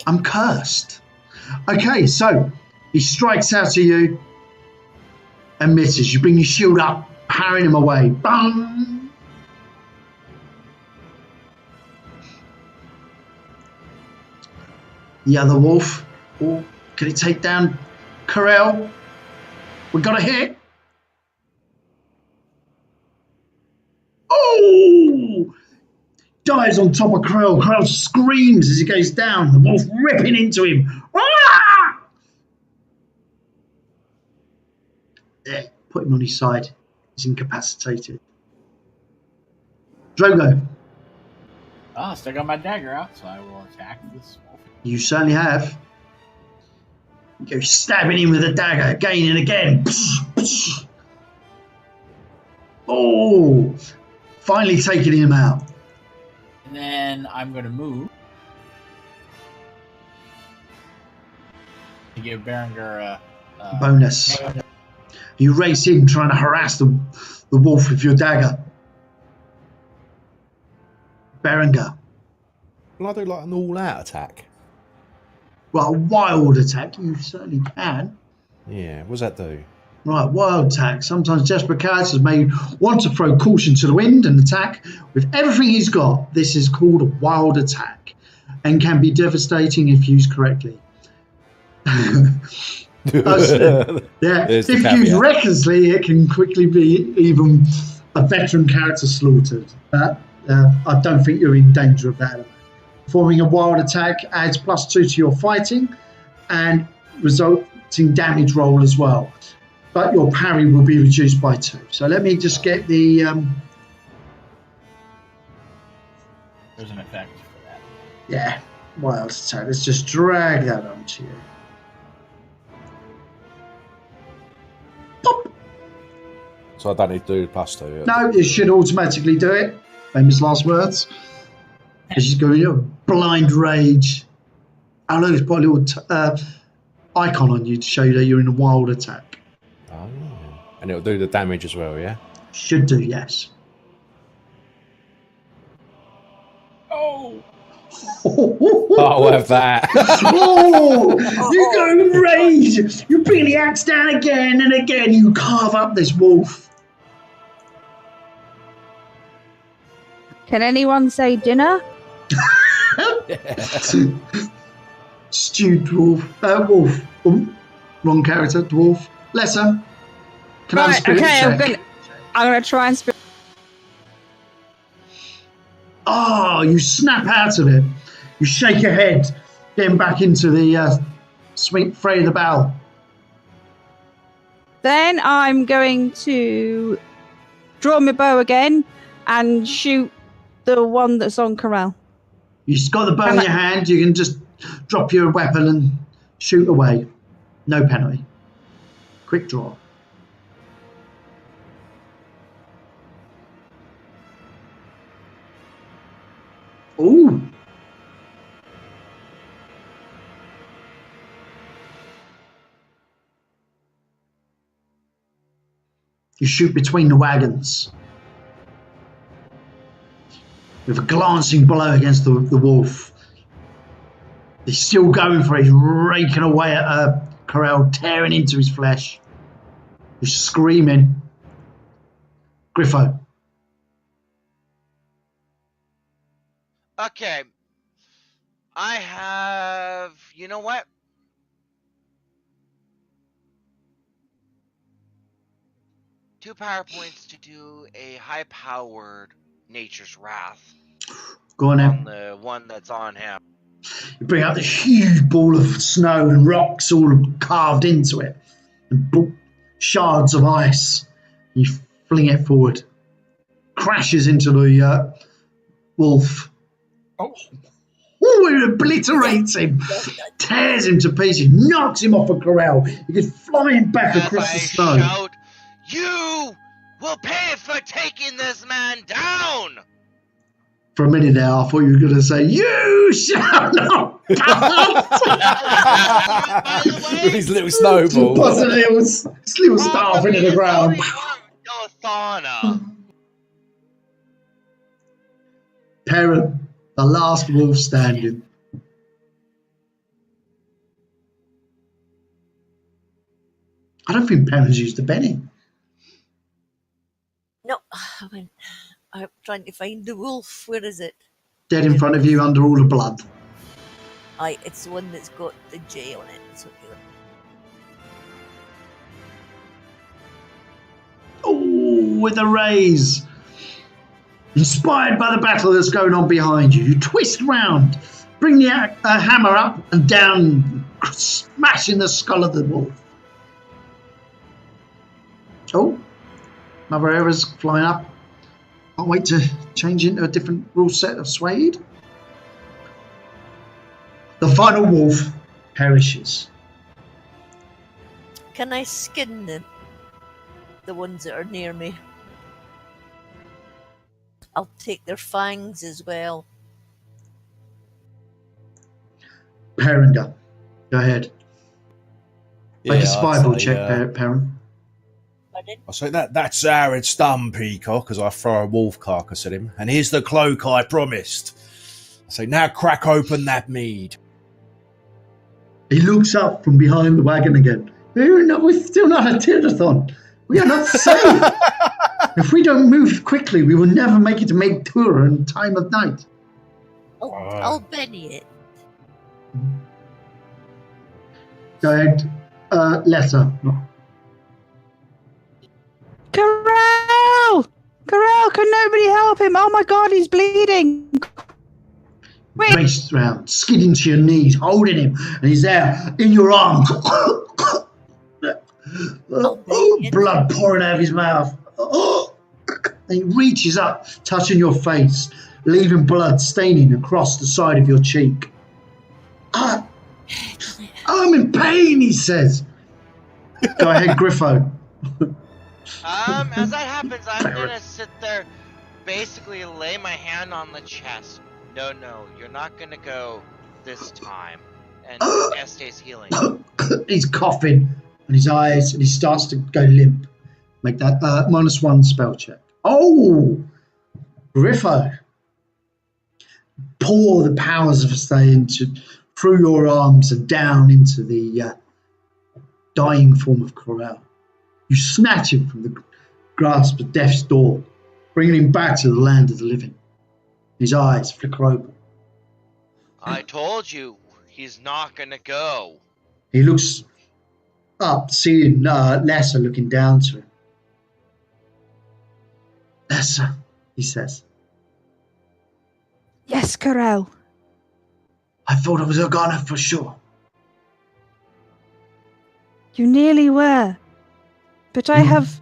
I'm cursed. Okay, so he strikes out to you and misses. You bring your shield up, parrying him away. Bang! The other wolf. Oh, can he take down Corel? We got a hit. Oh! Dives on top of Corel. Corel screams as he goes down. The wolf ripping into him. Ah! There, put him on his side. He's incapacitated. Drogo, Oh, still got my dagger out, so I will attack this wolf. you certainly have. You go stabbing him with a dagger again and again. Oh! Finally taking him out. And then I'm going to move to give Berenger a Bonus. You race in trying to harass the wolf with your dagger. Berenger. Will I do like an all-out attack? Well, a wild attack, you certainly can. Yeah, what does that do? Right, wild attack. Sometimes desperate characters may want to throw caution to the wind and attack with everything he's got. This is called a wild attack and can be devastating if used correctly. Yeah, There's the if used caveat. recklessly, it can quickly be even a veteran character slaughtered. I don't think you're in danger of that. Performing a wild attack adds +2 to your fighting and resulting damage roll as well. But your parry will be reduced by 2. So let me just get the. There's an effect for that. Yeah, wild attack. Let's just drag that onto you. Pop. So I don't need to do +2. No, it should automatically do it. Famous last words. As she's going, blind rage. Oh, look, it's got a little icon on you to show you that you're in a wild attack. Oh, and it'll do the damage as well, yeah? Should do, yes. Oh! I'll have that. Oh, you go in rage. You bring the axe down again and again. You carve up this wolf. Can anyone say dinner? Stewed dwarf. Wolf. Wrong character. Dwarf. Lesser. Can I have a Right, spirit okay, check? I'm gonna try and spirit. Oh, you snap out of it. You shake your head, getting back into the sweet fray of the battle. Then I'm going to draw my bow again and shoot the one that's on Corral. You've got the bow in your hand, you can just drop your weapon and shoot away. No penalty. Quick draw. Ooh. You shoot between the wagons. With a glancing blow against the wolf. He's still going for it. He's raking away at Corel, tearing into his flesh. He's screaming. Griffo. Okay. I have. You know what? Two power points to do a high-powered Nature's Wrath Go on on then. the one that's on him. You bring out this huge ball of snow and rocks all carved into it. And shards of ice. You fling it forward. Crashes into the wolf. Oh. Ooh, it obliterates him. Tears him to pieces. Knocks him off a corral. He goes flying back As across I the snow. shout, you will pay for taking this man down! For a minute there, I thought you were going to say, "You shall not pass." By the way, With his little snowball. Toss a little staff into the ground. Dothana. Parent, the last wolf standing. I don't think Parent's used to Benny. No, I'm trying to find the wolf. Where is it? Dead in front of you under all the blood. Aye, it's the one that's got the J on it. It's okay. Oh, with a raise. Inspired by the battle that's going on behind you, you twist round, bring the hammer up and down, smashing the skull of the wolf. Oh, another arrow's flying up. Can't wait to change into a different rule set of Suede. The final wolf perishes. Can I skin the ones that are near me? I'll take their fangs as well. Peringer, go ahead. Make a I'd survival say, check, Perrin. Pardon? I say that's our stun, Peacock, as I throw a wolf carcass at him. And here's the cloak I promised. I say, now crack open that mead. He looks up from behind the wagon again. We're still not a Tildathon. We are not safe. If we don't move quickly, we will never make it to make tour in time of night. I'll Benny it. Go ahead, Lesser. Corral! Corral, can nobody help him? Oh my god, he's bleeding. Wait. Race round, skidding to your knees, holding him, and he's there in your arms. Blood pouring out of his mouth. And he reaches up, touching your face, leaving blood staining across the side of your cheek. I'm in pain, he says. Go ahead, Griffo. As that happens, I'm gonna sit there, basically lay my hand on the chest. No, you're not gonna go this time. And Este's healing. He's coughing, and his eyes, and he starts to go limp. Make that -1 spell check. Oh, Griffo. Pour the powers of Estee through your arms and down into the dying form of Corel. You snatch him from the grasp of death's door, bringing him back to the land of the living. His eyes flicker open. I told you, he's not gonna go. He looks up, seeing Lesser looking down to him. Lesser, he says. Yes, Corel. I thought I was a goner for sure. You nearly were. But I have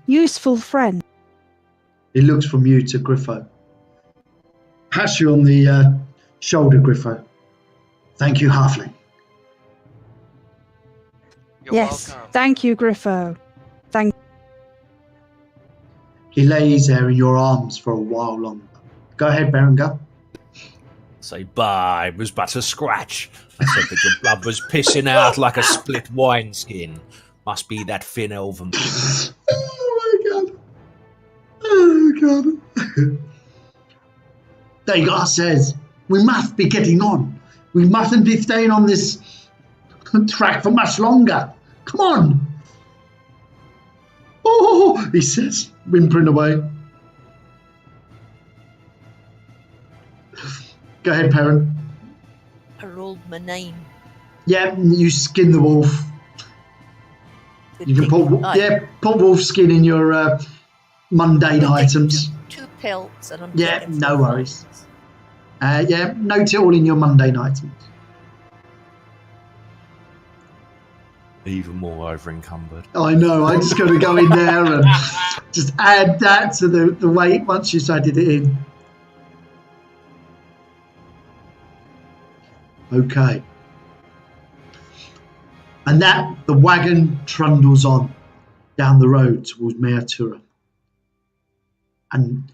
useful friends. He looks from you to Griffo. Pats you on the shoulder Griffo. Thank you, Halfling. You're Yes, welcome. thank you, Griffo. He lays there in your arms for a while longer. Go ahead, Berengar. Say, bah, it was but a scratch. I said that your blood was pissing out like a split wineskin. Must be that thin elven. Oh my god. Oh god. Dagar says, we must be getting on. We mustn't be staying on this track for much longer. Come on. Oh, he says, whimpering away. Go ahead, Perrin. I rolled my 9. Yeah, you skin the wolf. Good You can thing. put Aye. put wolf skin in your mundane We'll take items. Two pelts and I'm Yeah, taking no 4 worries. pelts. Yeah, note it all in your mundane items. Even more over encumbered. I know, I'm just going to go in there and just add that to the weight once you've added it in. Okay. And that, the wagon trundles on down the road towards Meatura. And,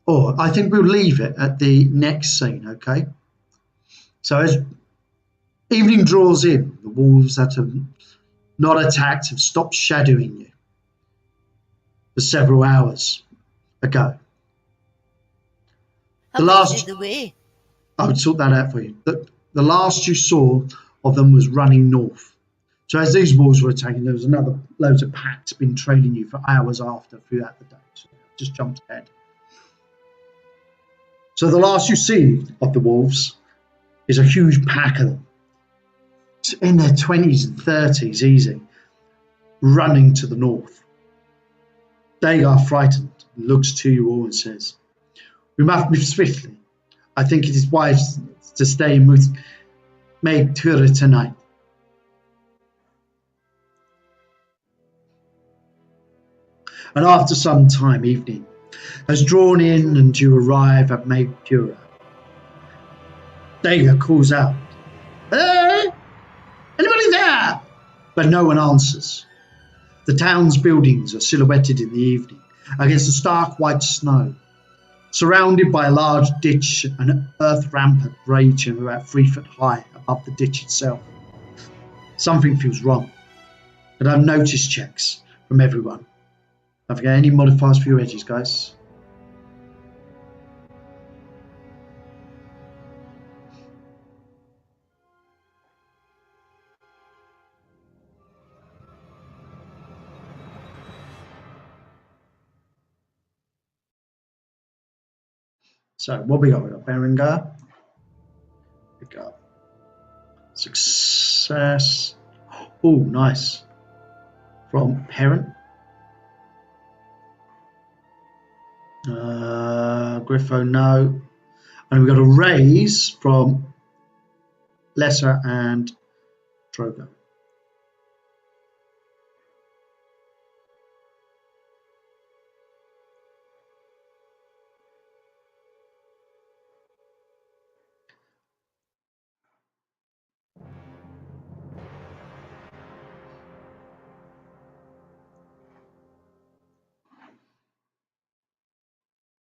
I think we'll leave it at the next scene, okay? So as evening draws in, the wolves that have not attacked have stopped shadowing you for several hours ago. How The much last- is the way? I would sort that out for you. The last you saw of them was running north. So as these wolves were attacking, there was loads of packs been trailing you for hours after throughout the day. So just jumped ahead. So the last you see of the wolves is a huge pack of them. It's in their 20s and 30s, easy, running to the north. Dagar, frightened, looks to you all and says, we must move swiftly. I think it is wise to stay with Meatura tonight. And after some time, evening has drawn in and you arrive at Meatura. Dagar calls out, hey, anybody there? But no one answers. The town's buildings are silhouetted in the evening against the stark white snow, surrounded by a large ditch and an earth rampart raging about 3 foot high above the ditch itself. Something feels wrong, and I've noticed checks from everyone. Don't forget any modifiers for your edges, guys. So what we got? We got Berengar. We got success. Oh, nice. From Perrin. Griffo, no. And we got a raise from Lesser and Drogo.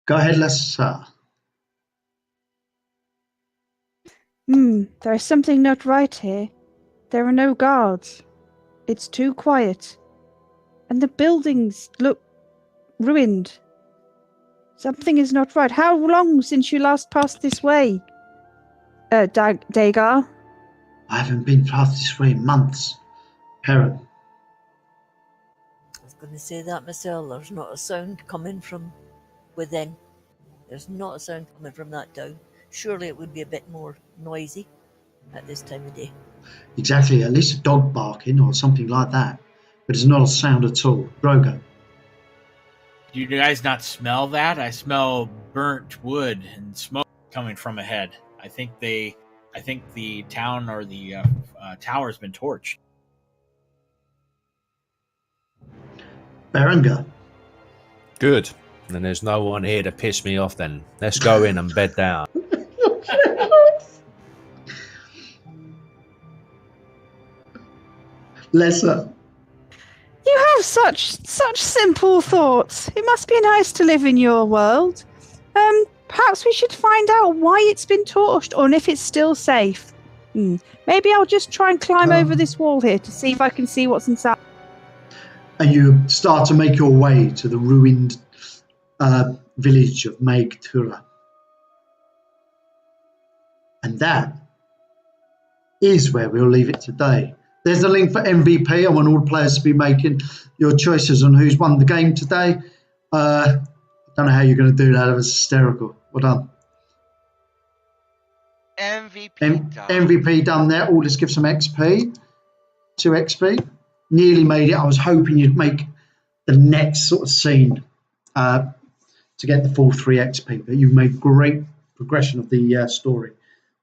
Go ahead, Lesser. There is something not right here. There are no guards. It's too quiet. And the buildings look ruined. Something is not right. How long since you last passed this way? Dagar? I haven't been past this way in months. Perrin. I was going to say that myself. There's not a sound coming from within. There's not a sound coming from that town. Surely it would be a bit more noisy at this time of day. Exactly, at least a dog barking or something like that. But it's not a sound at all. Drogo. Do you guys not smell that? I smell burnt wood and smoke coming from ahead. I think the town or the tower's been torched. Berengar. Good. Then there's no one here to piss me off then. Let's go in and bed down. Lesser. You have such simple thoughts. It must be nice to live in your world. Perhaps we should find out why it's been torched or if it's still safe. Maybe I'll just try and climb over this wall here to see if I can see what's inside. And you start to make your way to the ruined village of Maegtura. And that is where we'll leave it today. There's a link for MVP. I want all the players to be making your choices on who's won the game today. I don't know how you're going to do that. It was hysterical. Well done. MVP done there. All just give some XP. 2 XP. Nearly made it. I was hoping you'd make the next sort of scene to get the full 3 XP. But you've made great progression of the story.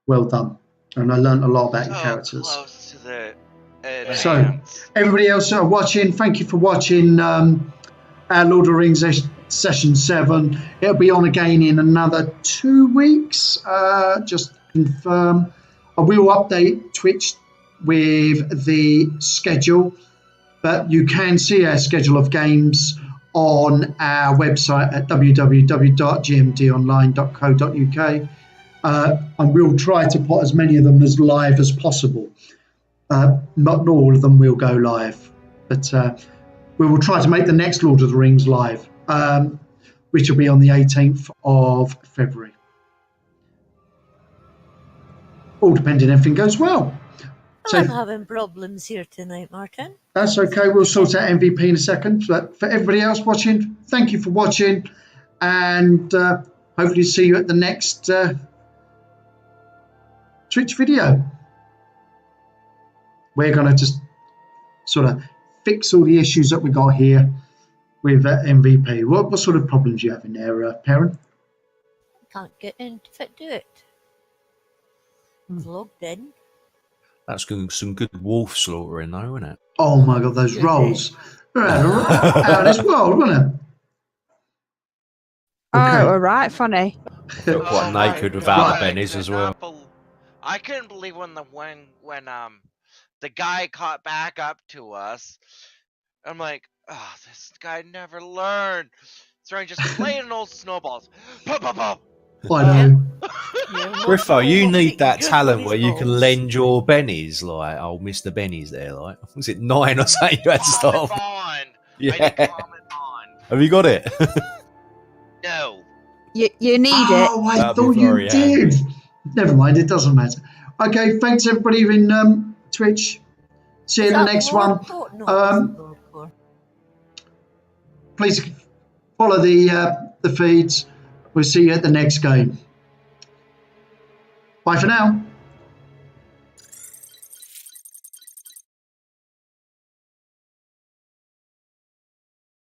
Well done. And I learned a lot about your characters. Close to the so, everybody else watching, thank you for watching our Lord of the Rings Session 7. It'll be on again in another 2 weeks. Just to confirm. I will update Twitch with the schedule, but you can see our schedule of games on our website at www.gmdonline.co.uk. And we'll try to put as many of them as live as possible. Not all of them will go live, but we will try to make the next Lord of the Rings live, which will be on the 18th of February. All depending if everything goes well. So, I'm having problems here tonight, Martin. That's okay. We'll sort out MVP in a second. But for everybody else watching, thank you for watching, and hopefully see you at the next Twitch video. We're going to just sort of fix all the issues that we got here with MVP. What sort of problems you have in there, Perrin? Can't get in to do it. Logged in. That's some good wolf slaughtering, though, isn't it? Oh my God, those rolls! Out of this world, wasn't it? Okay. Oh, all right, funny. Felt quite naked without the bennies as well. I couldn't believe when the guy caught back up to us. I'm like, oh, this guy never learned. So just playing old snowballs. Pop, pop, pop. I know. Griffo, you need that talent where you can lend your bennies, like old Mr. Benny's there, like. Was it 9 or something you had to start? Yeah. Have you got it? No. You need it. Oh, I thought you did. Never mind, it doesn't matter. Okay, thanks everybody in Twitch. See you in the next one. Please follow the feeds. We'll see you at the next game. Bye for now.